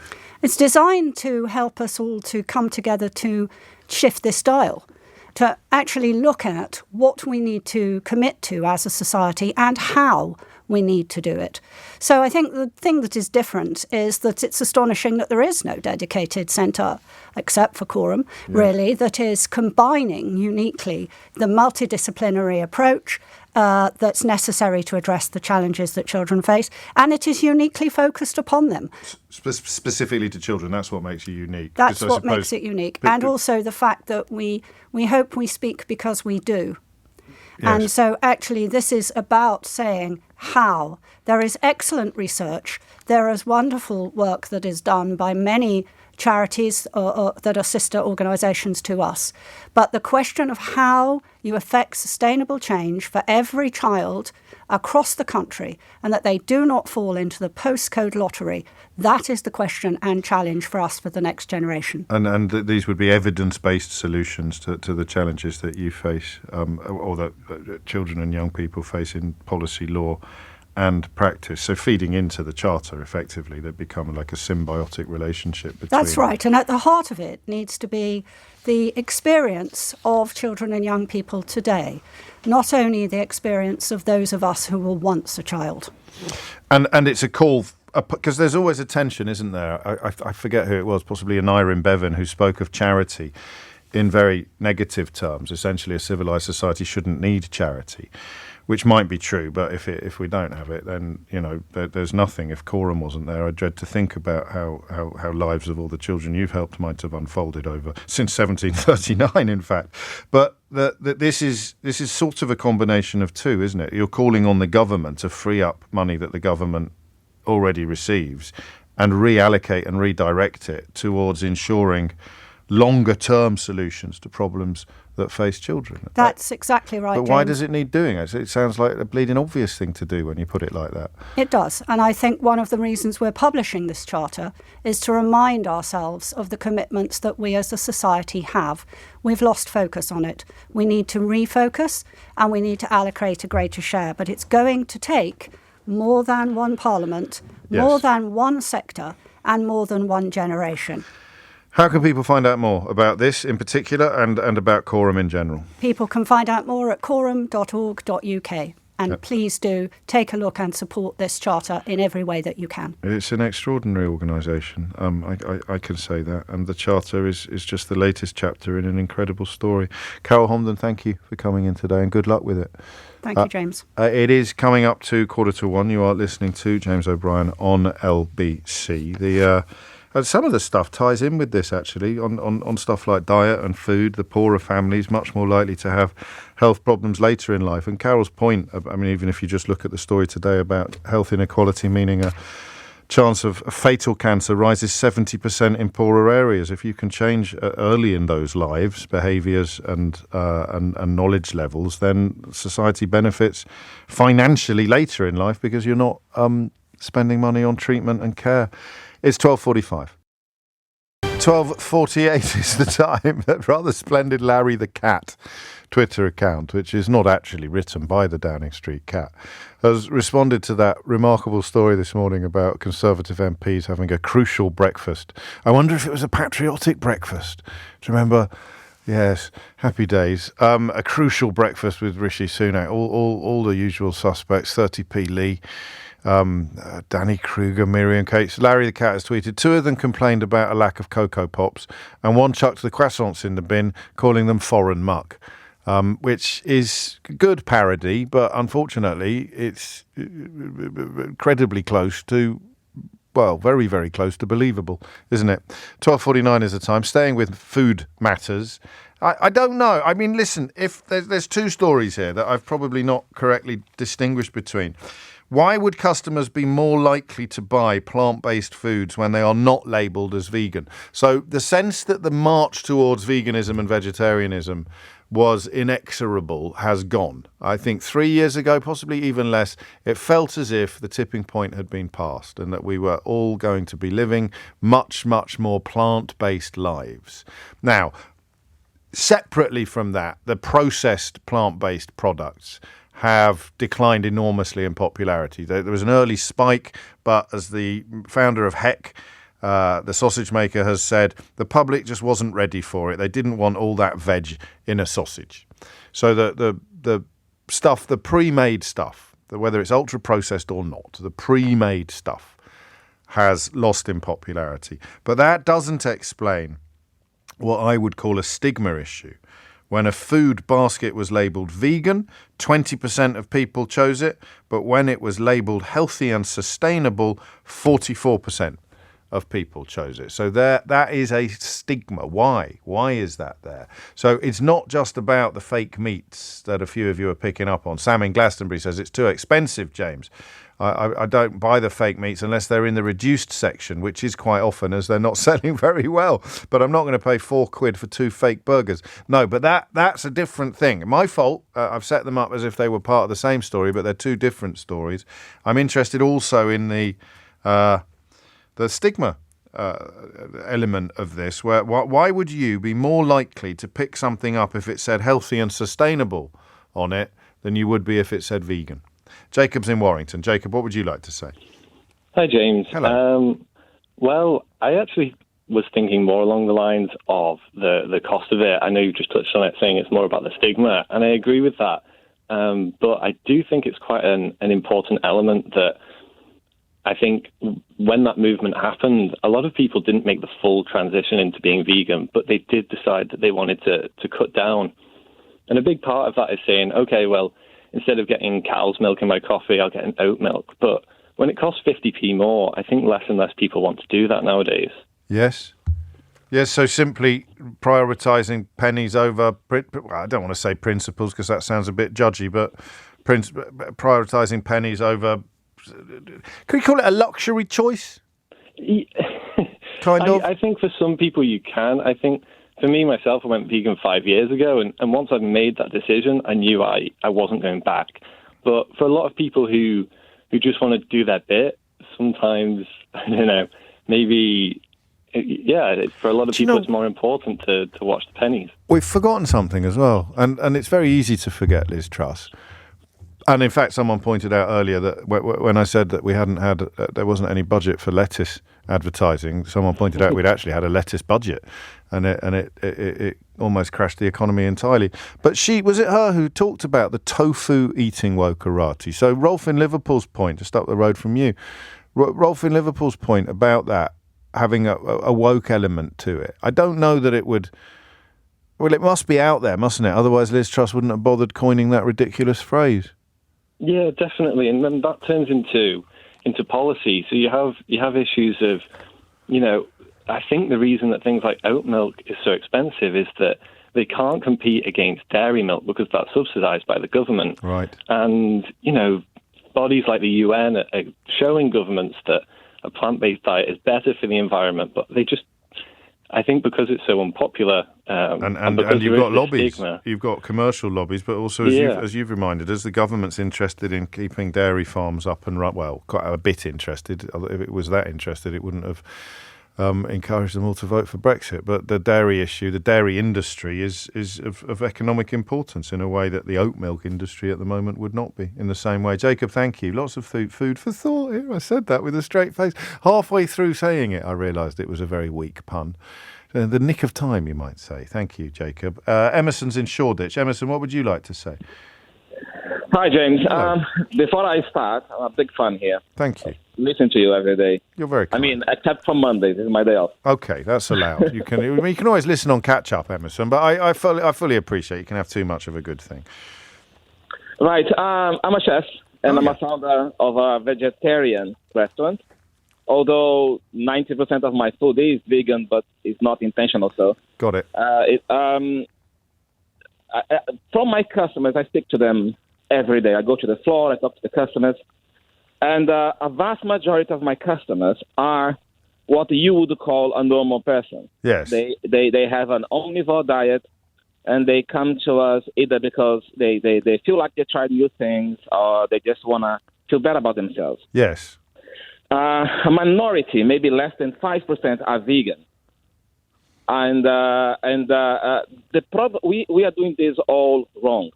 It's designed to help us all to come together to shift this dial, to actually look at what we need to commit to as a society and how we need to do it. So I think the thing that is different is that it's astonishing that there is no dedicated centre, except for Quorum, really, that is combining uniquely the multidisciplinary approach that's necessary to address the challenges that children face, and it is uniquely focused upon them. Specifically to children, that's what makes you unique. That's what makes it unique. And also the fact that we hope we speak because we do. Yes. And so actually this is about saying how. There is excellent research. There is wonderful work that is done by many charities that are sister organisations to us. But the question of how you affect sustainable change for every child across the country and that they do not fall into the postcode lottery, that is the question and challenge for us for the next generation. And these would be evidence-based solutions to the challenges that you face, or that children and young people face in policy, law and practice. So feeding into the Charter, effectively, that become like a symbiotic relationship between... That's right. And at the heart of it needs to be the experience of children and young people today, not only the experience of those of us who were once a child. And it's a call... Because there's always a tension, isn't there? I forget who it was, possibly Aneurin Bevan, who spoke of charity in very negative terms. Essentially, a civilised society shouldn't need charity, which might be true, but if we don't have it, then there's nothing. If Quorum wasn't there, I dread to think about how lives of all the children you've helped might have unfolded over since 1739, in fact. But this is sort of a combination of two, isn't it? You're calling on the government to free up money that the government already receives and reallocate and redirect it towards ensuring longer-term solutions to problems that face children. That's exactly right, But why James. does it need doing? It sounds like a bleeding obvious thing to do when you put it like that. It does. And I think one of the reasons we're publishing this charter is to remind ourselves of the commitments that we as a society have. We've lost focus on it. We need to refocus and we need to allocate a greater share. But it's going to take more than one parliament, more than one sector, and more than one generation. How can people find out more about this in particular and about Quorum in general? People can find out more at quorum.org.uk. And please do take a look and support this charter in every way that you can. It's an extraordinary organisation, I can say that. And the charter is just the latest chapter in an incredible story. Carol Homden, thank you for coming in today and good luck with it. Thank you, James. It is coming up to 1:45. You are listening to James O'Brien on LBC. Some of the stuff ties in with this, actually, on stuff like diet and food. The poorer families much more likely to have health problems later in life. And Carol's point, I mean, even if you just look at the story today about health inequality, meaning a chance of fatal cancer rises 70% in poorer areas. If you can change early in those lives behaviours and knowledge levels, then society benefits financially later in life because you're not spending money on treatment and care. It's 12:45. 12:48 is the time. That rather splendid Larry the Cat Twitter account, which is not actually written by the Downing Street Cat, has responded to that remarkable story this morning about Conservative MPs having a crucial breakfast. I wonder if it was a patriotic breakfast. Do you remember? Yes, happy days. A crucial breakfast with Rishi Sunak. All the usual suspects, 30p Lee, Danny Kruger, Miriam Cates. Larry the Cat has tweeted, 2 of them complained about a lack of Cocoa Pops and one chucked the croissants in the bin, calling them foreign muck. which is good parody, but unfortunately it's incredibly close to, well, very, very close to believable, isn't it? 12:49 is the time. Staying with food matters. I don't know. I mean, listen, if there's two stories here that I've probably not correctly distinguished between. Why would customers be more likely to buy plant-based foods when they are not labelled as vegan? So the sense that the march towards veganism and vegetarianism was inexorable has gone. I think 3 years ago, possibly even less, it felt as if the tipping point had been passed and that we were all going to be living much, much more plant-based lives. Now, separately from that, the processed plant-based products have declined enormously in popularity. There was an early spike, but as the founder of Heck, the sausage maker, has said, the public just wasn't ready for it. They didn't want all that veg in a sausage. So the stuff, the pre-made stuff, whether it's ultra-processed or not, the pre-made stuff has lost in popularity. But that doesn't explain what I would call a stigma issue. When a food basket was labelled vegan, 20% of people chose it, but when it was labelled healthy and sustainable, 44% of people chose it. So that is a stigma. Why? Why is that there? So it's not just about the fake meats that a few of you are picking up on. Sam in Glastonbury says it's too expensive, James. I don't buy the fake meats unless they're in the reduced section, which is quite often as they're not selling very well. But I'm not going to pay £4 for 2 fake burgers. No, but that's a different thing. My fault. I've set them up as if they were part of the same story, but they're two different stories. I'm interested also in the stigma element of this. Why would you be more likely to pick something up if it said healthy and sustainable on it than you would be if it said vegan? Jacob's in Warrington. Jacob, what would you like to say? Hi, James. Hello. Well, I actually was thinking more along the lines of the cost of it. I know you just touched on it, saying it's more about the stigma, and I agree with that. But I do think it's quite an important element that I think when that movement happened, a lot of people didn't make the full transition into being vegan, but they did decide that they wanted to cut down. And a big part of that is saying, okay, well, instead of getting cow's milk in my coffee, I'll get an oat milk. But when it costs 50p more, I think less and less people want to do that nowadays. Yes. Yes, so simply prioritising pennies over, I don't want to say principles because that sounds a bit judgy, but prioritising pennies over, can we call it a luxury choice? Kind of? I think for some people you can. I think for me, myself, I went vegan 5 years ago, and once I'd made that decision, I knew I wasn't going back. But for a lot of people who just want to do their bit, sometimes, I don't know, maybe, for a lot of people it's more important to watch the pennies. We've forgotten something as well, and it's very easy to forget, Liz Truss. And in fact, someone pointed out earlier that when I said that we hadn't had, there wasn't any budget for lettuce advertising, someone pointed out we'd actually had a lettuce budget, and it almost crashed the economy entirely. But was it her who talked about the tofu eating wokerati? So Rolf in Liverpool's point, just up the road from you, Rolf in Liverpool's point about that having a woke element to it. I don't know that it would. Well, it must be out there, mustn't it? Otherwise, Liz Truss wouldn't have bothered coining that ridiculous phrase. Yeah, definitely, and then that turns into policy. So you have issues of, I think the reason that things like oat milk is so expensive is that they can't compete against dairy milk because that's subsidised by the government. Right. And bodies like the UN are showing governments that a plant-based diet is better for the environment, but they just, I think because it's so unpopular, and you've got lobbies, stigma. You've got commercial lobbies, but also as you've reminded us, the government's interested in keeping dairy farms up and well, quite a bit interested. If it was that interested, it wouldn't have encouraged them all to vote for Brexit. But the dairy issue, the dairy industry is of economic importance in a way that the oat milk industry at the moment would not be in the same way. Jacob, thank you. Lots of food for thought here. I said that with a straight face. Halfway through saying it, I realised it was a very weak pun. The nick of time, you might say. Thank you, Jacob. Emerson's in Shoreditch. Emerson, what would you like to say? Hi, James. Before I start, I'm a big fan here. Thank you. Listen to you every day. You're very kind. I mean, except for Monday. This is my day off. Okay, that's allowed. You can always listen on catch up, Emerson, but I fully appreciate you can have too much of a good thing. Right. I'm a chef, and I'm a founder of a vegetarian restaurant. Although 90% of my food is vegan, but it's not intentional. So got it. From my customers, I speak to them every day. I go to the floor, I talk to the customers, and a vast majority of my customers are what you would call a normal person. Yes. They have an omnivore diet, and they come to us either because they feel like they tried new things or they just want to feel better about themselves. Yes. A minority, maybe less than 5%, are vegan. And the problem, we are doing this all wrong.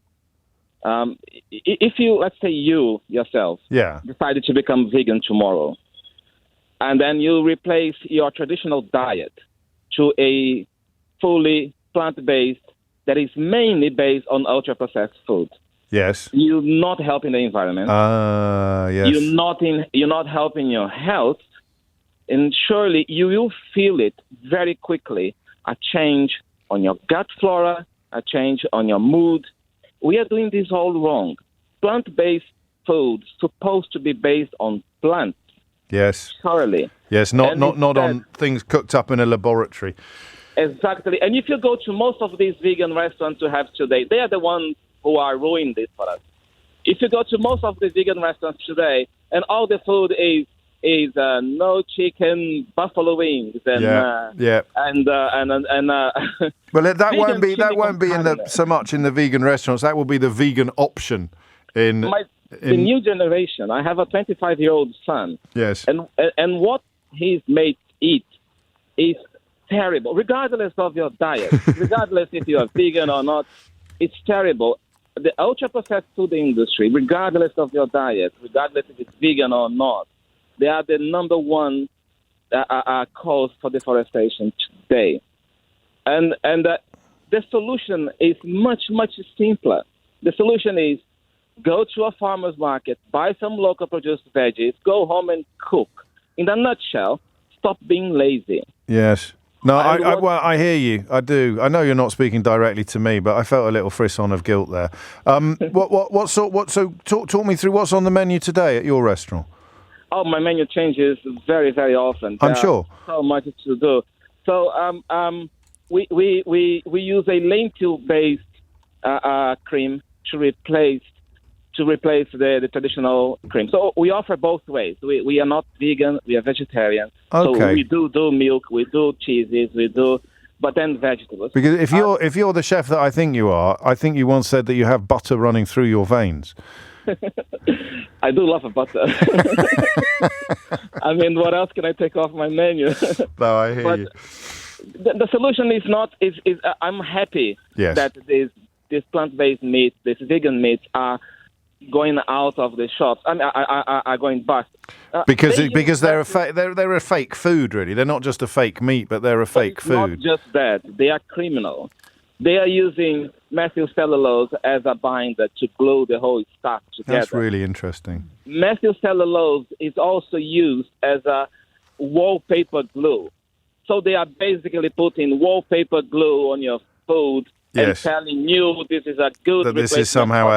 If you, let's say you yourself, decided to become vegan tomorrow, and then you replace your traditional diet to a fully plant-based that is mainly based on ultra-processed food. Yes. You're not helping the environment. Yes. You're not helping your health, and surely you will feel it very quickly. A change on your gut flora, a change on your mood. We are doing this all wrong. Plant-based food supposed to be based on plants. Yes. Surely. Yes, not on things cooked up in a laboratory. Exactly. And if you go to most of these vegan restaurants you have today, they are the ones who are ruining this for us. If you go to most of the vegan restaurants today, and all the food is no chicken, buffalo wings, and Well, that won't be so much in the vegan restaurants. That will be the vegan option in the new generation. I have a 25-year-old son. Yes. And what his mates eat is terrible, regardless of your diet, regardless if you are vegan or not. It's terrible. The ultra-processed food industry, regardless of your diet, regardless if it's vegan or not, they are the number one cause for deforestation today. And the solution is much, much simpler. The solution is go to a farmer's market, buy some local produced veggies, go home and cook. In a nutshell, stop being lazy. Yes. No, I hear you. I do. I know you're not speaking directly to me, but I felt a little frisson of guilt there. So talk me through what's on the menu today at your restaurant. Oh, my menu changes very, very often. I'm sure. So much to do. So we use a lentil-based cream to replace the traditional cream. So we offer both ways. We are not vegan, we are vegetarian. Okay. So we do milk, we do cheeses, but then vegetables. Because if you're the chef that I think you are, I think you once said that you have butter running through your veins. I do love a butter. I mean, what else can I take off my menu? No, I hear you. The solution is not. I'm happy that these plant-based meats, these vegan meats, are going out of the shops. Are going bust. Because they're a fake food, really. They're not just a fake meat, but they're a fake food. Not just that. They are criminal. They are using methyl cellulose as a binder to glue the whole stuff together. That's really interesting. Methyl cellulose is also used as a wallpaper glue. So they are basically putting wallpaper glue on your food and telling you this is a good replacement. This is somehow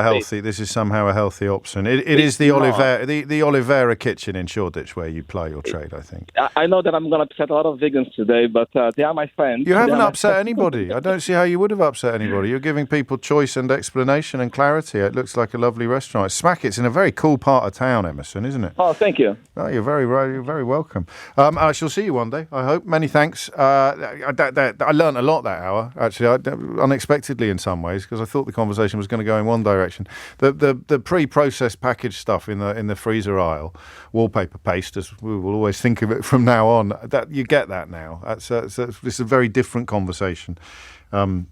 a healthy option. It is the Oliveira kitchen in Shoreditch where you ply your trade, I think. I know that I'm going to upset a lot of vegans today, but they are my friends. You haven't upset anybody. I don't see how you would have upset anybody. You're giving people choice and explanation and clarity. It looks like a lovely restaurant. It's in a very cool part of town, Emerson, isn't it? Oh, thank you. Oh, you're very welcome. I shall see you one day, I hope. Many thanks. I learned a lot that hour, actually, unexpectedly in some ways, because I thought the conversation was going to go in one direction. The pre-processed packaged stuff in the freezer aisle, wallpaper paste, as we will always think of it from now on, that you get that now. This is a very different conversation.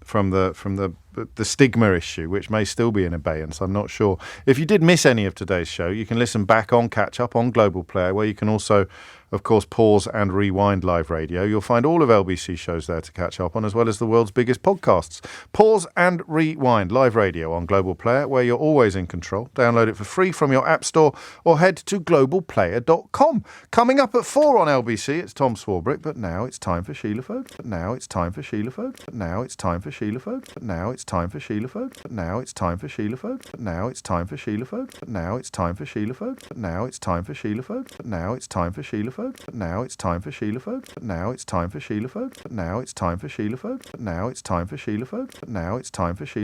from the stigma issue, which may still be in abeyance. I'm not sure. If you did miss any of today's show, you can listen back on Catch Up on Global Player, where you can also, of course, pause and rewind live radio. You'll find all of LBC shows there to catch up on, as well as the world's biggest podcasts. Pause and rewind live radio on Global Player, where you're always in control. Download it for free from your app store or head to globalplayer.com. Coming up at 4 on LBC, it's Tom Swarbrick, but now it's time for Sheila Foad. But now it's time for Sheila Foad. But now it's time for Sheila Foad. But now it's time for Sheila Foad. But now it's time for Sheila Foad. But now it's time for Sheila Foad. But now it's time for Sheila Foad. But now it's time for Sheila Foad. But now it's time for Sheila Foad. But now it's time for Sheila Foad. But now it's time for Sheila Foad. But now it's time for Sheila Foad. But now it's time for Sheila Foad. But now it's time for Sheila